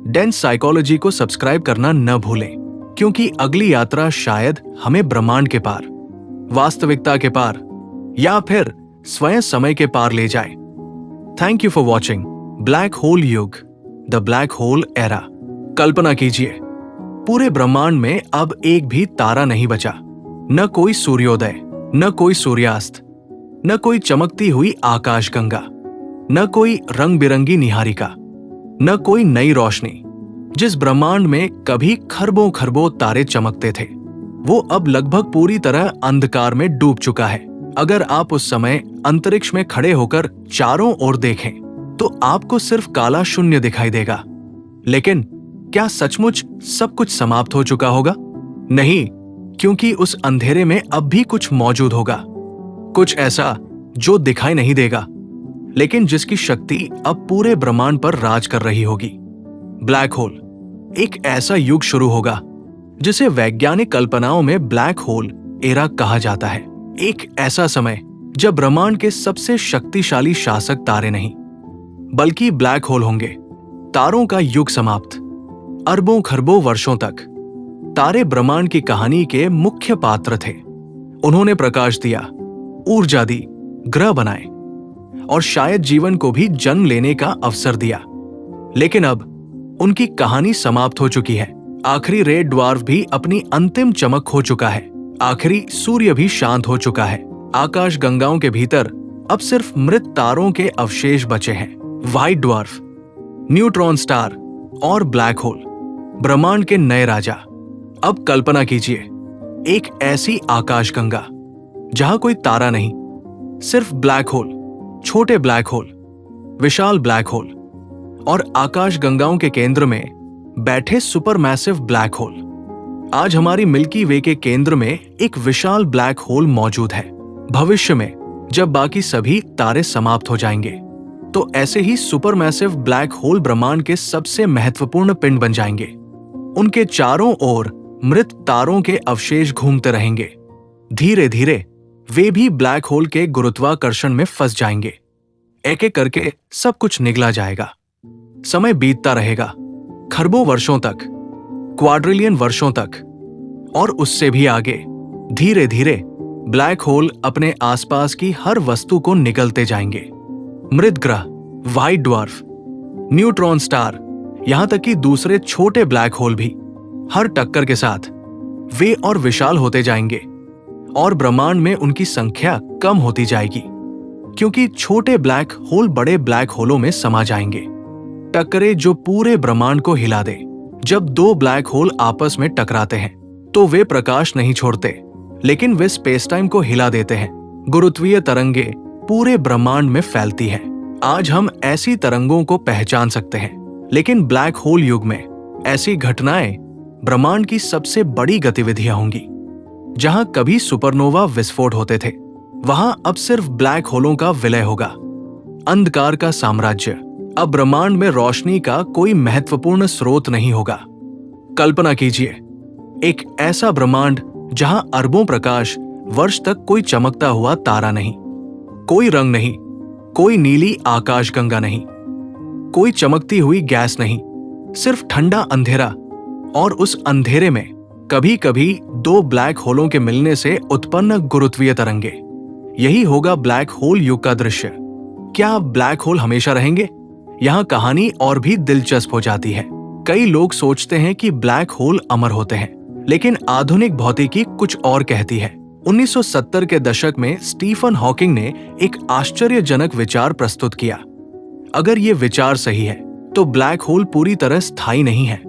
डेंस साइकोलॉजी को सब्सक्राइब करना न भूलें, क्योंकि अगली यात्रा शायद हमें ब्रह्मांड के पार, वास्तविकता के पार या फिर स्वयं समय के पार ले जाए। Thank you for watching black hole युग, द ब्लैक होल एरा। कल्पना कीजिए, पूरे ब्रह्मांड में अब एक भी तारा नहीं बचा, न कोई सूर्योदय, न कोई सूर्यास्त, न कोई चमकती हुई आकाशगंगा, न कोई रंग बिरंगी निहारिका, न कोई नई रोशनी। जिस ब्रह्मांड में कभी खरबों खरबों तारे चमकते थे, वो अब लगभग पूरी तरह अंधकार में डूब चुका है। अगर आप उस समय अंतरिक्ष में खड़े होकर चारों ओर देखें, तो आपको सिर्फ काला शून्य दिखाई देगा। लेकिन क्या सचमुच सब कुछ समाप्त हो चुका होगा? नहीं, क्योंकि उस अंधेरे में अब भी कुछ मौजूद होगा, कुछ ऐसा जो दिखाई नहीं देगा, लेकिन जिसकी शक्ति अब पूरे ब्रह्मांड पर राज कर रही होगी। Black hole. एक ऐसा युग शुरू होगा जिसे वैज्ञानिक कल्पनाओं में ब्लैक होल एरा कहा जाता है। एक ऐसा समय जब ब्रह्मांड के सबसे शक्तिशाली शासक तारे नहीं, बल्कि ब्लैक होल होंगे। तारों का युग समाप्त। अरबों खरबों वर्षों तक तारे ब्रह्मांड की कहानी के मुख्य पात्र थे। उन्होंने प्रकाश दिया, ऊर्जा दी, ग्रह बनाए और शायद जीवन को भी जन्म लेने का अवसर दिया। लेकिन अब उनकी कहानी समाप्त हो चुकी है। आखिरी रेड ड्वार्फ भी अपनी अंतिम चमक खो चुका है। आखिरी सूर्य भी शांत हो चुका है। आकाश गंगाओं के भीतर अब सिर्फ मृत तारों के अवशेष बचे हैं। व्हाइट ड्वार्फ, न्यूट्रॉन स्टार और ब्लैक होल, ब्रह्मांड के नए राजा। अब कल्पना कीजिए, एक ऐसी आकाशगंगा जहां कोई तारा नहीं, सिर्फ ब्लैक होल, छोटे ब्लैक होल, विशाल ब्लैक होल और आकाश गंगाओं के केंद्र में बैठे सुपरमैसिव ब्लैक होल। आज हमारी मिल्की वे के केंद्र में एक विशाल ब्लैक होल मौजूद है। भविष्य में जब बाकी सभी तारे समाप्त हो जाएंगे, तो ऐसे ही सुपरमैसिव ब्लैक होल ब्रह्मांड के सबसे महत्वपूर्ण पिंड बन जाएंगे। उनके चारों ओर मृत तारों के अवशेष घूमते रहेंगे। धीरे धीरे वे भी ब्लैक होल के गुरुत्वाकर्षण में फंस जाएंगे। एक एक करके सब कुछ निगला जाएगा। समय बीतता रहेगा, खरबों वर्षों तक, क्वाड्रिलियन वर्षों तक, और उससे भी आगे। धीरे धीरे ब्लैक होल अपने आसपास की हर वस्तु को निगलते जाएंगे। मृत ग्रह, व्हाइट ड्वार्फ, न्यूट्रॉन स्टार, यहां तक कि दूसरे छोटे ब्लैक होल भी, हर टक्कर के साथ वे और विशाल होते जाएंगे और ब्रह्मांड में उनकी संख्या कम होती जाएगी, क्योंकि छोटे ब्लैक होल बड़े ब्लैक होलों में समा जाएंगे। टक्करें जो पूरे ब्रह्मांड को हिला दे। जब दो ब्लैक होल आपस में टकराते हैं तो वे प्रकाश नहीं छोड़ते, लेकिन वे स्पेस टाइम को हिला देते हैं। गुरुत्वीय तरंगे पूरे ब्रह्मांड में फैलती हैं। आज हम ऐसी तरंगों को पहचान सकते हैं, लेकिन ब्लैक होल युग में ऐसी घटनाएं ब्रह्मांड की सबसे बड़ी गतिविधियां होंगी। जहां कभी सुपरनोवा विस्फोट होते थे, वहां अब सिर्फ ब्लैक होलों का विलय होगा। अंधकार का साम्राज्य, अब ब्रह्मांड में रोशनी का कोई महत्वपूर्ण स्रोत नहीं होगा। कल्पना कीजिए, एक ऐसा ब्रह्मांड जहां अरबों प्रकाश वर्ष तक कोई चमकता हुआ तारा नहीं, कोई रंग नहीं, कोई नीली आकाशगंगा नहीं, कोई चमकती हुई गैस नहीं, सिर्फ ठंडा अंधेरा। और उस अंधेरे में कभी कभी दो ब्लैक होलों के मिलने से उत्पन्न गुरुत्वीय तरंगे। यही होगा ब्लैक होल युग का दृश्य। क्या ब्लैक होल हमेशा रहेंगे? यहाँ कहानी और भी दिलचस्प हो जाती है। कई लोग सोचते हैं कि ब्लैक होल अमर होते हैं, लेकिन आधुनिक भौतिकी कुछ और कहती है। 1970 के दशक में स्टीफन हॉकिंग ने एक आश्चर्यजनक विचार प्रस्तुत किया। अगर ये विचार सही है तो ब्लैक होल पूरी तरह स्थायी नहीं है।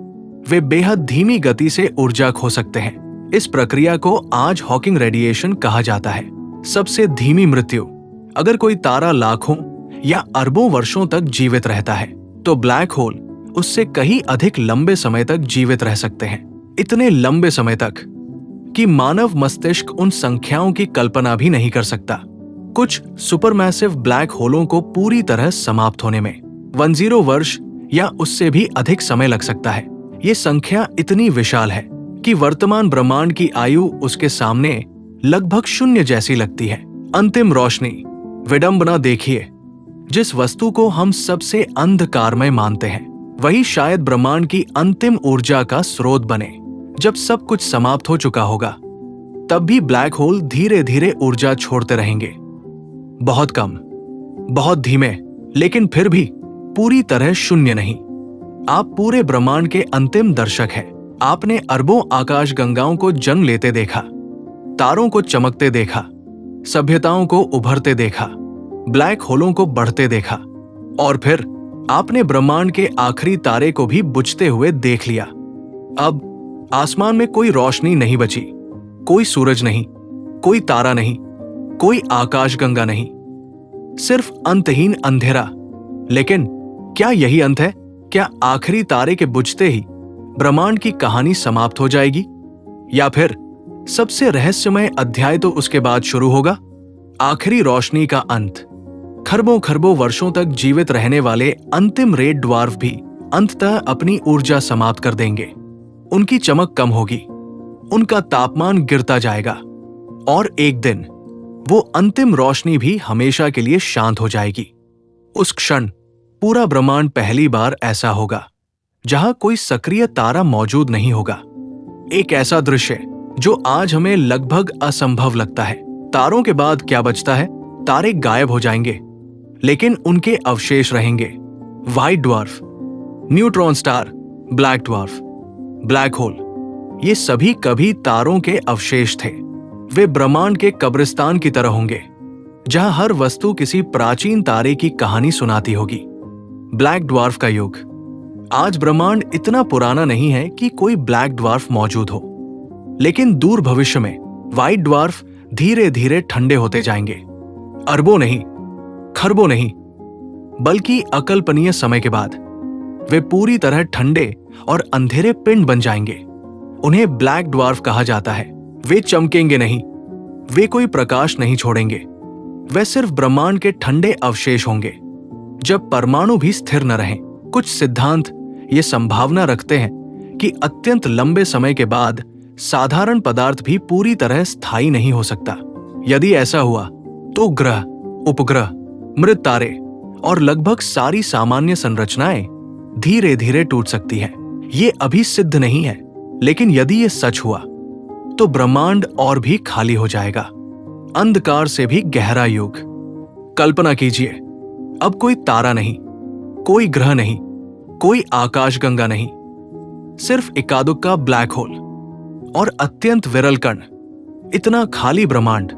वे बेहद धीमी गति से ऊर्जा खो सकते हैं। इस प्रक्रिया को आज हॉकिंग रेडिएशन कहा जाता है। सबसे धीमी मृत्यु। अगर कोई तारा लाखों या अरबों वर्षों तक जीवित रहता है, तो ब्लैक होल उससे कहीं अधिक लंबे समय तक जीवित रह सकते हैं। इतने लंबे समय तक कि मानव मस्तिष्क उन संख्याओं की कल्पना भी नहीं कर सकता। कुछ सुपरमैसिव ब्लैक होलों को पूरी तरह समाप्त होने में 10 वर्ष या उससे भी अधिक समय लग सकता है। ये संख्या इतनी विशाल है कि वर्तमान ब्रह्मांड की आयु उसके सामने लगभग शून्य जैसी लगती है। अंतिम रोशनी, विडंबना देखिए। जिस वस्तु को हम सबसे अंधकारमय मानते हैं, वही शायद ब्रह्मांड की अंतिम ऊर्जा का स्रोत बने। जब सब कुछ समाप्त हो चुका होगा, तब भी ब्लैक होल धीरे धीरे ऊर्जा छोड़ते रहेंगे। बहुत कम, बहुत धीमे, लेकिन फिर भी पूरी तरह शून्य नहीं। आप पूरे ब्रह्मांड के अंतिम दर्शक हैं। आपने अरबों आकाशगंगाओं को जन्म लेते देखा, तारों को चमकते देखा, सभ्यताओं को उभरते देखा, ब्लैक होलों को बढ़ते देखा, और फिर आपने ब्रह्मांड के आखिरी तारे को भी बुझते हुए देख लिया। अब आसमान में कोई रोशनी नहीं बची, कोई सूरज नहीं, कोई तारा नहीं, कोई आकाशगंगा नहीं, सिर्फ अंतहीन अंधेरा। लेकिन क्या यही अंत है? क्या आखिरी तारे के बुझते ही ब्रह्मांड की कहानी समाप्त हो जाएगी? या फिर सबसे रहस्यमय अध्याय तो उसके बाद शुरू होगा? आखिरी रोशनी का अंत। खरबों खरबों वर्षों तक जीवित रहने वाले अंतिम रेड ड्वार्फ भी अंततः अपनी ऊर्जा समाप्त कर देंगे। उनकी चमक कम होगी, उनका तापमान गिरता जाएगा, और एक दिन वो अंतिम रोशनी भी हमेशा के लिए शांत हो जाएगी। उस क्षण पूरा ब्रह्मांड पहली बार ऐसा होगा जहां कोई सक्रिय तारा मौजूद नहीं होगा। एक ऐसा दृश्य जो आज हमें लगभग असंभव लगता है। तारों के बाद क्या बचता है? तारे गायब हो जाएंगे, लेकिन उनके अवशेष रहेंगे। White dwarf, neutron star, black dwarf, black hole, ये सभी कभी तारों के अवशेष थे। वे ब्रह्मांड के कब्रिस्तान की तरह होंगे, जहां हर वस्तु किसी प्राचीन तारे की कहानी सुनाती होगी। ब्लैक ड्वार्फ का युग। आज ब्रह्मांड इतना पुराना नहीं है कि कोई ब्लैक ड्वार्फ मौजूद हो, लेकिन दूर भविष्य में व्हाइट ड्वार्फ धीरे धीरे ठंडे होते जाएंगे। अरबों नहीं, खरबों नहीं, बल्कि अकल्पनीय समय के बाद वे पूरी तरह ठंडे और अंधेरे पिंड बन जाएंगे। उन्हें ब्लैक ड्वार्फ कहा जाता है। वे चमकेंगे नहीं, वे कोई प्रकाश नहीं छोड़ेंगे, वे सिर्फ ब्रह्मांड के ठंडे अवशेष होंगे। जब परमाणु भी स्थिर न रहें। कुछ सिद्धांत ये संभावना रखते हैं कि अत्यंत लंबे समय के बाद साधारण पदार्थ भी पूरी तरह स्थायी नहीं हो सकता। यदि ऐसा हुआ तो ग्रह, उपग्रह, मृत तारे और लगभग सारी सामान्य संरचनाएं धीरे धीरे टूट सकती हैं। ये अभी सिद्ध नहीं है, लेकिन यदि ये सच हुआ तो ब्रह्मांड और भी खाली हो जाएगा, अंधकार से भी गहरा युग। कल्पना कीजिए, अब कोई तारा नहीं, कोई ग्रह नहीं, कोई आकाशगंगा नहीं, सिर्फ इक्का-दुक्का ब्लैक होल और अत्यंत विरल कण। इतना खाली ब्रह्मांड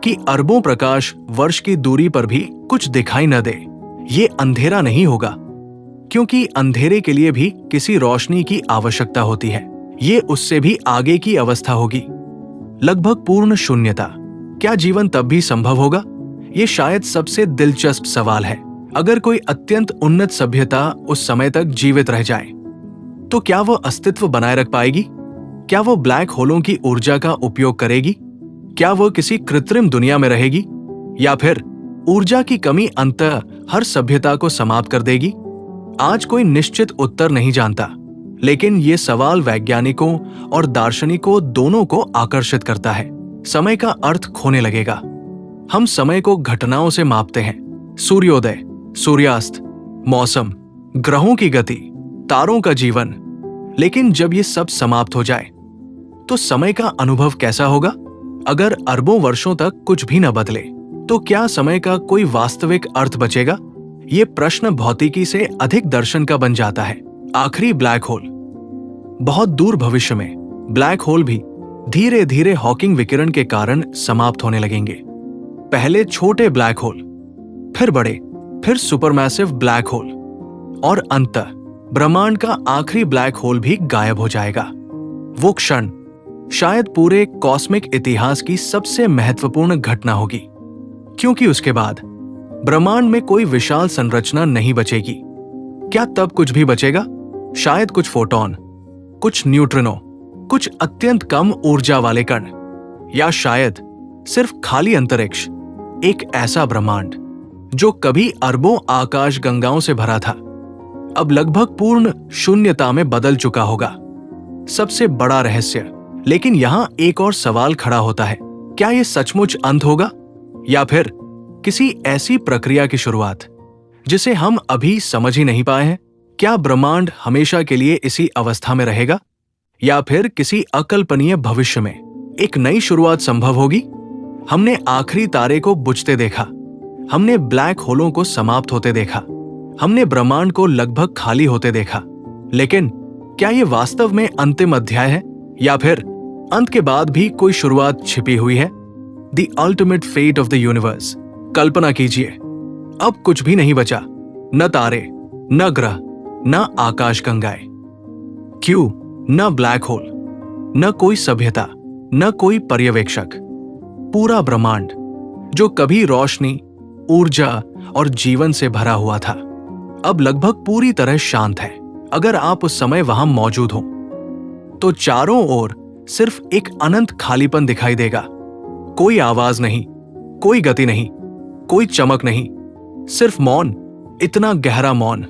कि अरबों प्रकाश वर्ष की दूरी पर भी कुछ दिखाई न दे। ये अंधेरा नहीं होगा, क्योंकि अंधेरे के लिए भी किसी रोशनी की आवश्यकता होती है। ये उससे भी आगे की अवस्था होगी, लगभग पूर्ण शून्यता। क्या जीवन तब भी संभव होगा? ये शायद सबसे दिलचस्प सवाल है। अगर कोई अत्यंत उन्नत सभ्यता उस समय तक जीवित रह जाए, तो क्या वह अस्तित्व बनाए रख पाएगी? क्या वो ब्लैक होलों की ऊर्जा का उपयोग करेगी? क्या वह किसी कृत्रिम दुनिया में रहेगी? या फिर ऊर्जा की कमी अंततः हर सभ्यता को समाप्त कर देगी? आज कोई निश्चित उत्तर नहीं जानता, लेकिन ये सवाल वैज्ञानिकों और दार्शनिकों दोनों को आकर्षित करता है। समय का अर्थ खोने लगेगा। हम समय को घटनाओं से मापते हैं, सूर्योदय, सूर्यास्त, मौसम, ग्रहों की गति, तारों का जीवन। लेकिन जब ये सब समाप्त हो जाए तो समय का अनुभव कैसा होगा? अगर अरबों वर्षों तक कुछ भी न बदले, तो क्या समय का कोई वास्तविक अर्थ बचेगा? ये प्रश्न भौतिकी से अधिक दर्शन का बन जाता है। आखिरी ब्लैक होल। बहुत दूर भविष्य में ब्लैक होल भी धीरे धीरे हॉकिंग विकिरण के कारण समाप्त होने लगेंगे। पहले छोटे ब्लैक होल, फिर बड़े, फिर सुपरमैसिव ब्लैक होल, और अंततः ब्रह्मांड का आखिरी ब्लैक होल भी गायब हो जाएगा। वो क्षण शायद पूरे कॉस्मिक इतिहास की सबसे महत्वपूर्ण घटना होगी, क्योंकि उसके बाद ब्रह्मांड में कोई विशाल संरचना नहीं बचेगी। क्या तब कुछ भी बचेगा? शायद कुछ फोटॉन, कुछ न्यूट्रिनो, कुछ अत्यंत कम ऊर्जा वाले कण, या शायद सिर्फ खाली अंतरिक्ष। एक ऐसा ब्रह्मांड जो कभी अरबों आकाश गंगाओं से भरा था, अब लगभग पूर्ण शून्यता में बदल चुका होगा। सबसे बड़ा रहस्य। लेकिन यहां एक और सवाल खड़ा होता है, क्या यह सचमुच अंत होगा, या फिर किसी ऐसी प्रक्रिया की शुरुआत जिसे हम अभी समझ ही नहीं पाए हैं? क्या ब्रह्मांड हमेशा के लिए इसी अवस्था में रहेगा, या फिर किसी अकल्पनीय भविष्य में एक नई शुरुआत संभव होगी? हमने आखिरी तारे को बुझते देखा, हमने ब्लैक होलों को समाप्त होते देखा, हमने ब्रह्मांड को लगभग खाली होते देखा। लेकिन क्या यह वास्तव में अंतिम अध्याय है, या फिर अंत के बाद भी कोई शुरुआत छिपी हुई है? The ultimate fate of the universe. कल्पना कीजिए, अब कुछ भी नहीं बचा, न तारे, न ग्रह, न आकाशगंगाएं, क्यों न ब्लैक होल, न कोई सभ्यता, न कोई पर्यवेक्षक। पूरा ब्रह्मांड जो कभी रोशनी, ऊर्जा और जीवन से भरा हुआ था, अब लगभग पूरी तरह शांत है। अगर आप उस समय वहां मौजूद हो, तो चारों ओर सिर्फ एक अनंत खालीपन दिखाई देगा। कोई आवाज नहीं, कोई गति नहीं, कोई चमक नहीं, सिर्फ मौन, इतना गहरा मौन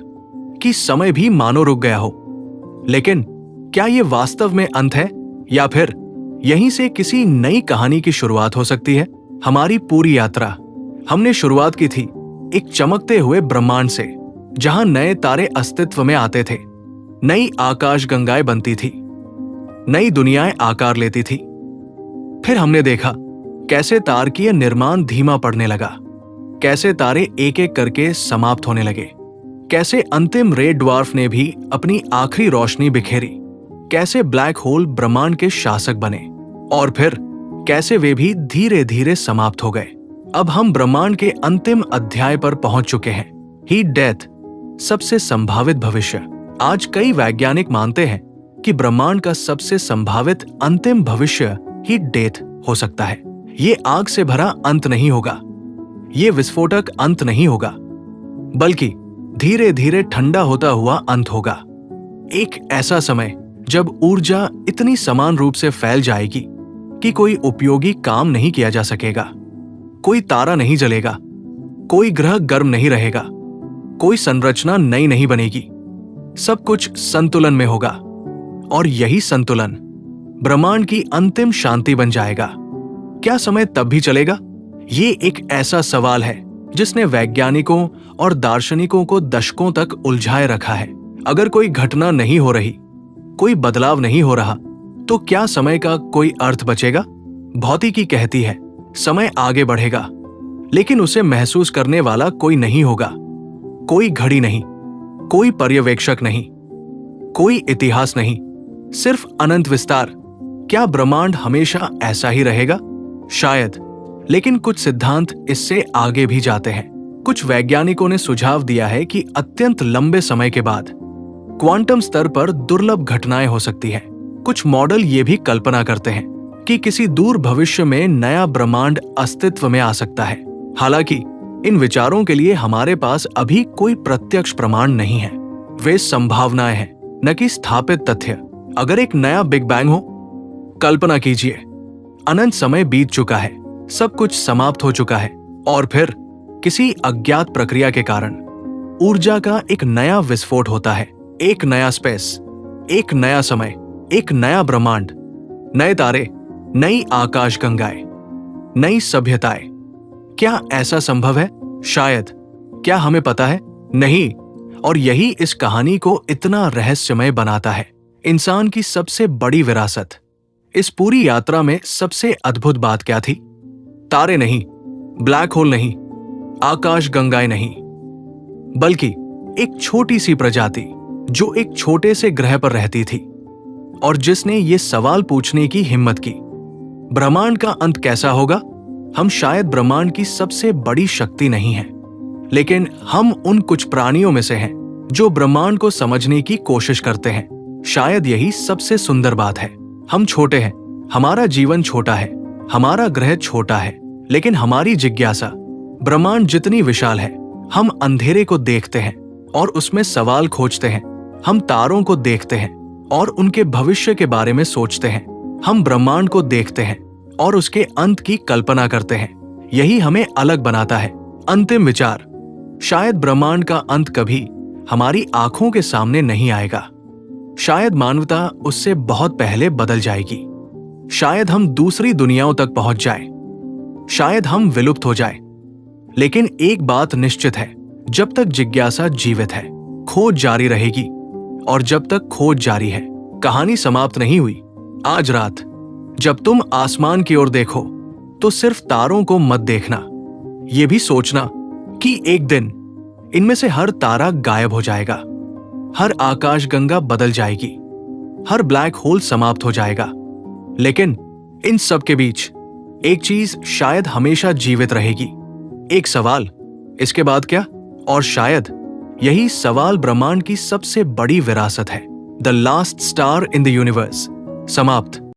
कि समय भी मानो रुक गया हो। लेकिन क्या यह वास्तव में अंत है, या फिर यहीं से किसी नई कहानी की शुरुआत हो सकती है? हमारी पूरी यात्रा, हमने शुरुआत की थी एक चमकते हुए ब्रह्मांड से, जहां नए तारे अस्तित्व में आते थे, नई आकाशगंगाएं बनती थी, नई दुनियाएं आकार लेती थी। फिर हमने देखा कैसे तारकीय निर्माण धीमा पड़ने लगा, कैसे तारे एक एक करके समाप्त होने लगे, कैसे अंतिम रेड ड्वार्फ ने भी अपनी आखिरी रोशनी बिखेरी, कैसे ब्लैक होल ब्रह्मांड के शासक बने, और फिर कैसे वे भी धीरे धीरे समाप्त हो गए। अब हम ब्रह्मांड के अंतिम अध्याय पर पहुंच चुके हैं, हीट डेथ, सबसे संभावित भविष्य। आज कई वैज्ञानिक मानते हैं कि ब्रह्मांड का सबसे संभावित अंतिम भविष्य हीट डेथ हो सकता है। ये आग से भरा अंत नहीं होगा, ये विस्फोटक अंत नहीं होगा, बल्कि धीरे धीरे ठंडा होता हुआ अंत होगा। एक ऐसा समय जब ऊर्जा इतनी समान रूप से फैल जाएगी कि कोई उपयोगी काम नहीं किया जा सकेगा। कोई तारा नहीं जलेगा, कोई ग्रह गर्म नहीं रहेगा, कोई संरचना नई नहीं बनेगी, सब कुछ संतुलन में होगा, और यही संतुलन ब्रह्मांड की अंतिम शांति बन जाएगा। क्या समय तब भी चलेगा? ये एक ऐसा सवाल है जिसने वैज्ञानिकों और दार्शनिकों को दशकों तक उलझाए रखा है। अगर कोई घटना नहीं हो रही, कोई बदलाव नहीं हो रहा, तो क्या समय का कोई अर्थ बचेगा? भौतिकी कहती है समय आगे बढ़ेगा, लेकिन उसे महसूस करने वाला कोई नहीं होगा। कोई घड़ी नहीं, कोई पर्यवेक्षक नहीं, कोई इतिहास नहीं, सिर्फ अनंत विस्तार। क्या ब्रह्मांड हमेशा ऐसा ही रहेगा? शायद, लेकिन कुछ सिद्धांत इससे आगे भी जाते हैं। कुछ वैज्ञानिकों ने सुझाव दिया है कि अत्यंत लंबे समय के बाद क्वांटम स्तर पर दुर्लभ घटनाएं हो सकती हैं। कुछ मॉडल ये भी कल्पना करते हैं कि किसी दूर भविष्य में नया ब्रह्मांड अस्तित्व में आ सकता है। हालांकि इन विचारों के लिए हमारे पास अभी कोई प्रत्यक्ष प्रमाण नहीं है। वे संभावनाएं हैं, न कि स्थापित तथ्य। अगर एक नया बिग बैंग हो, कल्पना कीजिए, अनंत समय बीत चुका है, सब कुछ समाप्त हो चुका है, और फिर किसी अज्ञात प्रक्रिया के कारण ऊर्जा का एक नया विस्फोट होता है। एक नया स्पेस, एक नया समय, एक नया ब्रह्मांड, नए तारे, नई आकाशगंगाएं, नई सभ्यताएं। क्या ऐसा संभव है? शायद। क्या हमें पता है? नहीं। और यही इस कहानी को इतना रहस्यमय बनाता है। इंसान की सबसे बड़ी विरासत। इस पूरी यात्रा में सबसे अद्भुत बात क्या थी? तारे नहीं, ब्लैक होल नहीं, आकाशगंगाएं नहीं, बल्कि एक छोटी सी प्रजाति जो एक छोटे से ग्रह पर रहती थी और जिसने ये सवाल पूछने की हिम्मत की, ब्रह्मांड का अंत कैसा होगा? हम शायद ब्रह्मांड की सबसे बड़ी शक्ति नहीं है, लेकिन हम उन कुछ प्राणियों में से हैं जो ब्रह्मांड को समझने की कोशिश करते हैं। शायद यही सबसे सुंदर बात है। हम छोटे हैं, हमारा जीवन छोटा है, हमारा ग्रह छोटा है, लेकिन हमारी जिज्ञासा ब्रह्मांड जितनी विशाल है। हम अंधेरे को देखते हैं और उसमें सवाल खोजते हैं। हम तारों को देखते हैं और उनके भविष्य के बारे में सोचते हैं। हम ब्रह्मांड को देखते हैं और उसके अंत की कल्पना करते हैं। यही हमें अलग बनाता है। अंतिम विचार, शायद ब्रह्मांड का अंत कभी हमारी आंखों के सामने नहीं आएगा। शायद मानवता उससे बहुत पहले बदल जाएगी। शायद हम दूसरी दुनियाओं तक पहुंच जाएं। शायद हम विलुप्त हो जाएं। लेकिन एक बात निश्चित है, जब तक जिज्ञासा जीवित है, खोज जारी रहेगी। और जब तक खोज जारी है, कहानी समाप्त नहीं हुई। आज रात जब तुम आसमान की ओर देखो, तो सिर्फ तारों को मत देखना। यह भी सोचना कि एक दिन इनमें से हर तारा गायब हो जाएगा, हर आकाशगंगा बदल जाएगी, हर ब्लैक होल समाप्त हो जाएगा। लेकिन इन सब के बीच एक चीज शायद हमेशा जीवित रहेगी। एक सवाल, इसके बाद क्या? और शायद यही सवाल ब्रह्मांड की सबसे बड़ी विरासत है। The last star in the universe. समाप्त।